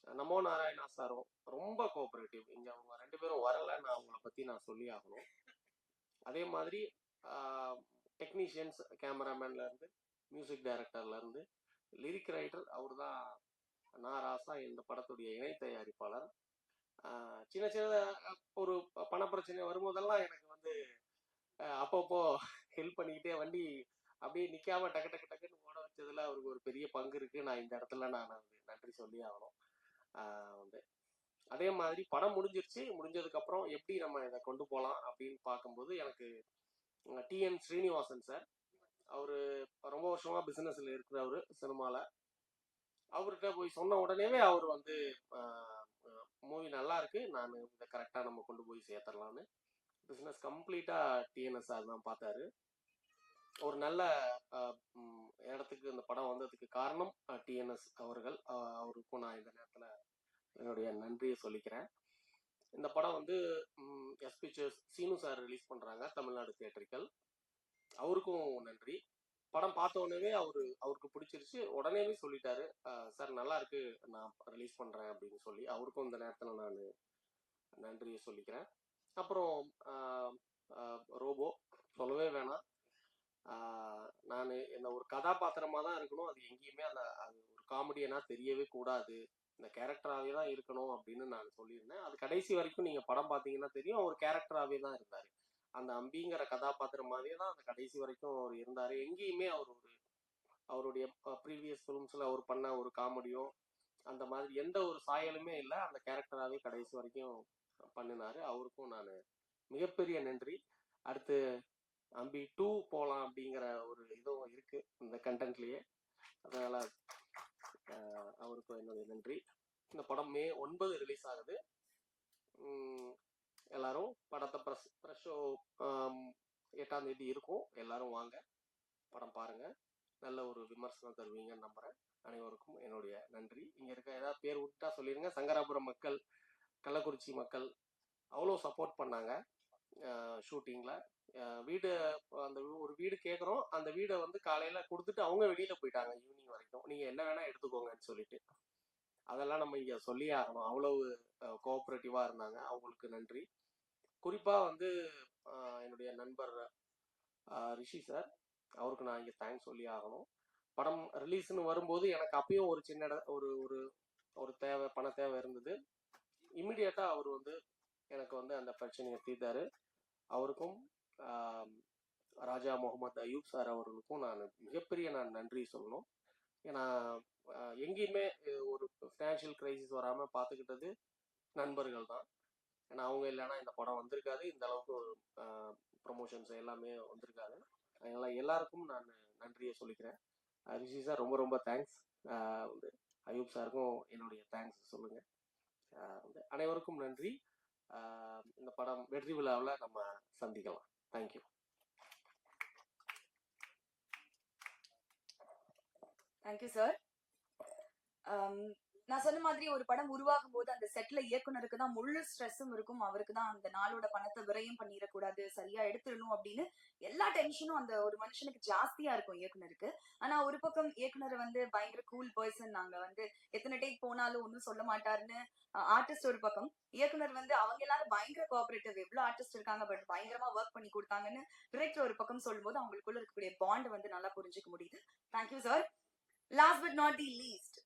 நமோ நாராயணா சாரும் ரொம்ப கோஆப்ரேட்டிவ். இங்கே அவங்க ரெண்டு பேரும் வரல, நான் அவங்கள பற்றி நான் சொல்லி ஆகணும். அதே மாதிரி டெக்னீஷியன்ஸ், கேமராமேன்லேருந்து மியூசிக் டைரக்டர்லேருந்து லிரிக் ரைட்டர், அவர் தான் நான் ராசா இந்த படத்துடைய இணை தயாரிப்பாளர். சின்ன சின்ன ஒரு பணப்பிரச்சனை வரும்போதெல்லாம் எனக்கு வந்து அப்பப்போ ஹெல்ப் பண்ணிக்கிட்டே வண்டி அப்படியே நிற்காம டக்கு டக்கு டக்குன்னு ஓட வச்சதுல அவருக்கு ஒரு பெரிய பங்கு இருக்கு. நான் இந்த இடத்துல நான் நன்றி சொல்லி ஆகணும். வந்து அதே மாதிரி படம் முடிஞ்சிருச்சு. முடிஞ்சதுக்கப்புறம் எப்படி நம்ம இதை கொண்டு போகலாம் அப்படின்னு பார்க்கும்போது எனக்கு TN ஸ்ரீனிவாசன் சார், அவரு ரொம்ப வருஷமா பிசினஸ்ல இருக்கிறவர் சினிமாவில், அவர்கிட்ட போய் சொன்ன உடனேவே அவர் வந்து மூவி நல்லா இருக்கு, நான் இதை கரெக்டாக நம்ம கொண்டு போய் சேர்த்துடலான்னு பிஸ்னஸ் கம்ப்ளீட்டாக TNS தான் பார்த்தாரு. ஒரு நல்ல இடத்துக்கு இந்த படம் வந்ததுக்கு காரணம் TNS அவர்கள். அவருக்கும் நான் இந்த நேரத்தில் என்னுடைய நன்றியை சொல்லிக்கிறேன். இந்த படம் வந்து S pictures Seenu sir release பண்ணுறாங்க, தமிழ்நாடு தியேட்டரிக்கல். அவருக்கும் நன்றி. படம் பார்த்த உடனே அவருக்கு பிடிச்சிருச்சு, உடனேவே சொல்லிட்டாரு சார் நல்லா இருக்கு, நான் ரிலீஸ் பண்ணுறேன் அப்படின்னு சொல்லி. அவருக்கும் இந்த நேரத்தில் நான் நன்றியை சொல்லிக்கிறேன். அப்புறம் ரோபோ சொல்லவே வேணாம். நான் என்ன ஒரு கதாபாத்திரமாக தான் இருக்கணும், அது எங்கேயுமே அது ஒரு காமெடியனா தெரியவே கூடாது, இந்த கேரக்டராகவே தான் இருக்கணும் அப்படின்னு நான் சொல்லியிருந்தேன். அது கடைசி வரைக்கும் நீங்கள் படம் பார்த்தீங்கன்னா தெரியும், அவர் கேரக்டராகவே தான் இருந்தார். அந்த அம்பிங்கிற கதாபாத்திரமாகவே தான் அந்த கடைசி வரைக்கும் அவர் இருந்தார். எங்கேயுமே அவருடைய ப்ரீவியஸ் ஃபிலிம்ஸில் அவர் பண்ண ஒரு காமெடியோ அந்த மாதிரி எந்த ஒரு சாயலுமே இல்லை, அந்த கேரக்டராகவே கடைசி வரைக்கும் பண்ணினார். அவருக்கும் நான் மிகப்பெரிய நன்றி. அடுத்து அம்பி 2 போகலாம் அப்படிங்கிற ஒரு இதுவும் இருக்கு இந்த கண்டென்ட்லேயே, அதனால அவருக்கும் என்னுடைய நன்றி. இந்த படம் May 9 ரிலீஸ் ஆகுது. எல்லாரும் படத்தை ப்ரெஸ் ஷோ 8ஆம் தேதி இருக்கும், எல்லாரும் வாங்க படம் பாருங்க, நல்ல ஒரு விமர்சனம் தருவீங்கன்னு நம்புறேன். அனைவருக்கும் என்னுடைய நன்றி. இங்க இருக்க ஏதாவது பேர் விட்டா சொல்லிடுங்க. சங்கராபுரம் மக்கள், கள்ளக்குறிச்சி மக்கள் அவ்வளோ சப்போர்ட் பண்ணாங்க. ஷூட்டிங்கில் வீடு அந்த ஒரு வீடு கேட்குறோம். அந்த வீடை வந்து காலையில் கொடுத்துட்டு அவங்க வெளியில் போயிட்டாங்க ஈவினிங் வரைக்கும். நீங்கள் என்ன வேணால் எடுத்துக்கோங்கன்னு சொல்லிட்டு. அதெல்லாம் நம்ம இங்கே சொல்லியே ஆகணும். அவ்வளவு கோஆப்ரேட்டிவாக இருந்தாங்க. அவங்களுக்கு நன்றி. குறிப்பாக வந்து என்னுடைய நண்பர் ரிஷி சார், அவருக்கு நான் இங்கே தேங்க்ஸ் சொல்லி ஆகணும். படம் ரிலீஸ்னு வரும்போது எனக்கு அப்பயும் ஒரு சின்ன ஒரு ஒரு ஒரு தேவை, பண தேவை இருந்தது. இம்மிடியட்டாக அவர் வந்து எனக்கு வந்து அந்த பிரச்சனையை தீர்த்தாரு. அவருக்கும் ராஜா முகமது அயூப் சார் அவர்களுக்கும் நான் மிகப்பெரிய நன்றி சொல்லணும். ஏன்னா எங்கேயுமே ஒரு ஃபினான்ஷியல் கிரைசிஸ் வராமல் பார்த்துக்கிட்டது நண்பர்கள் தான். ஏன்னா அவங்க இல்லைன்னா இந்த படம் வந்திருக்காது, இந்த அளவுக்கு ப்ரொமோஷன்ஸ் எல்லாமே வந்திருக்காது. அதனால எல்லாருக்கும் நான் நன்றியை சொல்லிக்கிறேன். ரிஷி சார் ரொம்ப ரொம்ப தேங்க்ஸ். வந்து அயூப் சாருக்கும் என்னுடைய தேங்க்ஸ் சொல்லுங்கள். அனைவருக்கும் நன்றி. இந்த படம் வெற்றி விழாவில் நம்ம சந்திக்கலாம். தேங்க்யூ. Thank you sir. நான் சொன்ன மாதிரி ஒரு படம் உருவாகும் போது அந்த செட்ல இயக்குனருக்கு தான் முழு ஸ்ட்ரெஸ்ஸும் இருக்கும். அவருக்கு தான் அந்த நாளோட பணத்தை விரயம் பண்ணிடக்கூடாது, சரியா எடுத்துடணும் அப்படின்னு எல்லா டென்ஷனும் அந்த ஒரு மனுஷனுக்கு ஜாஸ்தியா இருக்கும் இயக்குனருக்கு. ஆனா ஒரு பக்கம் இயக்குனர் வந்து பயங்கர கூல் பர்சன். நாங்க வந்து எத்தனை டேக் போனாலும் ஒன்னும் சொல்ல மாட்டாருன்னு. ஆர்டிஸ்ட் ஒரு பக்கம், இயக்குனர் வந்து அவங்க எல்லாரும் பயங்கர கோஆபரேட்டிவ். எவ்வளவு ஆர்டிஸ்ட் இருக்காங்க, பட் பயங்கரமா ஒர்க் பண்ணி கொடுத்தாங்கன்னு டிரெக்டர் ஒரு பக்கம் சொல்லும்போது அவங்களுக்குள்ள இருக்கக்கூடிய பாண்ட் வந்து நல்லா புரிஞ்சுக்க முடியுது. Thank you sir. Last but not the least,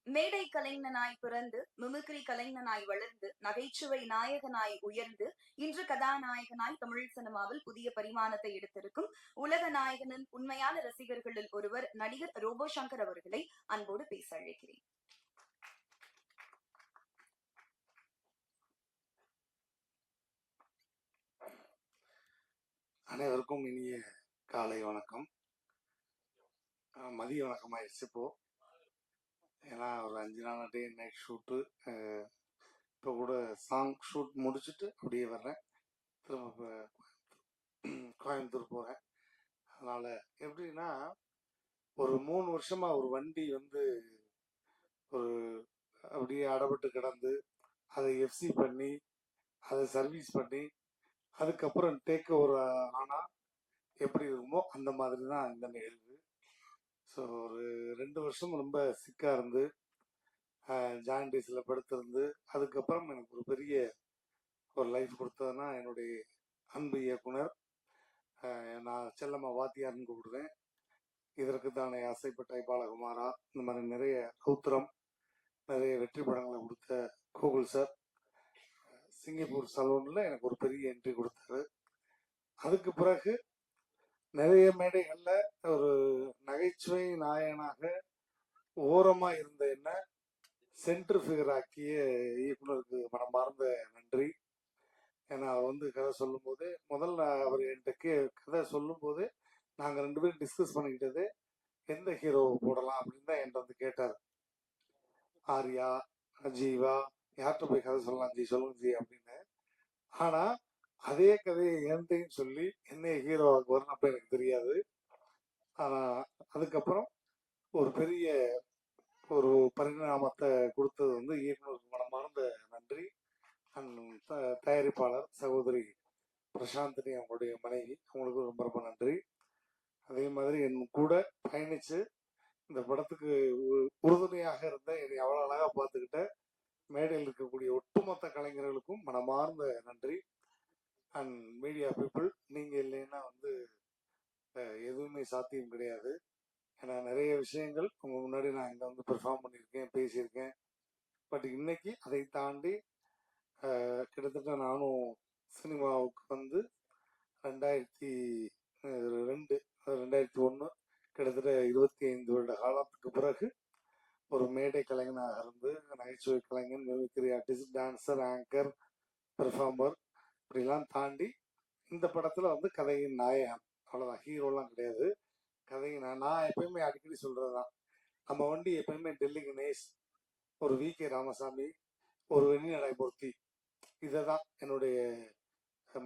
மேடை கலைஞனாய் பிறந்து மிமிக்ரி கலைஞனாய் வளர்ந்து நகைச்சுவை நாயகனாய் உயர்ந்து இன்று கதாநாயகனாய் தமிழ் சினிமாவில் புதிய பரிமாணத்தை எடுத்திருக்கும் உலக நாயகனின் உண்மையான ரசிகர்களில் ஒருவர் நடிகர் ரோபோ சங்கர் அவர்களை அன்போடு பேச அழைக்கிறேன். அனைவருக்கும் இனிய காலை வணக்கம். மதிய வணக்கம் ஆயிடுச்சு இப்போ. ஏன்னா ஒரு 5 நாள் டே நைட் ஷூட்டு. இப்போ கூட சாங் ஷூட் முடிச்சுட்டு அப்படியே வர்றேன். திரும்ப கோயம்புத்தூர் போகிறேன். அதனால் எப்படின்னா ஒரு 3 வருஷமா ஒரு வண்டி வந்து ஒரு அப்படியே அடப்பட்டு கிடந்து அதை எஃப்சி பண்ணி அதை சர்வீஸ் பண்ணி அதுக்கப்புறம் டேக் ஓவர் ஆனால் எப்படி இருக்குமோ அந்த மாதிரி தான் இந்த நிகழ்வு. ஸோ ஒரு 2 வருஷம் ரொம்ப சிக்காக இருந்து ஜாயின்டிஸில் படுத்திருந்து அதுக்கப்புறம் எனக்கு ஒரு பெரிய ஒரு லைஃப் கொடுத்ததுன்னா என்னுடைய அன்பு இயக்குனர், நான் செல்லம்மா வாத்தியார்னு கூப்பிடுவேன். இதற்கு தானே ஆசைப்பட்ட பாலகுமாரா, இந்த மாதிரி நிறைய ரௌத்திரம் நிறைய வெற்றி படங்களை கொடுத்த கோகுல் சார், சிங்கப்பூர் சலூனில் எனக்கு ஒரு பெரிய என்ட்ரி கொடுத்தாரு. அதுக்கு பிறகு நிறைய மேடைகளில் ஒரு நகைச்சுவை நாயகனாக ஓரமாக இருந்த என்ன சென்ட்ரு ஃபிகர் ஆக்கிய இயக்குனருக்கு மனமார்ந்த நன்றி. ஏன்னா அவர் வந்து கதை சொல்லும்போது முதல்ல அவர் என்கிட்ட கதை சொல்லும்போது நாங்கள் 2 பேரும் டிஸ்கஸ் பண்ணிக்கிட்டது எந்த ஹீரோவை போடலாம் அப்படின்னு தான் என்கிட்ட வந்து கேட்டார். ஆர்யா, ஜீவா, யார்கிட்ட போய் கதை சொல்லலாம் ஜி, சொல்லுங்க ஜி அப்படின்னு. ஆனால் அதே கதையை என்கிட்டையும் சொல்லி என்ன ஹீரோவாக்கு வரணும் அப்போ எனக்கு தெரியாது. அதுக்கப்புறம் ஒரு பெரிய ஒரு பரிணாமத்தை கொடுத்தது வந்து இயக்குனருக்கு மனமார்ந்த நன்றி. தயாரிப்பாளர் சகோதரி பிரசாந்தினி அவங்களுடைய மனைவி, அவங்களுக்கு ரொம்ப ரொம்ப நன்றி. அதே மாதிரி என் கூட பயணித்து இந்த படத்துக்கு உறுதுணையாக இருந்த என்னை அவ்வளோ அழகாக பார்த்துக்கிட்ட மேடையில் இருக்கக்கூடிய ஒட்டுமொத்த கலைஞர்களுக்கும் மனமார்ந்த நன்றி. அண்ட் மீடியா பீப்புள், நீங்கள் இல்லைன்னா வந்து எதுவுமே சாத்தியம் கிடையாது. ஏன்னா நிறைய விஷயங்கள் உங்கள் முன்னாடி நான் இங்கே வந்து பெர்ஃபார்ம் பண்ணியிருக்கேன், பேசியிருக்கேன். பட் இன்னைக்கு அதை தாண்டி கிட்டத்தட்ட நானும் சினிமாவுக்கு வந்து 2002 2001 கிட்டத்தட்ட 25 வருட காலத்துக்கு பிறகு ஒரு மேடை கலைஞனாக இருந்து நகைச்சுவை கலைஞன், mimicry artist, dancer, anchor, performer இப்படிலாம் தாண்டி இந்த படத்தில் வந்து கதையின் நாயகன். அவ்வளோதான், ஹீரோலாம் கிடையாது. கதையின் நான் எப்பயுமே அடிக்கடி சொல்கிறது தான், நம்ம வண்டி எப்பயுமே டெல்லி கணேஷ், ஒரு VK ராமசாமி, ஒரு வெண்ணிநடைமூர்த்தி, இதை தான் என்னுடைய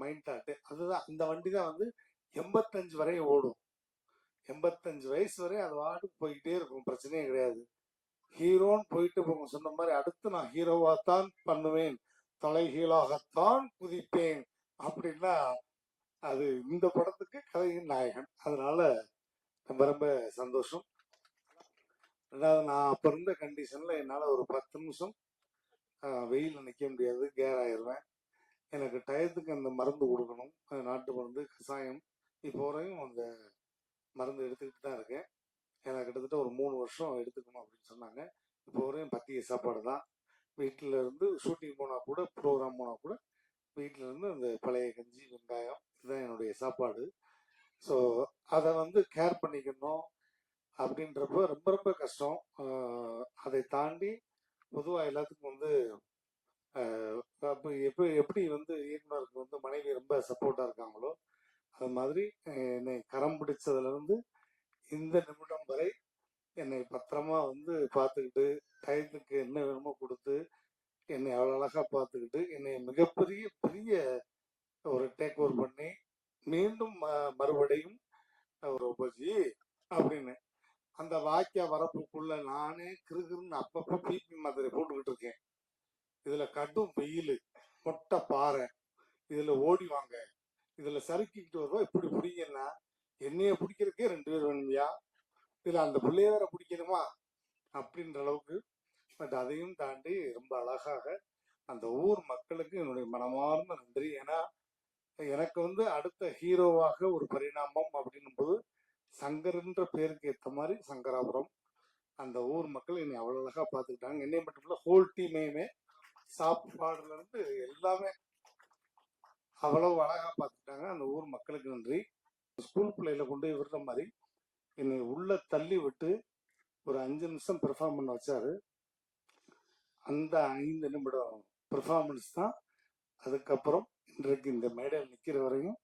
மைண்ட் தாட்டு. அதுதான், இந்த வண்டி தான் வந்து 85 வரை ஓடும். 85 வயசு வரை அது வாட்டுக்கு போய்கிட்டே இருக்கும், பிரச்சனையே கிடையாது. ஹீரோன்னு போயிட்டு போங்க சொன்ன மாதிரி அடுத்து நான் ஹீரோவாக தான் பண்ணுவேன், தலைகீழாகத்தான் குதிப்பேன் அப்படின்னா அது இந்த படத்துக்கு கதையின் நாயகன். அதனால ரொம்ப ரொம்ப சந்தோஷம். ரெண்டாவது, நான் அப்ப இருந்த கண்டிஷன்ல என்னால ஒரு 10 நிமிஷம் வெயில் நிற்க முடியாது, கேர் ஆயிடுவேன். எனக்கு டயத்துக்கு அந்த மருந்து கொடுக்கணும், நாட்டு மருந்து கஷாயம். இப்போ வரையும் அந்த மருந்து எடுத்துக்கிட்டு தான் இருக்கேன். எனக்கு கிட்டத்தட்ட ஒரு 3 வருஷம் எடுத்துக்கணும் அப்படின்னு சொன்னாங்க. இப்போ வரையும் பத்திய சாப்பாடு தான். வீட்டில் இருந்து ஷூட்டிங் போனால் கூட, ப்ரோக்ராம் போனால் கூட வீட்டில் இருந்து அந்த பழைய கஞ்சி வெங்காயம் இதுதான் என்னுடைய சாப்பாடு. ஸோ அதை வந்து கேர் பண்ணிக்கணும் அப்படின்றப்ப ரொம்ப ரொம்ப கஷ்டம். அதை தாண்டி பொதுவாக எல்லாத்துக்கும் வந்து எப்படி வந்து இயக்குனருக்கு வந்து மனைவி ரொம்ப சப்போர்ட்டாக இருக்காங்களோ அது மாதிரி என்னை கரம் பிடிச்சதுலேருந்து இந்த நிமிடம் வரை என்னை பத்திரமா வந்து பார்த்துக்கிட்டு டயத்துக்கு என்ன வேணுமோ கொடுத்து என்னை அவ்வளோ அழகாக பார்த்துக்கிட்டு என்னை மிகப்பெரிய பெரிய ஒரு டேக் ஓவர் பண்ணி மீண்டும் மறுபடியும் ஒரு பஜி அப்படின்னு அந்த வாக்கிய வரப்புக்குள்ள நானே கிருகிருன்னு அப்பப்போ பிபி மாத்திரை போட்டுக்கிட்டு இருக்கேன். இதுல கடும் வெயில், மொட்டை பாறை, இதுல ஓடி வாங்க, இதுல சறுக்கிக்கிட்டு வருவோம். இப்படி பிடிங்கன்னா என்னைய பிடிக்கிறதுக்கே 2 பேர் வேணுமையா, இதுல அந்த பிள்ளைய வேற பிடிக்கணுமா அப்படின்ற அளவுக்கு. பட் அதையும் தாண்டி ரொம்ப அழகாக அந்த ஊர் மக்களுக்கு என்னுடைய மனமார்ந்த நன்றி. ஏன்னா எனக்கு வந்து அடுத்த ஹீரோவாக ஒரு பரிணாமம் அப்படின்னும் போது சங்கர்ன்ற பேருக்கு ஏற்ற மாதிரி சங்கராபுரம் அந்த ஊர் மக்கள் என்னை அவ்வளோ அழகா பார்த்துக்கிட்டாங்க. என்னை மட்டும் இல்லை, ஹோல் டீமையுமே சாப்பாடுல இருந்து எல்லாமே அவ்வளவு அழகா பார்த்துக்கிட்டாங்க. அந்த ஊர் மக்களுக்கு நன்றி. ஸ்கூல் பிள்ளையில கொண்டு போய் விடுற மாதிரி என்னை உள்ள தள்ளி விட்டு ஒரு 5 நிமிஷம் பெர்ஃபார்ம் பண்ண வச்சாரு. அந்த 5 நிமிடம் பெர்ஃபார்மன்ஸ் தான் அதுக்கப்புறம் இன்றைக்கு இந்த மேடையில் நிற்கிற வரையும்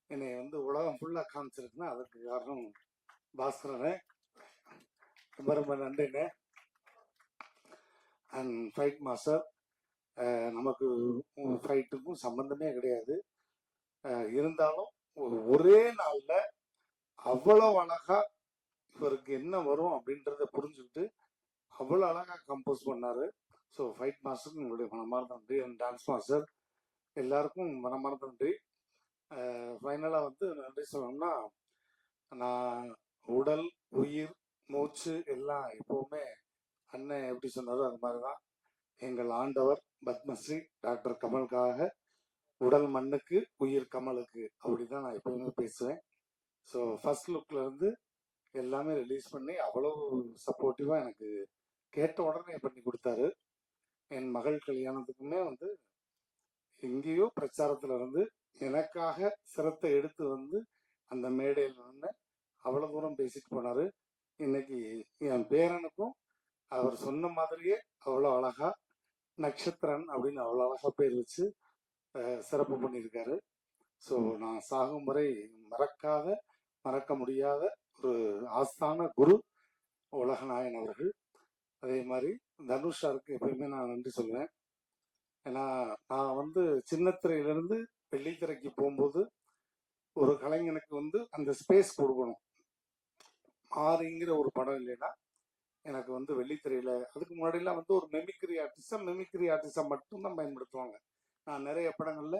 என்னை வந்து உலகம் ஃபுல்லாக காமிச்சிருக்குன்னா அதுக்கு காரணம் பாஸ்கரனே. ரொம்ப ரொம்ப நன்றிண்ணே. அண்ட் ஃபைட் மாஸ்டர், நமக்கு ஃபைட்டுக்கும் சம்மந்தமே கிடையாது. இருந்தாலும் ஒரே நாளில் அவ்வளோ அழகா இவருக்கு என்ன வரும் அப்படின்றத புரிஞ்சுக்கிட்டு அவ்வளோ அழகாக கம்போஸ் பண்ணார். ஸோ ஃபைட் மாஸ்டருக்கு உங்களுடைய மனமார்ந்த நன்றி. அண்ட் டான்ஸ் மாஸ்டர் எல்லாருக்கும் மனமார்ந்த நன்றி. ஃபைனலாக வந்து நன்றி சொல்லணும்னா, நான் உடல் உயிர் மூச்சு எல்லாம் எப்போவுமே அண்ணன் எப்படி சொன்னாரோ அது மாதிரி தான். எங்கள் ஆண்டவர் பத்மஸ்ரீ டாக்டர் கமலுக்காக உடல் மண்ணுக்கு உயிர் கமலுக்கு அப்படிதான் நான் எப்பவுமே பேசுவேன். ஸோ ஃபர்ஸ்ட் லுக்ல இருந்து எல்லாமே ரிலீஸ் பண்ணி அவ்வளோ சப்போர்ட்டிவாக எனக்கு கேட்ட உடனே பண்ணி கொடுத்தாரு. என் மகள் கல்யாணத்துக்குமே வந்து எங்கேயோ பிரச்சாரத்துல இருந்து எனக்காக சிரத்தை எடுத்து வந்து அந்த மேடையில் வந்து அவ்வளோ தூரம் பேசிட்டு போனாரு. இன்னைக்கு என் பேரனுக்கும் அவர் சொன்ன மாதிரியே அவ்வளோ அழகா நட்சத்திரன் அப்படின்னு அவ்வளோ அழகா பேர் வச்சு சிறப்பு பண்ணியிருக்காரு. ஸோ நான் சாகும் வரை மறக்க முடியாத ஒரு ஆஸ்தான குரு உலகநாயன் அவர்கள். அதே மாதிரி தனுஷாருக்கு எப்பயுமே நான் நன்றி சொல்லுவேன். ஏன்னா நான் வந்து சின்னத்திரையிலிருந்து வெள்ளித்திரைக்கு போகும்போது ஒரு கலைஞனுக்கு வந்து அந்த ஸ்பேஸ் கொடுக்கணும். மாறிங்கிற ஒரு படம் இல்லைன்னா எனக்கு வந்து வெள்ளித்திரையில அதுக்கு முன்னாடிலாம் வந்து ஒரு மெமிக்ரி ஆர்டிஸ்டா மட்டும்தான் பயன்படுத்துவாங்க. நான் நிறைய படங்கள்ல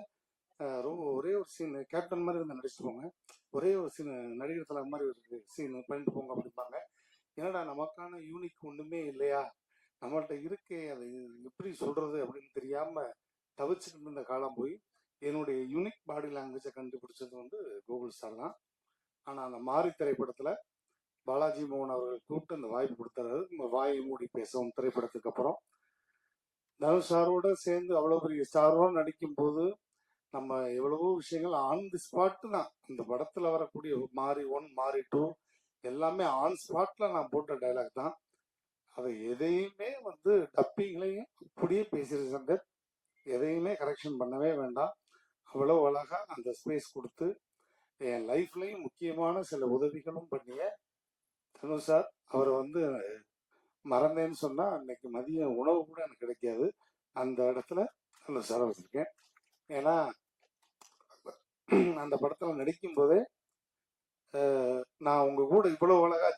ஒரே ஒரு சீன் கேப்டன் மாதிரி வந்து நடிச்சுட்டு போங்க, ஒரே ஒரு சீன் நடிகர் தலை மாதிரி ஒரு சீன் பண்ணிட்டு போங்க அப்படிம்பாங்க. என்னடா நமக்கான யூனிக் ஒண்ணுமே இல்லையா, நம்மள்ட்ட இருக்கே அது எப்படி சொல்றது அப்படின்னு தெரியாம தவிச்சுட்டு இருந்த காலம் போய் என்னுடைய யூனிக் பாடி லாங்குவேஜை கண்டுபிடிச்சது வந்து கூகுள் சார் தான். ஆனா அந்த மாரி திரைப்படத்துல பாலாஜி மோகன் அவர்கள் கூப்பிட்டு அந்த வாய்ப்பு கொடுத்தாரு. வாயை மூடி பேசவும் திரைப்படத்துக்கு அப்புறம் தனுஷ் சாரோட சேர்ந்து அவ்வளவு பெரிய ஸ்டாரோட நடிக்கும் போது நம்ம எவ்வளவோ விஷயங்கள் ஆன் தி ஸ்பாட் தான். அந்த படத்துல வரக்கூடிய மாரி 1 மாரி 2 எல்லாமே ஆன் ஸ்பாட்ல நான் போட்ட டைலாக் தான். அதை எதையுமே வந்து டப்பிங்லையும் அப்படியே பேசியிருக்காங்க. எதையுமே கரெக்ஷன் பண்ணவே வேண்டாம். அவ்வளோ அழகா அந்த ஸ்பேஸ் கொடுத்து என் லைஃப்லையும் முக்கியமான சில உதவிகளும் பண்ணிய தனுஷ் சார் அவரை வந்து மறந்தேன்னு சொன்னா அன்னைக்கு மதியம் உணவு கூட எனக்கு கிடைக்காது. அந்த இடத்துல தனுஷ் சாரை வச்சிருக்கேன். ஏன்னா அந்த படத்துல நடிக்கும் போதே நான் உங்க கூட இவ்வளவு அழகா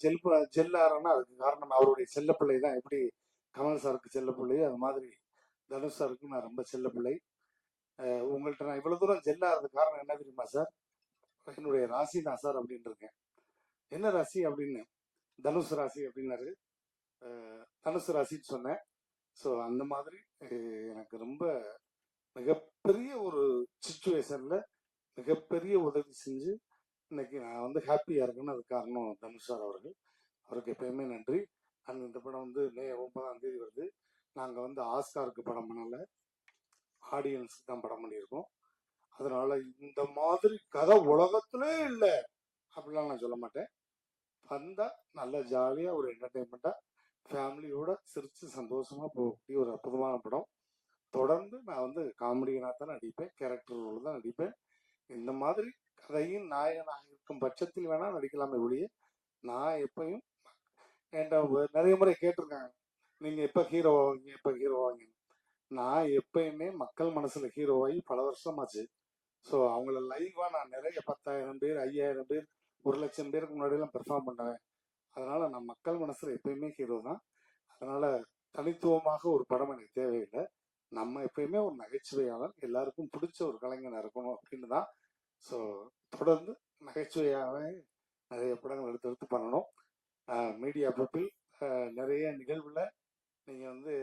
ஜெல் ஆறேன்னா அதுக்கு காரணம் அவருடைய செல்லப்பிள்ளை தான். எப்படி கமல் சாருக்கு செல்லப்பிள்ளையோ அது மாதிரி தனுஷ் சாருக்கு நான் ரொம்ப செல்ல பிள்ளை. உங்கள்கிட்ட நான் இவ்வளவு தூரம் ஜெல்லாகிறது காரணம் என்ன தெரியுமா சார்? என்னுடைய ராசி தான் சார் அப்படின்னு இருக்கேன். என்ன ராசி அப்படின்னு, தனுஷ் ராசி அப்படின்னாரு. தனுசு ராசின்னு சொன்னேன். ஸோ அந்த மாதிரி எனக்கு ரொம்ப மிகப்பெரிய ஒரு சுச்சுவேஷன்ல மிகப்பெரிய உதவி செஞ்சு இன்னைக்கு நான் வந்து ஹாப்பியா இருக்கேன்னு அது காரணம் தனுஷ் சார் அவர்கள். அவருக்கு எப்பயுமே நன்றி. அண்ட் இந்த படம் வந்து மே 9ஆம் தேதி வருது. நாங்கள் வந்து ஆஸ்காருக்கு படம் பண்ணல, ஆடியன்ஸுக்கு தான் படம் பண்ணியிருக்கோம். அதனால இந்த மாதிரி கதை உலகத்திலே இல்லை அப்படிலாம் நான் சொல்ல மாட்டேன். வந்தா நல்ல ஜாலியா ஒரு என்டர்டைன்மெண்ட்டா ஃபேமிலியோட சிரிச்சு சந்தோஷமா போகக்கூடிய ஒரு அற்புதமான படம். தொடர்ந்து நான் வந்து காமெடியனாக தான் நடிப்பேன், கேரக்டர் ரோல் தான் நடிப்பேன். இந்த மாதிரி கதையின் நாயகனாக இருக்கும் பட்சத்தில் வேணா நடிக்கலாமே ஒழிய, நான் எப்பயும் என்கிட்ட நிறைய முறை கேட்டிருக்காங்க, நீங்க எப்ப ஹீரோ ஆவீங்க, எப்ப ஹீரோ ஆவீங்க. நான் எப்பயுமே மக்கள் மனசுல ஹீரோவாகி பல வருஷமாச்சு. ஸோ அவங்கள லைவா நான் நிறைய 10,000 பேர், 5,000 பேர், 1,00,000 பேருக்கு முன்னாடியெல்லாம் பெர்ஃபார்ம் பண்ணுவேன். அதனால நான் மக்கள் மனசுல எப்பயுமே ஹீரோ தான். அதனால தனித்துவமாக ஒரு படம் எனக்கு தேவையில்லை. நம்ம எப்பயுமே ஒரு நகைச்சுவையாளர், எல்லாருக்கும் பிடிச்ச ஒரு கலைஞனா இருக்கணும் அப்படின்னு தான். ஸோ தொடர்ந்து நகைச்சுவையாகவே நிறைய படங்கள் எடுத்து பண்ணணும். மீடியா பீப்புள் நிறைய நிகழ்வுல நீங்க வந்து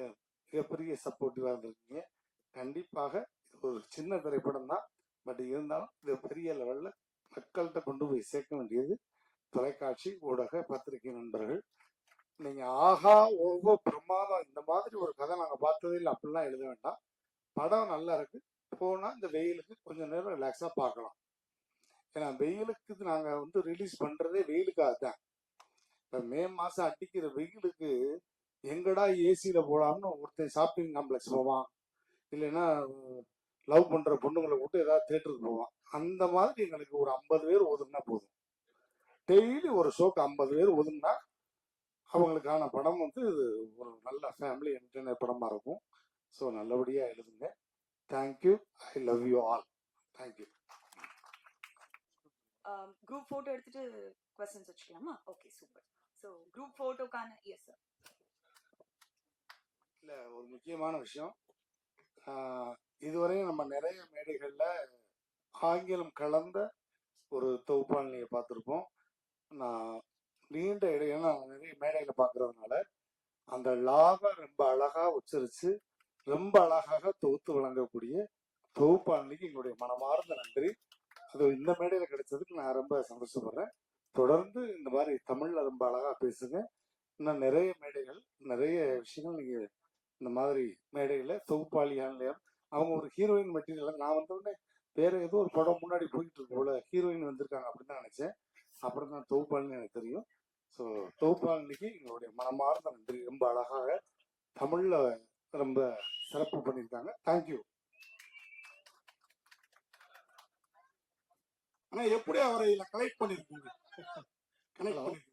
மிகப்பெரிய சப்போர்ட்டிவா இருந்திருக்கீங்க. கண்டிப்பாக இது ஒரு சின்ன திரைப்படம் தான், பட் இருந்தாலும் இது பெரிய லெவல்ல மக்கள்கிட்ட கொண்டு போய் சேர்க்க வேண்டியது தொலைக்காட்சி, ஊடக, பத்திரிகை நண்பர்கள். நீங்க ஆஹா ஓஹோ பிரமாதம், இந்த மாதிரி ஒரு கதை நாங்க பார்த்ததே இல்லை அப்படிலாம் எழுத வேண்டாம். படம் நல்லா இருக்கு, போனா இந்த வெயிலுக்கு கொஞ்சம் நேரம் ரிலாக்ஸா பார்க்கலாம். ஏன்னா வெயிலுக்கு நாங்க வந்து ரிலீஸ் பண்றதே வெயிலுக்காக தான். இப்ப மே மாசம் அடிக்கிற வெயிலுக்கு எங்கடா ஏசியில போடாமனு ஒருத்தன் ஷாப்பிங் காம்ப்ளெக்ஸ் போவான், இல்லைன்னா லவ் பண்ற பொண்ணுங்களை விட்டு ஏதாவது தேட்டருக்கு போவான். அந்த மாதிரி எங்களுக்கு ஒரு 50 பேர் ஒதுங்கினா போதும். டெய்லி ஒரு ஷோக்கு 50 பேர் ஒதுங்கினா அவங்களுக்கான படம் வந்து ஒரு நல்ல ஃபேமிலி என்டர்டைனர் படமா இருக்கும். ஸோ நல்லபடியா எழுதுங்க. Thank you. I love you all. Thank you. Group photo எடுத்துட்டு क्वेश्चंस வச்சுக்கலாமா? Okay, super. சோ குரூப் போட்டோக்கான எஸ் சார். இல்ல, ஒரு முக்கியமான விஷயம், இதுவரையும் நம்ம நிறைய மேடைகள்ல ஆங்கிலம் கலந்த ஒரு தொகுப்பாளினியை பார்த்துருப்போம். நான் நீண்ட இடையில நிறைய மேடையில பார்க்கறதுனால அந்த லாக ரொம்ப அழகா உச்சரிச்சு ரொம்ப அழகாக தொகுத்து வழங்கக்கூடிய தொகுப்பாளினிக்கு எங்களுடைய மனமார்ந்த நன்றி. அது இந்த மேடையில கிடைச்சதுக்கு நான் ரொம்ப சந்தோஷப்படுறேன். தொடர்ந்து இந்த மாதிரி தமிழ்ல ரொம்ப அழகா பேசுங்க. இன்னும் நிறைய மேடைகள், நிறைய விஷயங்கள் நீங்க இந்த மாதிரி மேடையில தொகுப்பாளியான அவங்க ஒரு ஹீரோயின் மெட்டீரியல். நான் வந்தோடனே வேற ஏதோ ஒரு படம் முன்னாடி போயிட்டு இருக்கு போல, ஹீரோயின் வந்திருக்காங்க அப்படின்னு தான் நினைச்சேன். அப்புறம் தான் தொகுப்பாளின்னு எனக்கு தெரியும். ஸோ தொகுப்பாளினிக்கு எங்களுடைய மனமார்ந்த நன்றி. ரொம்ப அழகாக தமிழ்ல ரொம்ப சிறப்பு பண்ணியிருக்காங்க. தேங்க்யூ. ஆனா எப்படி அவரை கலெக்ட் பண்ணிருக்கீங்க? கனெக்ட் பண்ணிருக்கீங்க?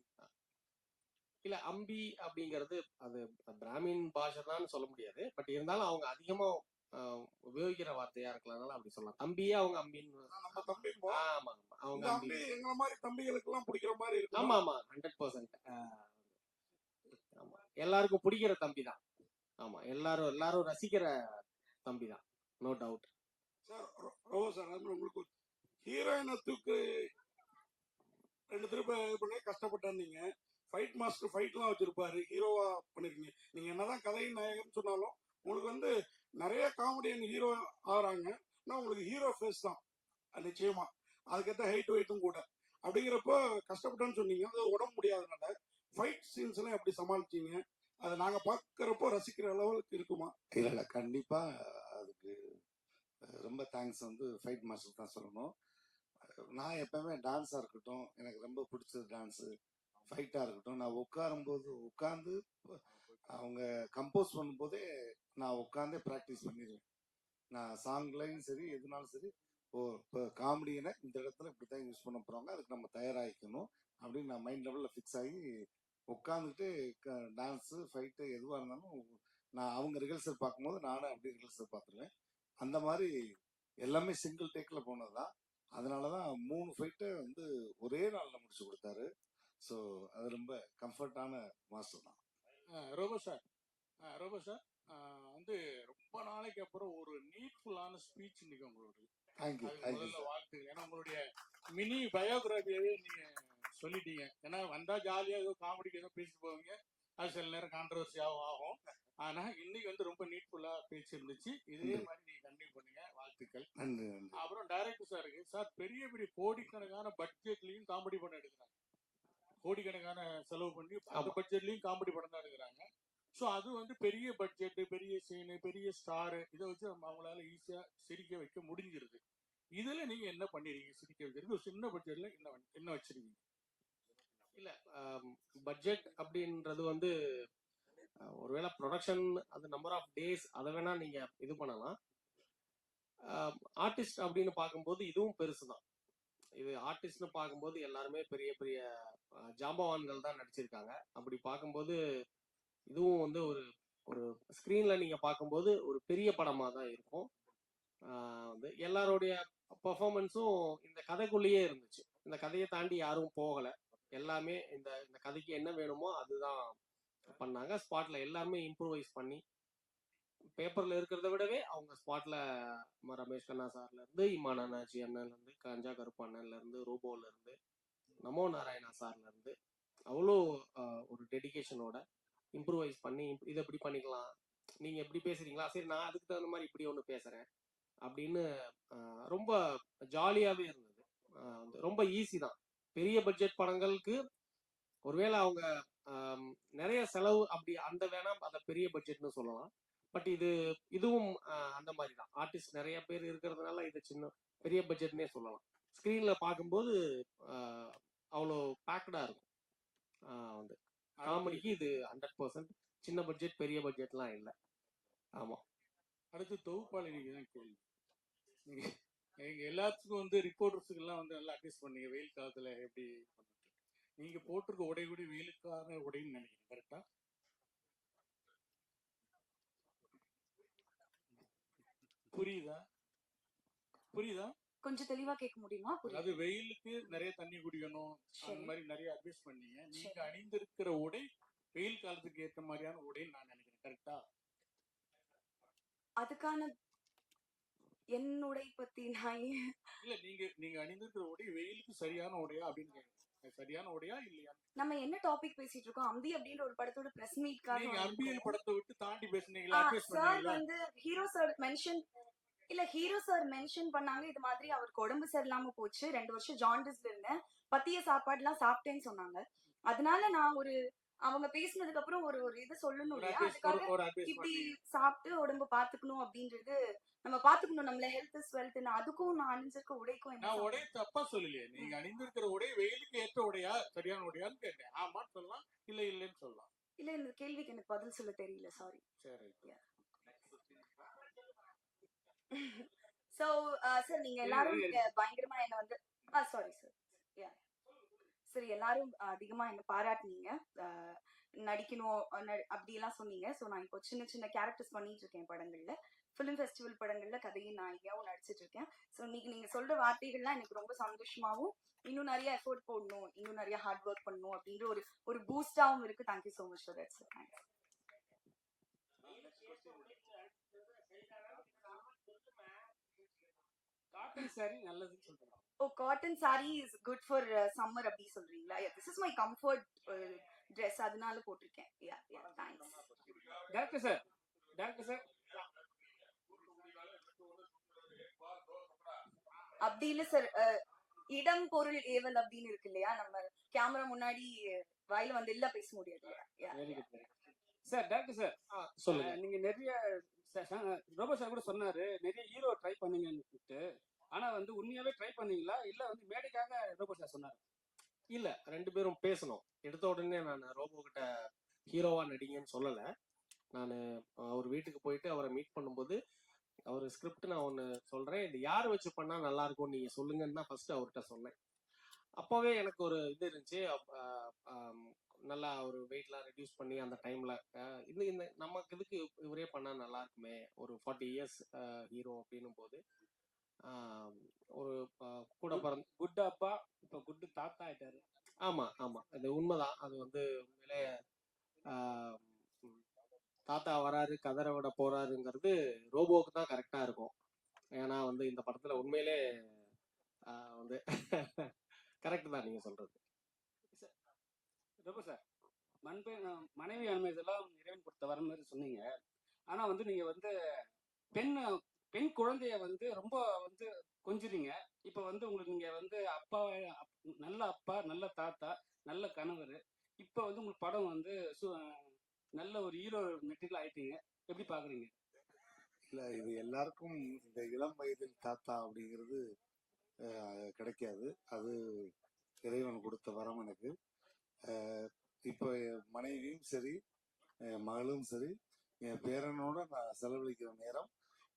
இல்ல, அம்பி அப்படிங்கிறது அது பிராமின் பாஷை தான் சொல்ல முடியாது. பட் இருந்தாலும் அவங்க அதிகமா உபயோகிக்கிற வார்த்தையா இருக்கலாம்னால அப்படி சொல்லலாம். தம்பியே அவங்க அம்பின்னு. நம்ம தம்பி ஆமா ஆமா, அவங்க அம்பி. எங்களை மாதிரி தம்பிகளுக்கு எல்லாம் பிடிக்கிற மாதிரி இருக்கு. ஆமா ஆமா, 100%. ஆமா, எல்லாருக்கும் பிடிக்கிற தம்பி தான். ஆமா, எல்லாரும் ரசிக்கிற தம்பி தான், no doubt. Sir robo sir, உங்களுக்கு ஹீரோயினை தூக்கு 2 திருப்பி கஷ்டப்பட்டாருந்தீங்க. ஃபைட் மாஸ்டர் ஃபைட்லாம் வச்சிருப்பாரு, ஹீரோவா பண்ணிருக்கீங்க. நீங்க என்னதான் கதையின் நாயகன் சொன்னாலும் உங்களுக்கு வந்து நிறைய காமெடியன் ஹீரோ ஆகிறாங்க. ஆனால் உங்களுக்கு ஹீரோ ஃபேஸ் தான் நிச்சயமா. அதுக்கேற்ற ஹைட் வெயிட்டும் கூட. அப்படிங்கிறப்போ கஷ்டப்பட்டேன்னு சொன்னீங்க, அது உடம்பு முடியாதனால ஃபைட் சீன்ஸ் எல்லாம் எப்படி சமாளிச்சீங்க? அதை நாங்க பார்க்கறப்போ ரசிக்கிற அளவுக்கு இருக்குமா? இல்லை, கண்டிப்பா அதுக்கு ரொம்ப தேங்க்ஸ் வந்து ஃபைட் மாஸ்டர் தான் சொல்லணும். நான் எப்பவுமே டான்ஸாக இருக்கட்டும், எனக்கு ரொம்ப பிடிச்சது டான்ஸு, ஃபைட்டாக இருக்கட்டும், நான் உட்காந்து அவங்க கம்போஸ் பண்ணும்போதே நான் உட்காந்தே ப்ராக்டிஸ் பண்ணிடுவேன். நான் சாங்லையும் சரி எதுனாலும் சரி, இப்போ காமெடியினை இந்த இடத்துல இப்படி தான் யூஸ் பண்ண போகிறாங்க, அதுக்கு நம்ம தயாராகிக்கணும் அப்படின்னு நான் மைண்ட் லெவலில் ஃபிக்ஸ் ஆகி உட்காந்துட்டு டான்ஸு ஃபைட்டு எதுவாக இருந்தாலும் நான் அவங்க ரிஹர்சல் பார்க்கும்போது நானும் அப்படியே ரிஹர்சல் பார்த்துருவேன். அந்த மாதிரி எல்லாமே சிங்கிள் டேக்கில் போனது தான். அதனால தான் 3 ஃபைட்டை வந்து ஒரே நாளில் முடிச்சு கொடுத்தாரு. ஸோ அது ரொம்ப கம்ஃபர்டான மாஸ்டர் தான். ரோபோ சார், ரோபோ சார், வந்து ரொம்ப நாளைக்கு அப்புறம் ஒரு நீட்ஃபுல்லான ஸ்பீச் இன்னைக்கு உங்களோட. தேங்க்யூ அதுக்கு தேங்க்யூ முதல்ல சார். வாழ்த்துக்கள். ஏன்னா உங்களுடைய மினி பயோகிராஃபியாவே நீங்க சொல்லிட்டீங்க. ஏன்னா வந்தா ஜாலியா ஏதோ காமெடிக்கு ஏதோ பேசிட்டு போவீங்க, அது சில நேரம் கான்ட்ரவர்சியாகவும் ஆகும். ஆனா இன்னைக்கு வந்து ரொம்ப நீட்ஃபுல்லா பேச்சு இருந்துச்சு. இதே நன்றி மாதிரி நீங்க கண்டினியூ பண்ணுங்க, வாழ்த்துக்கள். நன்றி நன்றி. அப்புறம் டைரக்டர் சாருக்கு சார் பெரிய பெரிய கோடிக்கணக்கான பட்ஜெட்லயும் காமெடி படம் எடுக்கிறாங்க, கோடிக்கணக்கான செலவு பண்ணி அந்த ஆமா. பட்ஜெட்லயும் காமெடி படம் தான் எடுக்கிறாங்க. ஸோ அது வந்து பெரிய பட்ஜெட், பெரிய சீனு, பெரிய ஸ்டாரு, இதை வச்சு அவங்களால ஈஸியா சிரிக்க வைக்க முடிஞ்சிருது. இதுல நீங்க என்ன பண்ணிருக்கீங்க சிரிக்க வைக்கிறது? ஒரு சின்ன பட்ஜெட்ல என்ன வச்சிருக்கீங்க? இல்ல பட்ஜெட் அப்படின்றது வந்து ஒருவேளை ப்ரொடக்ஷன் அது நம்பர் ஆஃப் டேஸ் அதை வேணா நீங்க இது பண்ணலாம். ஆர்டிஸ்ட் அப்படின்னு பார்க்கும்போது இதுவும் பெருசு தான். இது ஆர்டிஸ்ட்னு பார்க்கும்போது எல்லாருமே பெரிய பெரிய ஜாம்பவான்கள் தான் நடிச்சிருக்காங்க. அப்படி பார்க்கும்போது இதுவும் வந்து ஒரு ஒரு ஸ்க்ரீன்ல நீங்க பார்க்கும்போது ஒரு பெரிய படமா தான் இருக்கும். வந்து எல்லாருடைய பெர்ஃபார்மன்ஸும் இந்த கதைக்குள்ளேயே இருந்துச்சு. இந்த கதையை தாண்டி யாரும் போகல. எல்லாமே இந்த இந்த கதைக்கு என்ன வேணுமோ அதுதான் பண்ணாங்க. ஸ்பாட்ல எல்லாருமே இம்ப்ரூவைஸ் பண்ணி பேப்பர்ல இருக்கிறத விடவே அவங்க ஸ்பாட்ல ரமேஷ் கண்ணா சார்ல இருந்து, இமான் அண்ணாச்சி அண்ணன்ல இருந்து, கஞ்சா கருப்பு அண்ணன்ல இருந்து, ரோபோல இருந்து, நமோ நாராயணா சார்ல இருந்து அவ்வளோ ஒரு டெடிகேஷனோட இம்ப்ரூவைஸ் பண்ணி இதை எப்படி பண்ணிக்கலாம், நீங்க எப்படி பேசுறீங்களா, சரி நான் அதுக்கு தகுந்த மாதிரி இப்படி ஒன்று பேசுறேன் அப்படின்னு ரொம்ப ஜாலியாவே இருந்தது. ரொம்ப ஈஸி தான். பெரிய பட்ஜெட் படங்களுக்கு ஒருவேளை அவங்க நிறைய செலவு அப்படி அந்த வேணா அதை பெரிய பட்ஜெட்னு சொல்லலாம். பட் இதுவும் அந்த மாதிரி தான். ஆர்டிஸ்ட் நிறைய பேர் இருக்கிறதுனால இது சின்ன பெரிய பட்ஜெட்னே சொல்லலாம். ஸ்க்ரீன்ல பார்க்கும்போது அவ்வளோ பேக்டா இருக்கும். வந்து காமெடிக்கு இது 100% சின்ன பட்ஜெட் பெரிய பட்ஜெட்லாம் இல்லை. ஆமா. அடுத்து தொகுப்பாளி நீங்க தான் கேள்வி. நீங்க எங்க எல்லாத்துக்கும் வந்து ரிப்போர்ட்டர்ஸுக்கு எல்லாம் வந்து நல்லா அட்வைஸ் பண்ணீங்க வெயில் காலத்துல எப்படி பண்ணிட்டு. நீங்க போட்டிருக்க உடை கூட வெயிலுக்கான உடைன்னு நினைக்கிறேன், கரெக்டா? புரியுதா? புரியுதா? கொஞ்சம் தெளிவா கேட்க முடியுமா? அதாவது வெயிலுக்கு நிறைய தண்ணி குடிக்கணும், அந்த மாதிரி நிறைய அட்வைஸ் பண்ணீங்க. நீங்க அணிந்திருக்கிற உடை வெயில் காலத்துக்கு ஏற்ற மாதிரியான உடைன்னு நான் நினைக்கிறேன், கரெக்டா? அதுக்கான என்னுடைய பத்தி நான் இல்ல நீங்க அணிந்திருக்கிற உடை வெயிலுக்கு சரியான உடையா அப்படின்னு கேக்குறேன். சரியான உடையா இல்லையா? நம்ம என்ன டாபிக் பேசிட்டு இருக்கோம்? அம்பி அப்படின்ற ஒரு படத்தோட பிரஸ் மீட்காக நீங்க அம்பியல் படத்தை விட்டு தாண்டி பேசுனீங்களா, அட்வைஸ் சார் பண்ணீங்களா? வந்து ஹீரோ சார் மென்ஷன் பண்ணாங்க. இது மாதிரி அவருக்கு உடம்பு சரியில்லாம போச்சு, 2 வருஷம் ஜாண்டிஸ்ல இருந்தேன், பத்திய சாப்பாடுலாம் சாப்பிட்டேன்னு சொன்னாங்க. அதனால நான் அவங்க பேசினதுக்கு அப்புறம் ஒரு இது சொல்லணும் இல்லையா, அதுக்காக இப்படி சாப்பிட்டு உடம்பு பாத்துக்கணும் அப்படின்றது நம்ம பாத்துக்கணும், நம்மள ஹெல்த் இஸ் வெல்த். அதுக்கும் நான் அணிஞ்சிருக்க உடைக்கும் என்ன? நான் உடை தப்பா சொல்லலையே. நீங்க அணிந்திருக்கிற உடை வெயிலுக்கு ஏற்ற உடையா சரியான உடையான்னு கேட்டேன். ஆமான்னு சொல்லலாம், இல்ல இல்லைன்னு சொல்லலாம். இல்ல, இந்த கேள்விக்கு எனக்கு பதில் சொல்ல தெரியல, சாரி. சரி. சோ சார் நீங்க எல்லாரும் பயங்கரமா என்ன வந்து சாரி சார், சரி எல்லாரும் அதிகமா என்ன பாராட்டினீங்க, நடிக்கணும் அப்படி எல்லாம் சொன்னீங்க. ஸோ நான் இப்போ சின்ன சின்ன கேரக்டர்ஸ் பண்ணிட்டு இருக்கேன் படங்கள்ல, ஃபிலிம் ஃபெஸ்டிவல் படங்கள்ல கதையின் நாயகியாவும் நடிச்சிட்டு இருக்கேன். ஸோ இன்னைக்கு நீங்க சொல்ற வார்த்தைகள்லாம் எனக்கு ரொம்ப சந்தோஷமாவும், இன்னும் நிறைய எஃபோர்ட் போடணும், இன்னும் நிறைய ஹார்ட் ஒர்க் பண்ணணும் அப்படின்ற ஒரு பூஸ்டாவும் இருக்கு. Thank you so much for that sir. Thanks. Cotton sari நல்லதுன்னு சொல்றேன். Oh, cotton sari is good for summer அப்படி சொல்றீங்களா? This is my comfort dress, அதனால போட்டிருக்கேன். தேங்க்ஸ். டைரக்டர் சார் அப்படி இல்ல சார், இடம் பொருள் ஏவல் அப்படின்னு இருக்கு இல்லையா, நம்ம கேமரா முன்னாடி வாயில வந்து இல்ல பேச முடியாது இல்லையா? Very good sir. Director sir சொல்லுங்க. நீங்க நிறைய ரோபோ சார் கூட சொன்னாரு நிறைய ஹீரோ ட்ரை பண்ணீங்கன்னு. ஆனா வந்து உண்மையாவே ட்ரை பண்ணீங்களா இல்ல வந்து மேடைக்காக ரோபோ சார் சொன்னாரு? இல்ல, 2 பேரும் பேசணும். எடுத்த உடனே நான் ரோபோ கிட்ட ஹீரோவா நடிங்கன்னு சொல்லல. நான் அவர் வீட்டுக்கு போயிட்டு அவரை மீட் பண்ணும்போது அவர் ஸ்கிரிப்ட் நான் ஒன்று சொல்றேன், இது யார் வச்சு பண்ணா நல்லா இருக்கும் நீங்க சொல்லுங்கன்னு தான் ஃபர்ஸ்ட் அவர்கிட்ட சொன்னேன். அப்போவே எனக்கு ஒரு இது இருந்துச்சு, நல்லா ஒரு வெயிட்லாம் ரெடியூஸ் பண்ணி அந்த டைம்ல இந்த நமக்கு இதுக்கு இவரே பண்ணா நல்லா இருக்குமே, ஒரு 40 இயர்ஸ் ஹீரோ அப்படின்னும் போது ஒரு கூட பிறந்த குட் அப்பா இப்போ குட் தாத்தா ஆயிட்டாரு. ஆமா, அது உண்மைதான். அது வந்து உண்மையிலே தாத்தா வராரு கதற விட போறாருங்கிறது ரோபோவுக்கு தான் கரெக்டா இருக்கும். ஏன்னா வந்து இந்த படத்துல உண்மையிலே வந்து கரெக்ட் தான் நீங்க சொல்றது. ரொம்ப சார் மனைவி அண்மை இதெல்லாம் இறைவன் கொடுத்த வர மாதிரி சொன்னீங்க. ஆனா வந்து நீங்க வந்து பெண் பெண் குழந்தைய வந்து ரொம்ப வந்து கொஞ்சுறீங்க. இப்ப வந்து உங்களுக்கு நீங்க வந்து நல்ல அப்பா, நல்ல தாத்தா, நல்ல கணவர். இப்ப வந்து உங்களுக்கு படம் வந்து நல்ல ஒரு ஹீரோ மெட்டீரியல் ஆயிட்டீங்க. எப்படி பாக்குறீங்க? இல்லை, இது எல்லாருக்கும் இந்த இளம் வயதில் தாத்தா அப்படிங்கிறது கிடைக்காது. அது இறைவன் கொடுத்த வரம் எனக்கு. இப்போ என் மனைவியும் சரி, என் மகளும் சரி, என் பேரனோட நான் செலவழிக்கிற நேரம்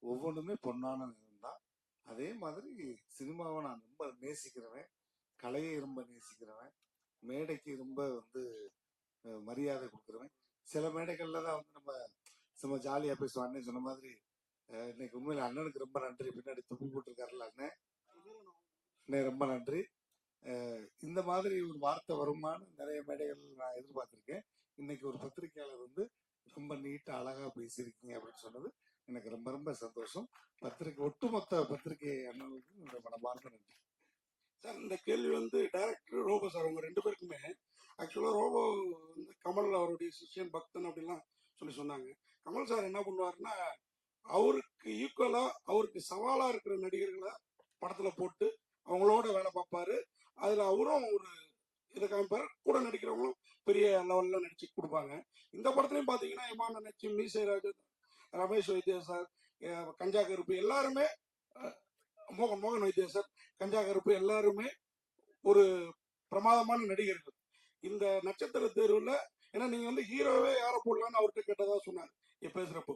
ஒவ்வொன்றுமே பொன்னான நேரம் தான். அதே மாதிரி சினிமாவை நான் ரொம்ப நேசிக்கிறவன், கலையை ரொம்ப நேசிக்கிறவன், மேடைக்கு ரொம்ப வந்து மரியாதை கொடுக்குறவன். சில மேடைகள்ல தான் வந்து நம்ம சும்மா ஜாலியாக பேசுவோம். அண்ணன் சொன்ன மாதிரி இன்னைக்கு உண்மையில அண்ணனுக்கு ரொம்ப நன்றி. பின்னாடி துப்பி போட்டிருக்காருல்ல அண்ணன் ரொம்ப நன்றி. இந்த மாதிரி ஒரு வார்த்தை வருமானு நிறைய மேடைகள் நான் எதிர்பார்த்திருக்கேன். இன்னைக்கு ஒரு பத்திரிகையாளர் வந்து ரொம்ப நீட்டா அழகா பேசியிருக்கீங்க அப்படின்னு சொன்னது எனக்கு ரொம்ப ரொம்ப சந்தோஷம். ஒட்டுமொத்த பத்திரிகை அண்ணனுக்கு என்னோட மனமார்ந்த நன்றி. சார், இந்த கேள்வி வந்து டைரக்டர் ரோபோ சார் அவங்க 2 பேருக்குமே. ஆக்சுவலா ரோபோ வந்து கமல் அவருடைய சிஷ்யன் பக்தன் அப்படிலாம் சொன்னாங்க. கமல் சார் என்ன பண்ணுவாருன்னா, அவருக்கு ஈக்குவலா அவருக்கு சவாலா இருக்கிற நடிகர்களை படத்துல போட்டு அவங்களோட வேலை பார்ப்பாரு. அதுல அவரும் ஒரு இதை காமிப்பாரு. கூட நடிக்கிறவங்களும் பெரிய லெவல்ல நடிச்சு கொடுப்பாங்க. இந்த படத்துலயும் பாத்தீங்கன்னா இமான் நடிச்சு, மீசைராஜ், ரமேஷ் வைத்தியா சார், கஞ்சா கருப்பு எல்லாருமே, மோகன் வைத்தியா சார், கஞ்சா கருப்பு எல்லாருமே ஒரு பிரமாதமான நடிகர்கள். இந்த நட்சத்திர தேர்வுல ஏன்னா நீங்க வந்து ஹீரோவே யாரை போடலான்னு அவர்கிட்ட கேட்டதா சொன்னார் பேசுறப்போ.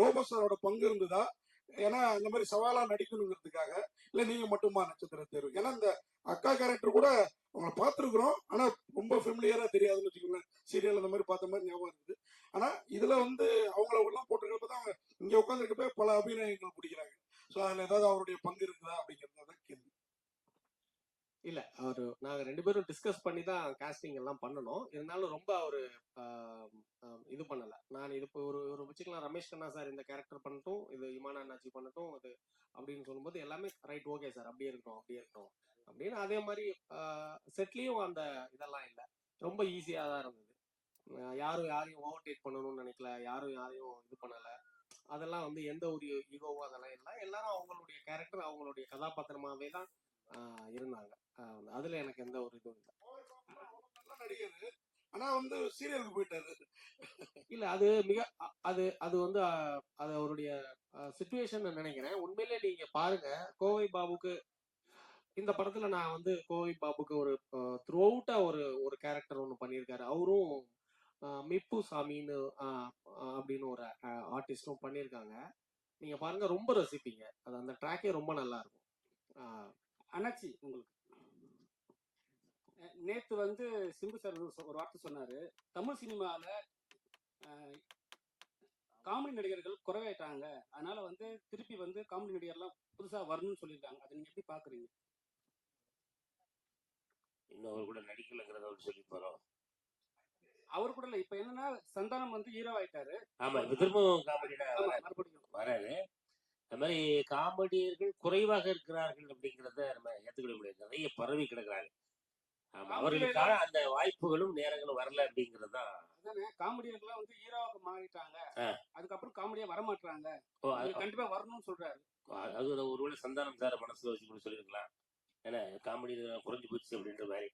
ரோபோ சாரோட பங்கு இருந்ததா? ஏன்னா இந்த மாதிரி சவாலா நடிக்கணுங்கிறதுக்காக, இல்ல நீங்க மட்டுமா நட்சத்திர தேர்வு? ஏன்னா இந்த அக்கா கேரக்டர் கூட அவங்களை பார்த்துருக்குறோம், ஆனா ரொம்ப ஃபெமிலியரா தெரியாதுன்னு வச்சுக்கோங்களேன். சீரியல் அந்த மாதிரி பார்த்த மாதிரி ஞாபகம் இருக்குது. ஆனா இதுல வந்து அவங்கள எல்லாம் போட்டிருக்கப்ப தான் அவங்க இங்க உட்காந்துருக்கப்ப பல அபிநயங்கள் பிடிக்கிறாங்க. ஸோ அதுல ஏதாவது அவருடைய பங்கு இருக்குதா அப்படிங்கிறது தான் கேள்வி. இல்ல நாங்க 2 பேரும் டிஸ்கஸ் பண்ணி தான் காஸ்டிங் எல்லாம் பண்ணணும். இருந்தாலும் ரொம்ப அவரு இது பண்ணல. நான் இது இப்போ ஒரு வச்சுக்கலாம், ரமேஷ் கண்ணா சார் இந்த கேரக்டர் பண்ணட்டும், இது இமான் அண்ணாச்சி பண்ணட்டும், அது அப்படின்னு சொல்லும்போது எல்லாமே ரைட், ஓகே சார், அப்படியே இருக்கட்டும் அப்படின்னு. அதே மாதிரி செட்லயும் அந்த இதெல்லாம் இல்லை, ரொம்ப ஈஸியா தான் இருந்தது. யாரும் யாரையும் ஓவர்டேக் பண்ணணும்னு நினைக்கல, யாரும் யாரையும் இது பண்ணல. அதெல்லாம் வந்து எந்த ஒரு ஈகோவும் அதெல்லாம் இல்லை. எல்லாரும் அவங்களுடைய கேரக்டர், அவங்களுடைய கதாபாத்திரமாவே தான் இருந்தாங்க. அதுல எனக்கு எந்த ஒரு இதுவும் இல்லை. நடிகர் ஆனா வந்து சீரியலுக்கு போயிட்டாரு. இல்ல, அது மிக அது வந்து அது அவருடைய சிச்சுவேஷன் நினைக்கிறேன். உண்மையிலே நீங்க பாருங்க, கோவை பாபுக்கு இந்த படத்துல நான் வந்து கோவை பாபுக்கு ஒரு த்ரூ அவுட்டா ஒரு கேரக்டர் ஒன்று பண்ணியிருக்காரு. அவரும் மிப்பு சாமின்னு அப்படின்னு ஒரு ஆர்டிஸ்டும் பண்ணியிருக்காங்க. நீங்க பாருங்க, ரொம்ப ரசிப்பீங்க. அது அந்த ட்ராக்கே ரொம்ப நல்லா இருக்கும். அண்ணாச்சி, உங்களுக்கு நேத்து வந்து சிம்பு சார் ஒரு வார்த்தை சொன்னாரு, தமிழ் சினிமால காமெடி நடிகர்கள் குறைவாயிட்டாங்க, அதனால வந்து திருப்பி வந்து காமெடி நடிகர்லாம் புதுசா வரணும்னு சொல்லியிருக்காங்க. அதை நீங்க எப்படி பாக்குறீங்க? இன்னும் அவர் கூட நடிக்கலங்கிறத அவர் சொல்லி போறோம். அவர் கூட இல்ல, இப்ப என்னன்னா சந்தானம் வந்து ஹீரோ ஆயிட்டாரு. ஆமா, இப்ப திரும்பவும் காமெடியா வராரு. அது மாதிரி காமெடியர்கள் குறைவாக இருக்கிறார்கள் அப்படிங்கிறத நம்ம ஏற்றுக்கிட முடியாது. நிறைய பரவி கிடக்குறாங்க. ஆமா, அவர்களுக்கான அந்த வாய்ப்புகளும் நேரங்களும் வரல அப்படிங்கிறது தான். காமெடியர்கள்லாம் வந்து ஹீரோவாக மாறிட்டாங்க, அதுக்கப்புறம் காமெடியா வர மாட்டாங்க, கண்டிப்பா வரணும்னு சொல்றாரு. அது ஒருவேளை சந்தானம் சார் மனசுல வச்சு கூட சொல்லிருக்கலாம். ஏன்னா காமெடி குறைஞ்சு போச்சு அப்படின்ற மாதிரி.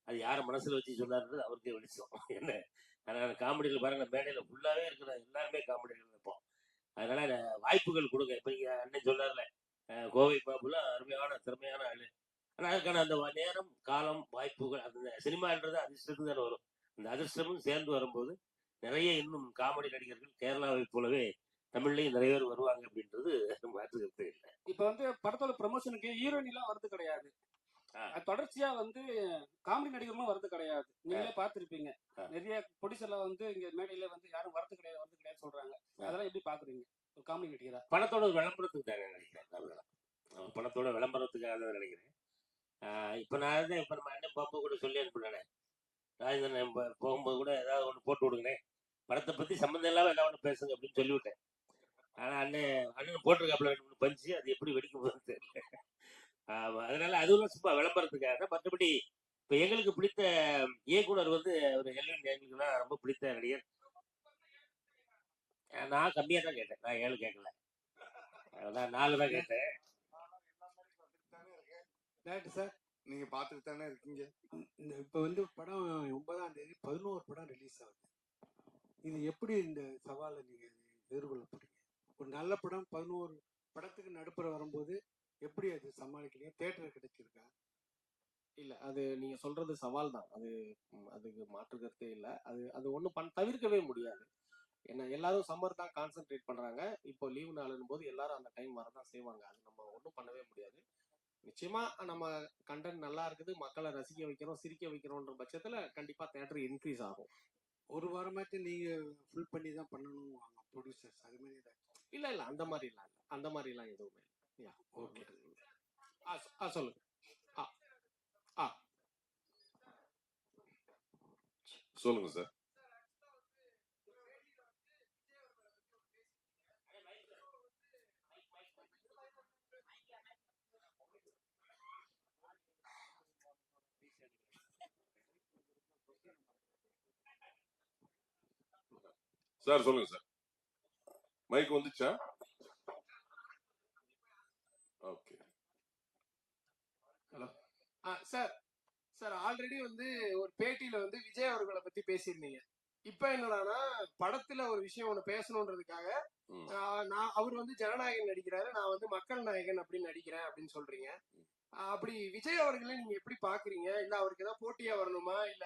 அது யார மனசுல வச்சு சொன்னாருன்றது அவருக்கே வெளிச்சம். என்ன அதனால காமெடியில் பாருங்க, மேடையில ஃபுல்லாவே இருக்கிற எல்லாருமே காமெடிகள் இருப்போம். அதனால வாய்ப்புகள் கொடுங்க. இப்ப நீங்க அண்ணன் சொன்னார்ல, கோவை பாபுல அருமையான திறமையான ஆளு. ஆனா அதுக்கான அந்த நேரம், காலம், வாய்ப்புகள், அந்த சினிமான்றது அதிர்ஷ்டத்துக்கு தானே வரும். அந்த அதிர்ஷ்டமும் சேர்ந்து வரும்போது நிறைய இன்னும் காமெடி நடிகர்கள் கேரளாவை போலவே தமிழ்லயும் நிறைய பேர் வருவாங்க அப்படின்றது மாற்றுக்கிறது இல்லை. இப்ப வந்து படத்தோட ப்ரமோஷனுக்கு ஹீரோயின் எல்லாம் வரது கிடையாது, தொடர்ச்சியா வந்து காமெடி நடிகர்களும் வரது கிடையாது. நீங்களே பார்த்திருப்பீங்க, நிறைய ப்ரொடியூசர்ல வந்து இங்க மேடையில வந்து யாரும் வரது கிடையாது சொல்றாங்க. அதெல்லாம் எப்படி பாக்குறீங்க ஒரு காமெடி நடிகரா? படத்தோட விளம்பரத்துக்கு தானே நினைக்கிறேன். படத்தோட விளம்பரத்துக்காக தான் நினைக்கிறேன். இப்ப நான் இப்ப நம்ம அண்ணன் பாம்பு கூட சொல்லி அனுப்பினேன், ராஜேந்திரன் போகும்போது கூட ஏதாவது ஒன்று போட்டு விடுங்கண்ணே, படத்தை பத்தி சம்மந்தம் இல்லாம என்ன ஒண்ணு பேசுங்க அப்படின்னு சொல்லிவிட்டேன். ஆனா அண்ணன் போட்டிருக்காப்புல 2 பஞ்சு, அது எப்படி வெடிக்க போகுதுன்னு தெரியல. ஆமா, அதனால அதுவும் சும்மா விளம்பரத்துக்காக. மற்றபடி இப்ப எங்களுக்கு பிடித்த இயக்குனர் வந்து ஒரு எல்வின், எங்களுக்குலாம் ரொம்ப பிடித்த நடிகர். நான் கம்மியா தான் கேட்டேன், நான் 7 கேட்கல, நான் 4 தான் கேட்டேன். டேரக்டர் சார், நீங்க பார்த்துட்டு தானே இருக்கீங்க. இப்போ வந்து படம் 9ஆம் தேதி 11 படம் ரிலீஸ் ஆகுது. இது எப்படி இந்த சவாலை நீங்க எதிர்கொள்ள போறீங்க? ஒரு நல்ல படம் 11 படத்துக்கு நடுப்புற வரும்போது எப்படி அது சமாளிக்கிறீங்க? தியேட்டர் கிடைச்சிருக்கா? இல்ல அது நீங்க சொல்றது சவால் தான். அதுக்கு மாற்று கருத்தே இல்ல. அது ஒண்ணும் தவிர்க்கவே முடியாது. ஏன்னா எல்லாரும் சம்மர் தான் கான்சென்ட்ரேட் பண்றாங்க. இப்போ லீவு நாளுன்னும் போது எல்லாரும் அந்த டைம் வரதான் செய்வாங்க. அது நம்ம ஒன்றும் பண்ணவே முடியாது. நிச்சயமா நம்ம கண்டென்ட் நல்லா இருக்குது, மக்களை ரசிக்க வைக்கிறோம், சிரிக்க வைக்கிறோன்ற பட்சத்துல கண்டிப்பா தியேட்டர் இன்க்ரீஸ் ஆகும். ஒரு வாரமாச்சு நீங்க ஃபுல் பண்ணி தான் பண்ணணும் ப்ரொடியூசர்ஸ், அது மாதிரி இல்ல அந்த மாதிரிலாம் எதுவுமே இல்லை. ஓகே, சொல்லுங்க. சொல்லுங்க சார். சார் சொல்லுங்க சார். மைக் வந்துச்சா? ஓகே. ஹலோ சார் ஆல்ரெடி வந்து ஒரு பேட்டியில வந்து விஜய் அவர்களை பத்தி பேசியிருந்தீங்க. இப்ப என்னடானா படத்துல ஒரு விஷயம் ஒண்ணு பேசணுன்றதுக்காக அவர் வந்து ஜனநாயகன் நடிக்கிறாரு, நான் வந்து மக்கள் நாயகன் அப்படின்னு நடிக்கிறேன் அப்படின்னு சொல்றீங்க. அப்படி விஜய் அவர்களை நீங்க எப்படி பாக்குறீங்க? இல்ல அவருக்கு ஏதாவது போட்டியா வரணுமா? இல்ல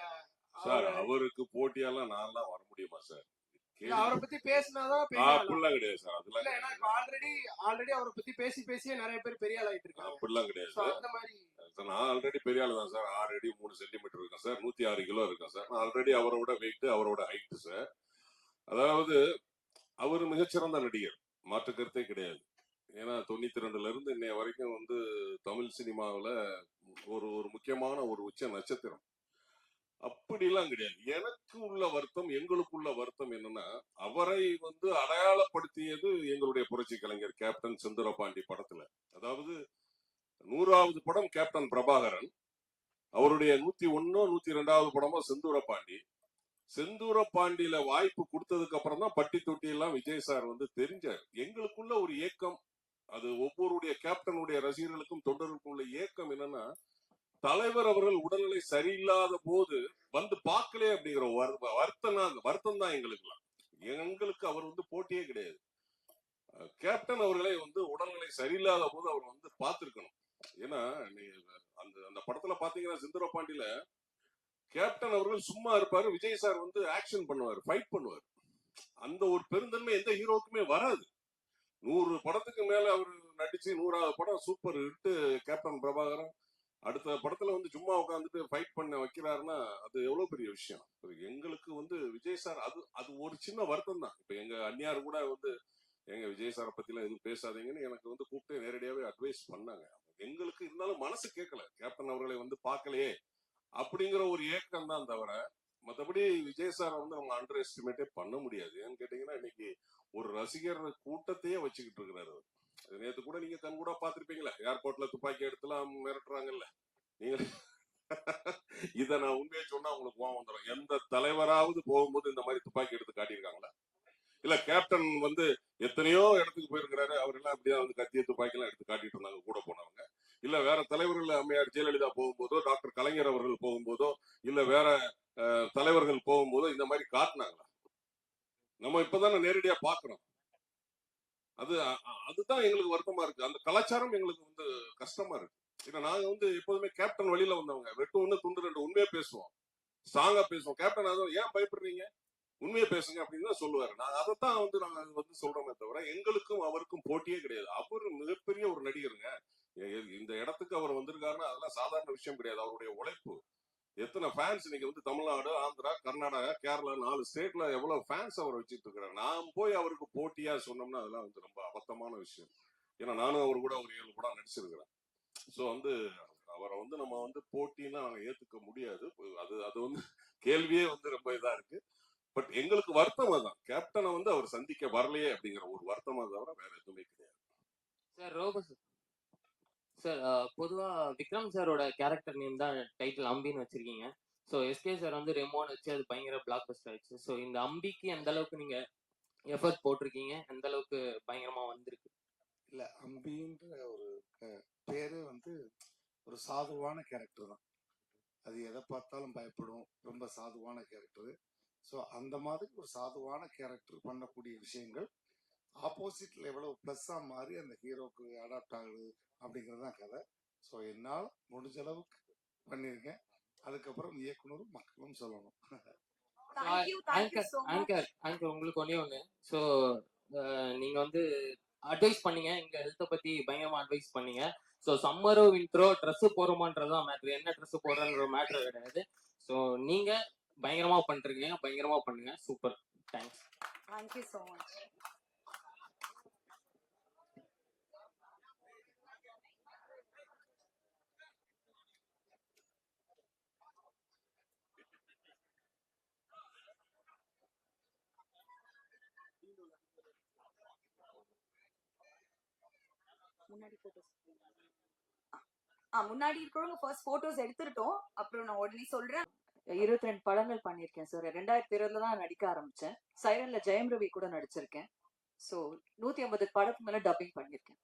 சார் அவருக்கு போட்டியாலாம் நான்லாம் வர முடியுமா சார்? அவரை பத்தி பேசினாதான் அப்படிலாம் கிடையாது சார். அதெல்லாம் இல்ல, ஏன்னா ஆல்ரெடி அவரை பத்தி பேசியே நிறைய பேர் பெரிய ஆள் ஆயிட்டு இருக்காங்க. அப்படிலாம் கிடையாது சார். அந்த மாதிரி நான் ஆல்ரெடி பெரிய ஆள் தான் சார். 6 அடி 3 சென்டிமீட்டர் இருக்கேன் சார். 106 கிலோ இருக்கேன் சார். நான் ஆல்ரெடி அவரோட வெயிட், அவரோட ஹைட் சார். அதாவது அவர் மிகச்சிறந்த நடிகர், மாற்று கருத்தே கிடையாது. ஏன்னா 92ல இருந்து இன்னைய வரைக்கும் வந்து தமிழ் சினிமாவில் ஒரு முக்கியமான ஒரு உச்ச நட்சத்திரம். அப்படிலாம் கிடையாது. எனக்கு உள்ள வருத்தம், எங்களுக்குள்ள வருத்தம் என்னன்னா, அவரை வந்து அடையாளப்படுத்தியது எங்களுடைய புரட்சி கலைஞர் கேப்டன் செந்தூரபாண்டி படத்துல. அதாவது 100வது படம் கேப்டன் பிரபாகரன், அவருடைய 101 102வது படமா செந்தூரபாண்டி. செந்தூரபாண்டியில வாய்ப்பு கொடுத்ததுக்கு அப்புறம் தான் பட்டி தொட்டி எல்லாம் விஜய் சார் வந்து தெரிஞ்சார். எங்களுக்குள்ள ஒரு ஏக்கம், அது ஒவ்வொருடைய கேப்டனுடைய ரசிகர்களுக்கும் தொண்டர்களுக்கும் உள்ள ஏக்கம் என்னன்னா, தலைவர் அவர்கள் உடல்நிலை சரியில்லாத போது வந்து பார்க்கலே அப்படிங்கிற வருத்தம் தான் எங்களுக்கு அவர் வந்து போட்டியே கிடையாது. கேப்டன் அவர்களை வந்து உடல்நிலை சரியில்லாத போது அவர் வந்து பார்த்திருக்கணும். ஏன்னா அந்த படத்துல பாத்தீங்கன்னா செந்தூரபாண்டியில கேப்டன் அவர்கள் சும்மா இருப்பாரு, விஜய் சார் வந்து ஆக்ஷன் பண்ணுவார், ஃபைட் பண்ணுவார். அந்த ஒரு பெருந்தன்மை எந்த ஹீரோக்குமே வராது. 100 படத்துக்கு மேல அவர் நடிச்சு 100வது படம் சூப்பர் ஹிட் கேப்டன் பிரபாகரன். அடுத்த படத்துல வந்து சும்மா உட்காந்துட்டு ஃபைட் பண்ண வைக்கிறாருன்னா அது எவ்வளவு பெரிய விஷயம். எங்களுக்கு வந்து விஜய் சார் அது ஒரு சின்ன வருத்தம் தான். இப்ப எங்க அந்நியார் கூட வந்து எங்க விஜய் சாரை பத்தி எல்லாம் எதுவும் பேசாதீங்கன்னு எனக்கு வந்து கூப்பிட்டு நேரடியாவே அட்வைஸ் பண்ணாங்க. எங்களுக்கு இருந்தாலும் மனசு கேட்கல, கேப்டன் அவர்களை வந்து பார்க்கலையே அப்படிங்கிற ஒரு ஏக்கம் தான் தவிர, மற்றபடி விஜய் சார் வந்து அவங்க அண்டர் எஸ்டிமேட்டே பண்ண முடியாது. ஏன்னு கேட்டீங்கன்னா இன்னைக்கு ஒரு ரசிகர் கூட்டத்தையே வச்சுக்கிட்டு இருக்கிறாரு. நேற்று கூட நீங்க கண் கூட பாத்திருப்பீங்களா, ஏர்போர்ட்ல துப்பாக்கி எடுத்துலாம் மிரட்டுறாங்கல்ல. நீங்க இத நான் உண்மையை சொன்னா உங்களுக்கு கோவம் வந்துடும். எந்த தலைவராவது போகும்போது இந்த மாதிரி துப்பாக்கி எடுத்து காட்டியிருக்காங்களா? இல்ல கேப்டன் வந்து எத்தனையோ இடத்துக்கு போயிருக்கிறாரு, அவர் எல்லாம் அப்படியே வந்து கத்திய துப்பாக்கி எல்லாம் எடுத்து காட்டிட்டு இருந்தாங்க கூட போனவங்க. இல்ல வேற தலைவர்கள், அம்மையார் ஜெயலலிதா போகும்போதோ, டாக்டர் கலைஞர் அவர்கள் போகும்போதோ, இல்ல வேற தலைவர்கள் போகும்போதோ இந்த மாதிரி காட்டினாங்களா? நம்ம இப்பதானே நேரடியா பாக்குறோம். அதுதான் எங்களுக்கு வருத்தமா இருக்கு. அந்த கலாச்சாரம் எங்களுக்கு வந்து கஷ்டமா இருக்கு. ஏன்னா நாங்க வந்து எப்போதுமே கேப்டன் வழியில வந்தவங்க, வெட்டு ஒண்ணு துண்டு ரெண்டு, உண்மையா பேசுவோம், ஸ்ட்ராங்கா பேசுவோம். கேப்டன் அதுவும் ஏன் பயப்படுறீங்க, உண்மையை பேசுங்க அப்படின்னு தான் சொல்லுவாரு. நாங்க அதைத்தான் வந்து நாங்க வந்து சொல்றோமே தவிர எங்களுக்கும் அவருக்கும் போட்டியே கிடையாது. அவரு மிகப்பெரிய ஒரு நடிகருங்க. இந்த இடத்துக்கு அவர் வந்திருக்காருன்னா அதெல்லாம் சாதாரண விஷயம் கிடையாது. அவருடைய உழைப்பு, எத்தனை ஃபேன்ஸ் இன்னைக்கு வந்து தமிழ்நாடு, ஆந்திரா, கர்நாடகா, கேரளா 4 ஸ்டேட்ல எவ்வளவு ஃபேன்ஸ் அவர் வச்சுட்டு இருக்கிறாரு. நான் போய் அவருக்கு போட்டியா சொன்னோம்னா அதெல்லாம் வந்து ரொம்ப அபத்தமான விஷயம். ஏன்னா நானும் அவர் கூட ஒரு 7 படம் நடிச்சிருக்கிறேன். ஸோ வந்து அவரை வந்து நம்ம வந்து போட்டின்னா நாங்கள் ஏத்துக்க முடியாது. அது வந்து கேள்வியே வந்து ரொம்ப இதா இருக்கு. பட் எங்களுக்கு வருத்தம் தான் கேப்டனை வந்து அவர் சந்திக்க வரலையே அப்படிங்கிற ஒரு வருத்தமா தவிர வேற எதுவுமே கிடையாது. சார் ரோபோ சார், பொதுவா விக்ரம் சாரோட கேரக்டர் நேம் தான் டைட்டில் அம்பின்னு வச்சிருக்கீங்க. ஸோ எஸ்கே சார் வந்து ரெமோன் வச்சு அது பயங்கர பிளாக் பஸ்டர் ஆயிடுச்சு. ஸோ இந்த அம்பிக்கு எந்த அளவுக்கு நீங்க எஃபர்ட் போட்டிருக்கீங்க, எந்த அளவுக்கு பயங்கரமா வந்திருக்கு? இல்ல அம்பின்ற ஒரு பேரே வந்து ஒரு சாதுவான கேரக்டர் தான். அது எதை பார்த்தாலும் பயப்படும், ரொம்ப சாதுவான கேரக்டர். ஸோ அந்த மாதிரி ஒரு சாதுவான கேரக்டர் பண்ணக்கூடிய விஷயங்கள் ஆப்போசிட்ல எவ்வளவு ப்ளஸ்ஸா மாறி அந்த ஹீரோக்கு அடாப்ட் ஆகுது அப்படிங்கிறது தான் கதை. ஸோ என்னால் முடிஞ்ச அளவுக்கு பண்ணியிருக்கேன். அதுக்கப்புறம் இயக்குனரும் மக்களும் சொல்லணும். Thank you so much. Anchor உங்களுக்கு ஒன்னே ஒன்று. ஸோ நீங்க வந்து அட்வைஸ் பண்ணீங்க, எங்க ஹெல்த்தை பத்தி பயங்கரமா அட்வைஸ் பண்ணீங்க. ஸோ சம்மரோ வின்ட்ரோ ட்ரெஸ் போடுறோமான்றதுதான் மேட்ரு, என்ன ட்ரெஸ் போடுறன்ற மேட்ரு கிடையாது. ஸோ நீங்க பயங்கரமா பண்றீங்க, பயங்கரமா பண்ணுங்க. Super, thanks. Thank you so much. முன்னாடி photos. முன்னாடி இருக்கிறவங்க ஃபர்ஸ்ட் போட்டோஸ் எடுத்துட்டோம். அப்புறம் நான் உடனே சொல்றேன். 22 படங்கள் பண்ணியிருக்கேன் சார். 2020 தான் நடிக்க ஆரம்பிச்சேன். சைரன்ல ஜெயம் ரவி கூட நடிச்சிருக்கேன். ஸோ 150 படத்துக்கு மேல டப்பிங் பண்ணியிருக்கேன்.